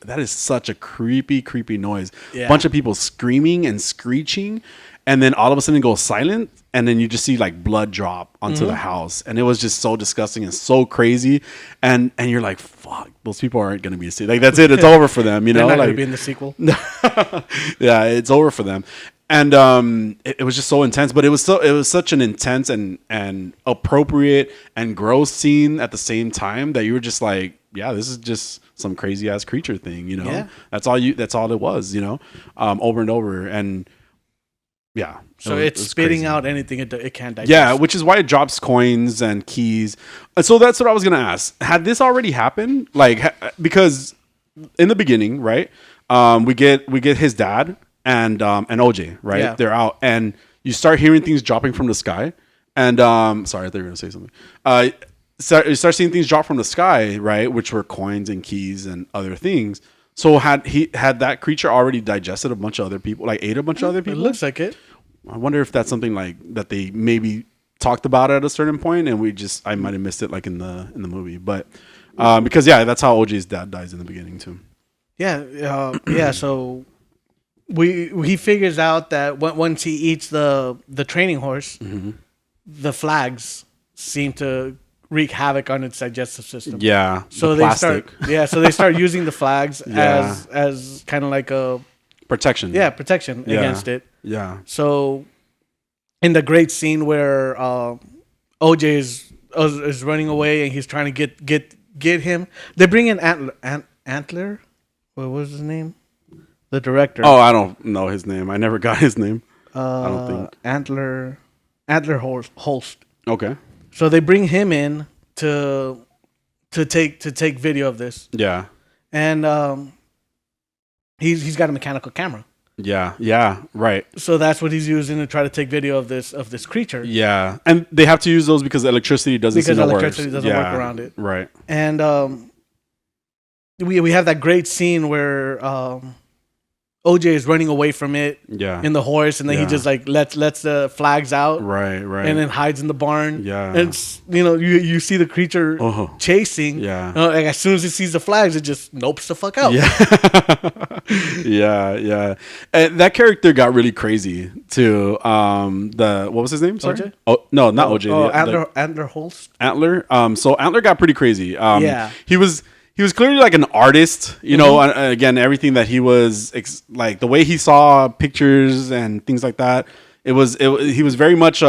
That is such a creepy noise. Yeah. Bunch of people screaming and screeching, and then all of a sudden it goes silent, and then you just see like blood drop onto the house, and it was just so disgusting and so crazy, and you're like, fuck, those people aren't gonna be a like, that's it, it's over for them, you know. They're not like gonna be in the sequel. Yeah, it's over for them. And it was just so intense, but it was such an intense and appropriate and gross scene at the same time that you were just like, yeah, this is just some crazy ass creature thing, you know. Yeah. That's all it was, you know, over and over, and yeah. So it's spitting crazy out anything it can digest. Yeah, which is why it drops coins and keys. And so that's what I was gonna ask. Had this already happened? Like, because in the beginning, right? We get his dad and OJ, right? Yeah. They're out, and you start hearing things dropping from the sky. And sorry, I thought you were gonna say something. So you start seeing things drop from the sky, right? Which were coins and keys and other things. So had that creature already digested a bunch of other people, like ate a bunch of other people? It looks like it. I wonder if that's something like that they maybe talked about at a certain point, and I might have missed it, like in the movie. But because that's how OJ's dad dies in the beginning too. Yeah, yeah. So he figures out that once he eats the training horse, the flags seem to wreak havoc on its digestive system. Yeah. So they start using the flags as kind of like a protection. Yeah, protection against it. Yeah. So in the great scene where OJ is running away and he's trying to get him, they bring in Antler. What was his name? The director. Oh, I don't know his name. I never got his name. I don't think. Antler Holst. Okay. So they bring him in to to take video of this. Yeah. And he's got a mechanical camera. Yeah, right. So that's what he's using to try to take video of this creature. Yeah, and they have to use those because electricity doesn't doesn't work around it. Right. And we have that great scene where OJ is running away from it in the horse, and then he just like lets the flags out. Right. And then hides in the barn. Yeah. And you see the creature chasing. Yeah. Like as soon as it sees the flags, it just nopes the fuck out. Yeah. yeah. And that character got really crazy too. What was his name? Sorry? OJ? Oh no, not OJ. Antler Holst. Antler. So Antler got pretty crazy. Yeah. He was clearly like an artist, you know. Again, everything that he was like the way he saw pictures and things like that. He was very much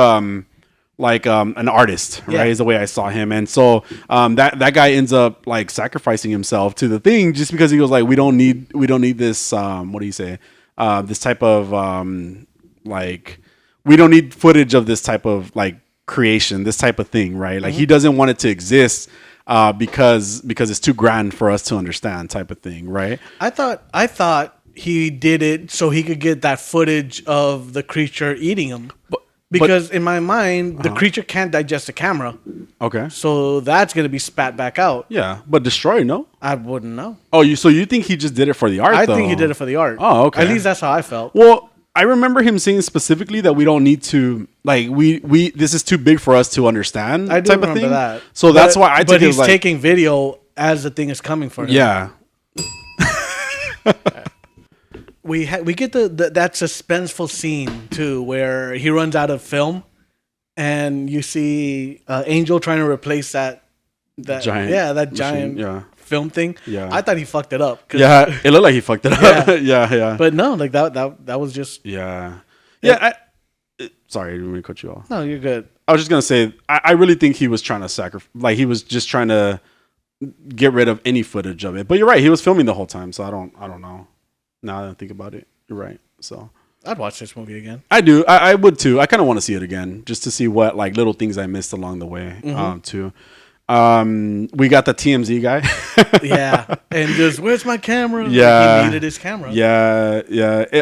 like an artist, right? Is the way I saw him. And so that guy ends up like sacrificing himself to the thing just because he was like, we don't need this what do you say? This type of like we don't need footage of this type of like creation, this type of thing, right? Like he doesn't want it to exist because it's too grand for us to understand type of thing, right? I thought he did it so he could get that footage of the creature eating him. Because in my mind, the creature can't digest a camera. Okay. So that's going to be spat back out. Yeah, but destroy, no? I wouldn't know. Oh, so you think he just did it for the art, I though? think he did it for the art. Oh, okay. At least that's how I felt. Well, I remember him saying specifically that we don't need to, like, we this is too big for us to understand. I do type remember of thing. that. So that's why I took But it he's like, taking video as the thing is coming for him. Yeah. We get that suspenseful scene too, where he runs out of film, and you see Angel trying to replace that giant film thing. Yeah, I thought he fucked it up. Yeah, it looked like he fucked it up. Yeah. But no, like that was just yeah. Sorry, I didn't mean to cut you off. No, you're good. I was just gonna say I really think he was trying to sacrifice, like he was just trying to get rid of any footage of it. But you're right, he was filming the whole time, so I don't know. Now that I think about it, you're right. So I'd watch this movie again. I do. I would too. I kind of want to see it again just to see what like little things I missed along the way too. We got the TMZ guy. Yeah, and just where's my camera? Yeah, like he needed his camera. Yeah.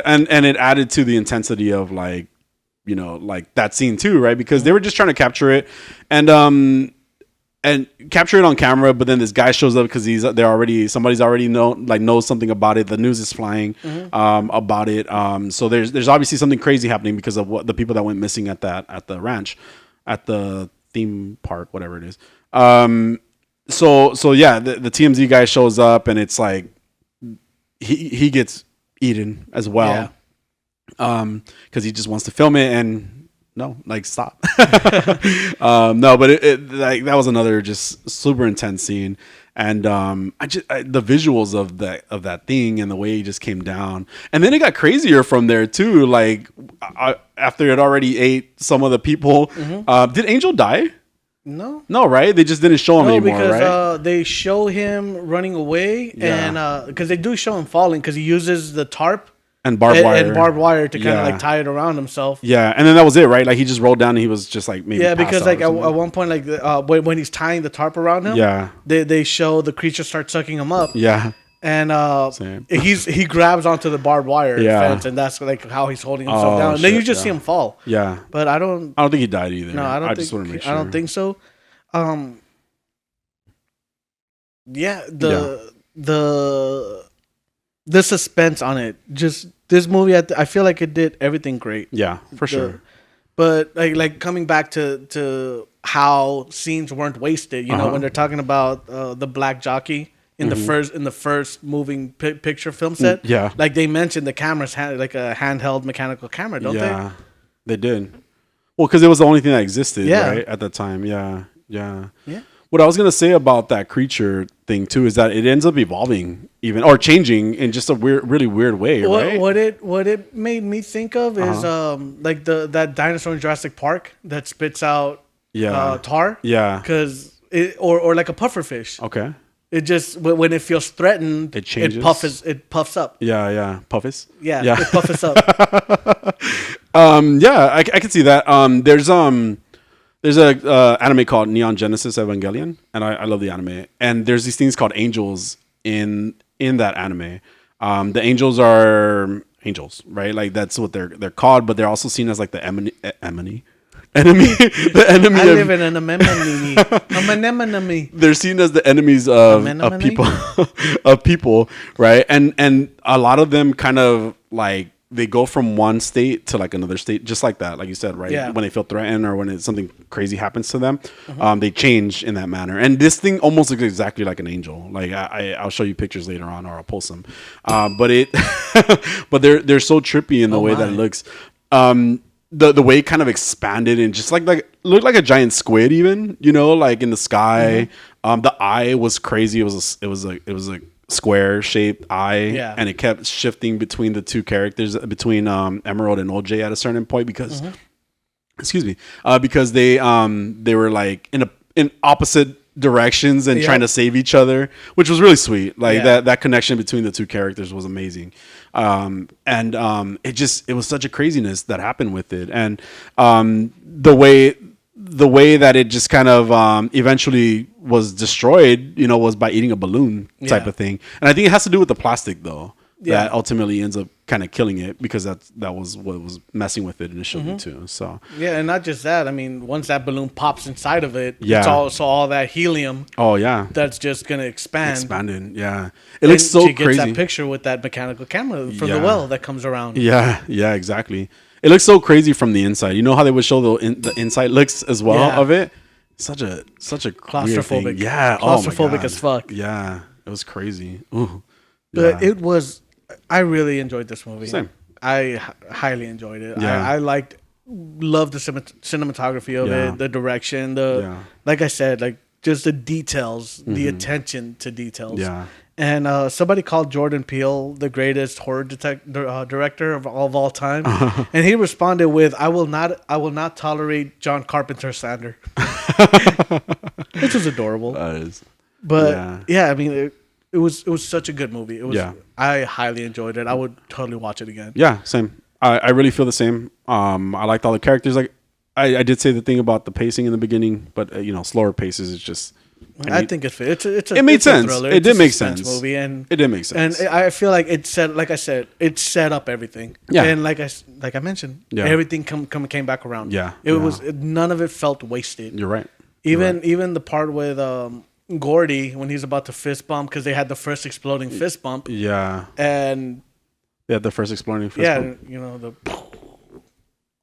And it added to the intensity of like, you know, like that scene too, right? Because they were just trying to capture it and capture it on camera, but then this guy shows up because somebody's already knows something about it. The news is flying about it. So there's obviously something crazy happening because of what the people that went missing at the ranch, at the theme park, whatever it is. So yeah, the TMZ guy shows up and it's like he gets eaten as well. Because he just wants to film it and no, like stop. No, but it like that was another just super intense scene, and the visuals of that thing and the way he just came down, and then it got crazier from there too. Like after it already ate some of the people, did Angel die? No, right? They just didn't show him anymore, because, right? they show him running away, and because they do show him falling because he uses the tarp. And barbed wire to kind of like tie it around himself. Yeah, and then that was it, right? Like he just rolled down and he was just like maybe. Yeah, because like at one point, like when he's tying the tarp around him, they show the creature start sucking him up. Yeah, and he grabs onto the barbed wire fence, and that's like how he's holding himself down. And then you just see him fall. Yeah, but I don't think he died either. No, I don't. Just want to make sure. I don't think so. The suspense on it, just this movie, I feel like it did everything great. Yeah, for sure. But like coming back to how scenes weren't wasted, you know, when they're talking about the black jockey in the first moving picture film set. Yeah, like they mentioned the camera's like a handheld mechanical camera, don't they? Yeah, they did. Well, because it was the only thing that existed, right, at the time. Yeah. What I was gonna say about that creature thing too is that it ends up evolving even or changing in just a really weird way, right? What it made me think of is like that dinosaur in Jurassic Park that spits out tar. Yeah, because or like a pufferfish. Okay. It just when it feels threatened, it changes. It puffs up. Yeah, puffs. Yeah, it puffs up. Yeah, I can see that. There's a anime called Neon Genesis Evangelion, and I love the anime. And there's these things called angels in that anime. The angels are angels, right? Like that's what they're called, but they're also seen as like the enemy. The enemy. I live in an anemone. They're seen as the enemies of people, right? And a lot of them kind of like they go from one state to like another state, just like that, like you said, right? Yeah. When they feel threatened or when something crazy happens to them, they change in that manner. And this thing almost looks exactly like an angel. Like I'll show you pictures later on, or I'll post them. But they're so trippy in the way that it looks. The way it kind of expanded and just like looked like a giant squid, even, you know, like in the sky. The eye was crazy. It was a square shaped eye, and it kept shifting between the two characters, between Emerald and OJ at a certain point because because they were like in opposite directions and trying to save each other, which was really sweet. Like that connection between the two characters was amazing. It was such a craziness that happened with it, and the way that it just kind of eventually was destroyed, you know, was by eating a balloon type of thing. And I think it has to do with the plastic, though, that ultimately ends up kind of killing it, because that was what was messing with it initially too. So and not just that. I mean, once that balloon pops inside of it, it's all that helium. Oh yeah, that's just gonna expanded. Yeah, it looks so she crazy. Gets that picture with that mechanical camera from the well that comes around. Yeah, exactly. It looks so crazy from the inside. You know how they would show the inside looks as well of it. Such a claustrophobic. Yeah, claustrophobic as fuck. Yeah, it was crazy. Ooh. But it was. I really enjoyed this movie. Same. I highly enjoyed it. Yeah. I loved the cinematography of it, the direction, like I said, like just the details, the attention to details. Yeah. And somebody called Jordan Peele the greatest horror director of all time, and he responded with, "I will not tolerate John Carpenter slander," which was adorable. That is. But I mean, it was such a good movie. It was. Yeah. I highly enjoyed it. I would totally watch it again. Yeah, same. I really feel the same. I liked all the characters. Like I did say the thing about the pacing in the beginning, but slower paces is just. I think it fit. It made sense. It did make sense. Movie, and it did make sense. And I feel like it set up everything. Yeah. And like I mentioned, everything came back around. Yeah. It was none of it felt wasted. You're right. Even the part with Gordy when he's about to fist bump, because they had the first exploding fist bump. Yeah. And they had the first exploding fist bump. Yeah, the.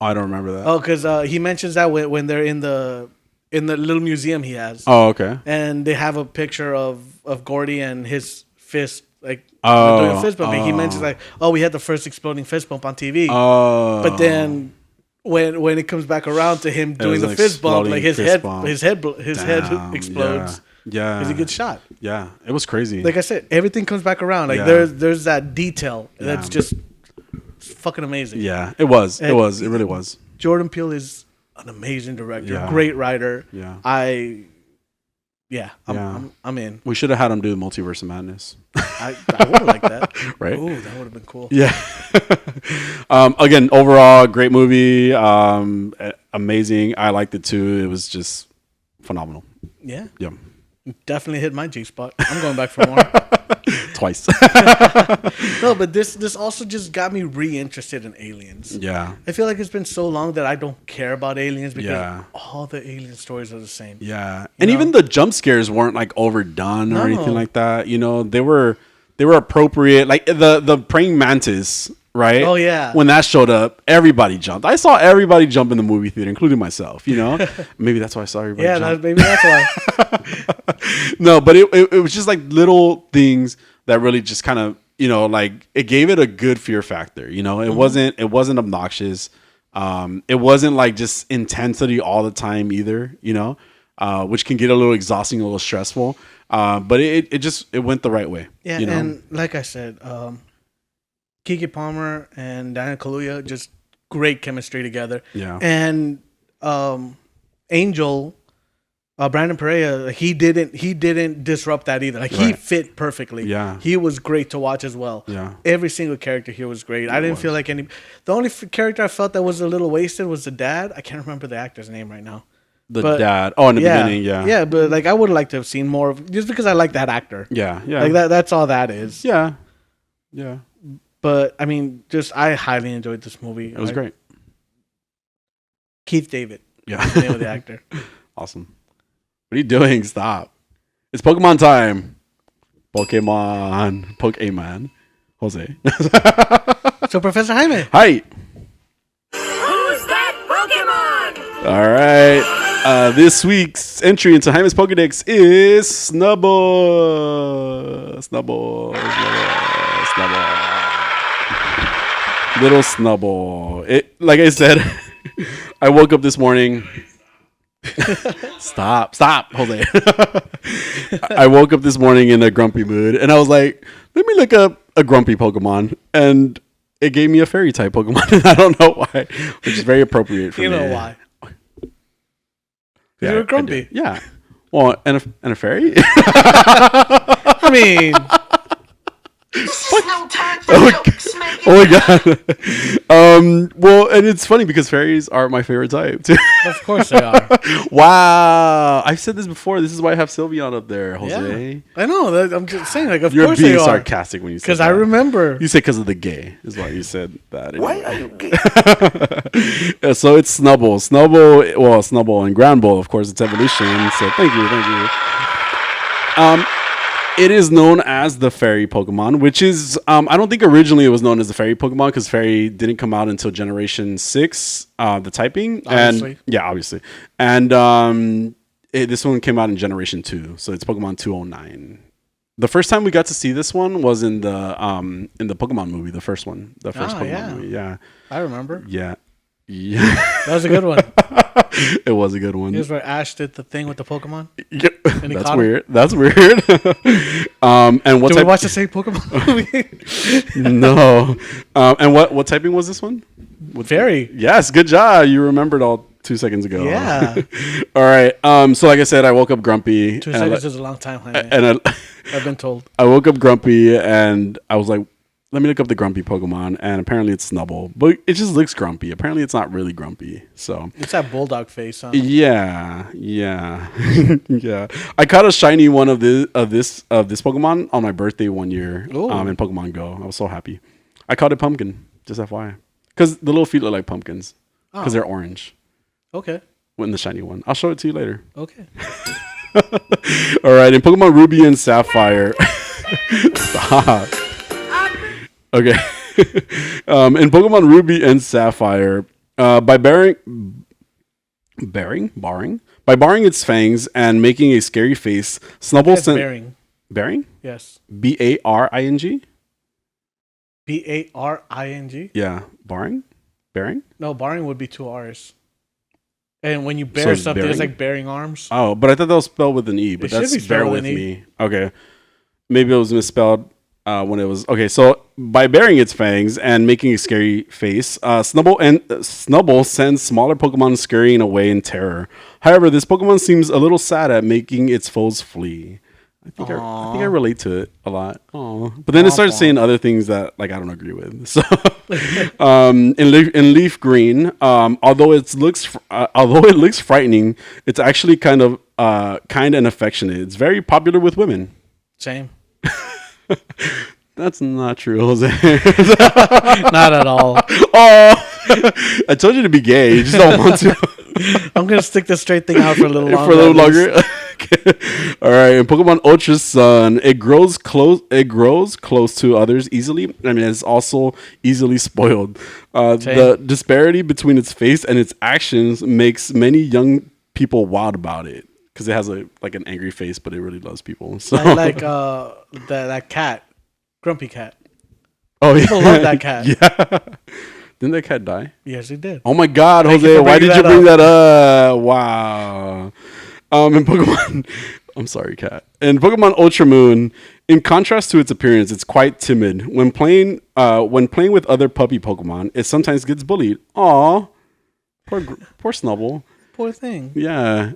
I don't remember that. Oh, because he mentions that when they're in the little museum he has. Oh, okay. And they have a picture of Gordy and his fist, like doing a fist bump. He mentions like, we had the first exploding fist bump on TV. Oh. But then when it comes back around to him doing the fist bump, like his head explodes. Yeah. It's a good shot. Yeah. It was crazy. Like I said, everything comes back around. Like there's that detail that's just fucking amazing. Yeah. It was. It really was. Jordan Peele is an amazing director, great writer. Yeah. I'm in. We should have had him do the Multiverse of Madness. I would have liked that. Right? Ooh, that would have been cool. Yeah. Again, overall, great movie. Amazing. I liked it too. It was just phenomenal. Yeah. Yeah. Definitely hit my G spot. I'm going back for more. Twice. No, but this also just got me re-interested in aliens. Yeah. I feel like it's been so long that I don't care about aliens because all the alien stories are the same. Yeah. And even the jump scares weren't like overdone or anything like that. They were appropriate. Like the praying mantis, right? Oh yeah. When that showed up, everybody jumped. I saw everybody jump in the movie theater, including myself, Maybe that's why I saw everybody jump. Maybe that's why. No, but it was just like little things that really just kind of, like it gave it a good fear factor. It wasn't obnoxious. It wasn't like just intensity all the time either, which can get a little exhausting, a little stressful. But it went the right way. Yeah, and like I said, Keke Palmer and Daniel Kaluuya, just great chemistry together. Yeah. And Angel, Brandon Perea, he didn't disrupt that either. Like he fit perfectly. Yeah. He was great to watch as well. Yeah. Every single character here was great. I didn't feel like the only character I felt that was a little wasted was the dad. I can't remember the actor's name right now. The dad. Oh, in the beginning, yeah. Yeah, but like I would like to have seen more of just because I like that actor. Yeah. Like that's all that is. Yeah. Yeah. But I mean, just I highly enjoyed this movie. It was great. Keith David. Yeah. Is the name of the actor. Awesome. What are you doing? Stop. It's Pokemon time. Pokemon. Jose. So Professor Jaime. Hi. Who's that Pokemon? All right. This week's entry into Jaime's Pokedex is Snubble. Snubble. Little Snubble. Like I said, I woke up this morning. Stop, Jose. I woke up this morning in a grumpy mood, and I was like, let me look up a grumpy Pokemon, and it gave me a fairy type Pokemon, and I don't know why, which is very appropriate for me. You know why? Yeah, you were grumpy. Yeah. Well, and a fairy? I mean... Oh my god. Well, and it's funny because fairies are my favorite type too. Of course they are. Wow. I've said this before. This is why I have Sylveon up there, Jose. Yeah. I know. I'm just saying, like, of You're course being they are. sarcastic when you say that. Because I remember. You say because of the gay is why you said that. Anyway. Why are you gay? So it's Snubble. Snubble and Granbull, of course, it's evolution. So thank you. It is known as the fairy Pokemon, which is, I don't think originally it was known as the fairy Pokemon because fairy didn't come out until Generation 6, the typing. Obviously. And, yeah, obviously. And this one came out in Generation 2, so it's Pokemon 209. The first time we got to see this one was in the Pokemon movie, the first one. The first Pokemon movie, yeah. I remember. Yeah. That was a good one. It was a good one. Here's where Ash did the thing with the Pokemon. Yep. And he That's caught weird. That's weird. And what Did type? we watch the same Pokemon movie? No. And what typing was this one? Fairy. Yes, good job. You remembered all 2 seconds ago. Yeah. All right. So like I said, I woke up grumpy. 2 seconds is a long time, Jaime. And I've been told. I woke up grumpy, and I was like, let me look up the grumpy Pokemon, and apparently it's Snubble, but it just looks grumpy. Apparently it's not really grumpy. So It's that bulldog face, huh? yeah. Yeah. I caught a shiny one of this Pokemon on my birthday one year in Pokemon Go. I was so happy. I caught it Pumpkin, just FYI. Because the little feet look like pumpkins. Because they're orange. Okay. When the shiny one. I'll show it to you later. Okay. All right. In Pokemon Ruby and Sapphire. Stop. Okay. In Pokemon Ruby and Sapphire, by barring its fangs and making a scary face, Snubble sent Baring? Yes. Baring? Baring? Yeah. Baring? No, barring would be 2 R's. And when you bear something, it's like bearing arms. Oh, but I thought that was spelled with an E, but that's bear with me. Okay. Maybe it was misspelled. When it was okay, so by baring its fangs and making a scary face, Snubble sends smaller Pokemon scurrying away in terror. However, this Pokemon seems a little sad at making its foes flee. I think I relate to it a lot. Aww. But then it starts saying other things that like I don't agree with. So, in Leaf Green, although it looks frightening, it's actually kind and affectionate. It's very popular with women. Same. That's not true, Jose. Not at all. Oh, I told you to be gay. You just don't want to. I'm gonna stick this straight thing out for a little longer. Okay. All right. In Pokemon Ultra Sun, it grows close to others easily. I mean, it's also easily spoiled. The disparity between its face and its actions makes many young people wild about it. Because it has an angry face, but it really loves people. So like that cat, Grumpy Cat. Oh yeah, people love that cat. Yeah, didn't that cat die? Yes, it did. Oh my God, Jose, why did you bring that up? Wow. In Pokemon, I'm sorry, cat. In Pokemon Ultra Moon, in contrast to its appearance, it's quite timid. When playing with other puppy Pokemon, it sometimes gets bullied. Aw, poor Snubble. Poor thing. Yeah.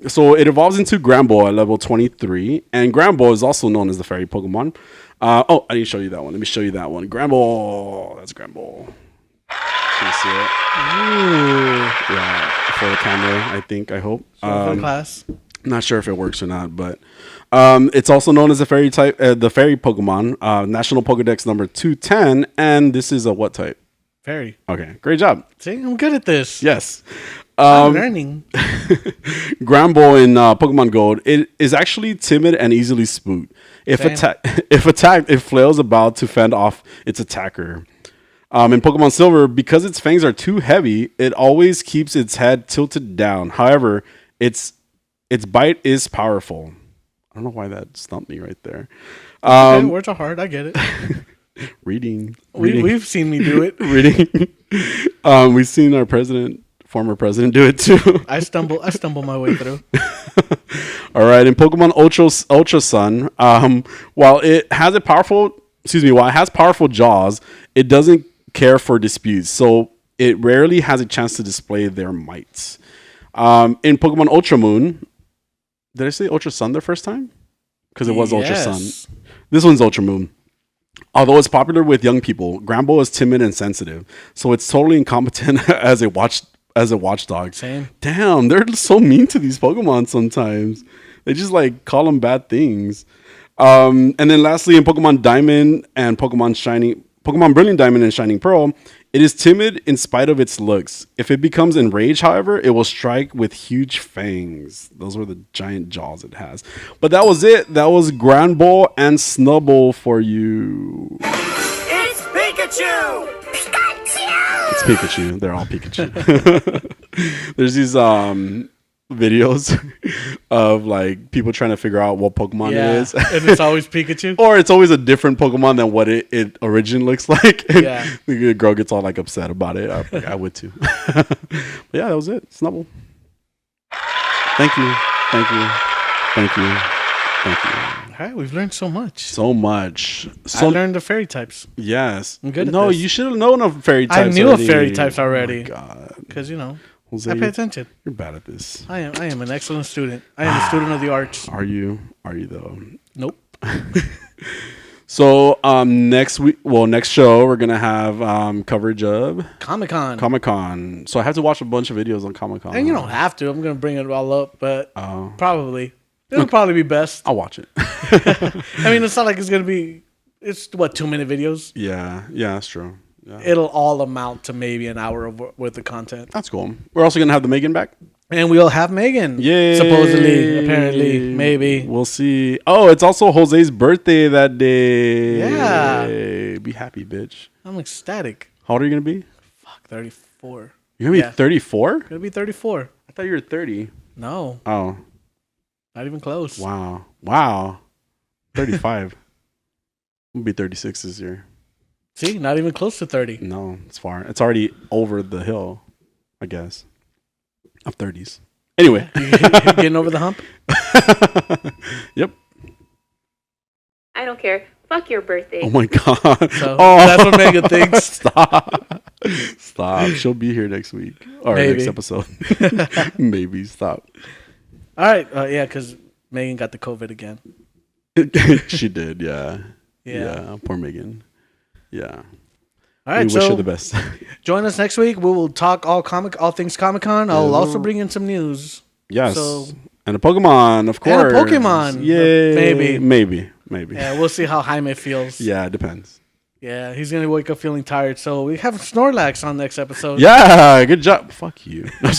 So it evolves into Granbull at level 23, and Granbull is also known as the fairy Pokemon. I didn't show you that one. Let me show you that one. Granbull. That's Granbull. Can you see it? Ooh. Yeah, for the camera, I think. I hope. For the class. Not sure if it works or not, but it's also known as the fairy type, the fairy Pokemon, National Pokedex number 210, and this is a what type? Fairy. Okay, great job. See, I'm good at this. Yes. I'm learning. Granbull in Pokemon Gold, it is actually timid and easily spooked. If attacked, it flails about to fend off its attacker. In Pokemon Silver, because its fangs are too heavy, it always keeps its head tilted down. However, its bite is powerful. I don't know why that stumped me right there. Okay, words are hard. I get it. Reading. We've seen me do it. Reading. We've seen our former president do it too. I stumble my way through. All right, in Pokemon Ultra Sun, while it has powerful jaws, it doesn't care for disputes, so it rarely has a chance to display their might. In Pokemon Ultra Moon, did I say Ultra Sun the first time? Because it was Ultra Sun. This one's Ultra Moon. Although it's popular with young people, Granbull is timid and sensitive, so it's totally incompetent as a watchdog. Same. Damn, they're so mean to these Pokemon sometimes. They just like call them bad things. And then lastly, in Pokemon Diamond and Pokemon Brilliant Diamond and Shining Pearl, it is timid in spite of its looks. If it becomes enraged, however, it will strike with huge fangs. Those were the giant jaws it has. But that was it. That was Granbull and Snubbull for you. It's Pikachu! Pikachu! It's Pikachu. They're all Pikachu. There's these videos of like people trying to figure out what Pokemon it is. And it's always Pikachu. Or it's always a different Pokemon than what it originally looks like. And Yeah. the girl gets all like upset about it. I would too. But yeah, that was it. Snubbull. Thank you. All right, we've learned so much. So much. I learned the fairy types. Yes. I'm good at No, this. you should have known of fairy types. I knew already. of fairy types already. Oh my God. Because, Jose, I pay attention. You're bad at this. I am an excellent student. I am a student of the arts. Are you? Are you though? Nope. So next show we're gonna have coverage of Comic-Con. So I have to watch a bunch of videos on Comic-Con. And you don't have to. I'm going to bring it all up, but probably. It'll probably be best. I'll watch it. I mean, it's not like it's going to be, it's what, 2-minute videos? Yeah, that's true. Yeah. It'll all amount to maybe an hour worth of content. That's cool. We're also gonna have the Megan back. And we'll have Megan. Yay. Supposedly, apparently, maybe. We'll see. Oh, it's also Jose's birthday that day. Yeah. Be happy, bitch. I'm ecstatic. How old are you gonna be? Fuck, 34. You're gonna be 34? Gonna be 34. I thought you were 30. No. Oh. Not even close. Wow. 35. I'm gonna be 36 this year. See, not even close to 30. No, it's far. It's already over the hill, I guess, of 30s. Anyway. You getting over the hump? Yep. I don't care. Fuck your birthday. Oh my God. So that's what Megan thinks. Stop. She'll be here next week. Or Maybe. next episode. Maybe. Stop. All right. Yeah, because Megan got the COVID again. She did, yeah. Yeah. Poor Megan. Yeah. All right, we wish her the best. Join us next week. We will talk all things Comic-Con. I'll also bring in some news. Yes. So, and a Pokemon, of course. And a Pokemon. Yay. Maybe. Yeah, we'll see how Jaime feels. Yeah, it depends. Yeah, he's going to wake up feeling tired. So we have Snorlax on next episode. Yeah, good job. Fuck you. All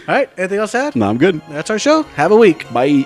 right, anything else to add? No, I'm good. That's our show. Have a week. Bye.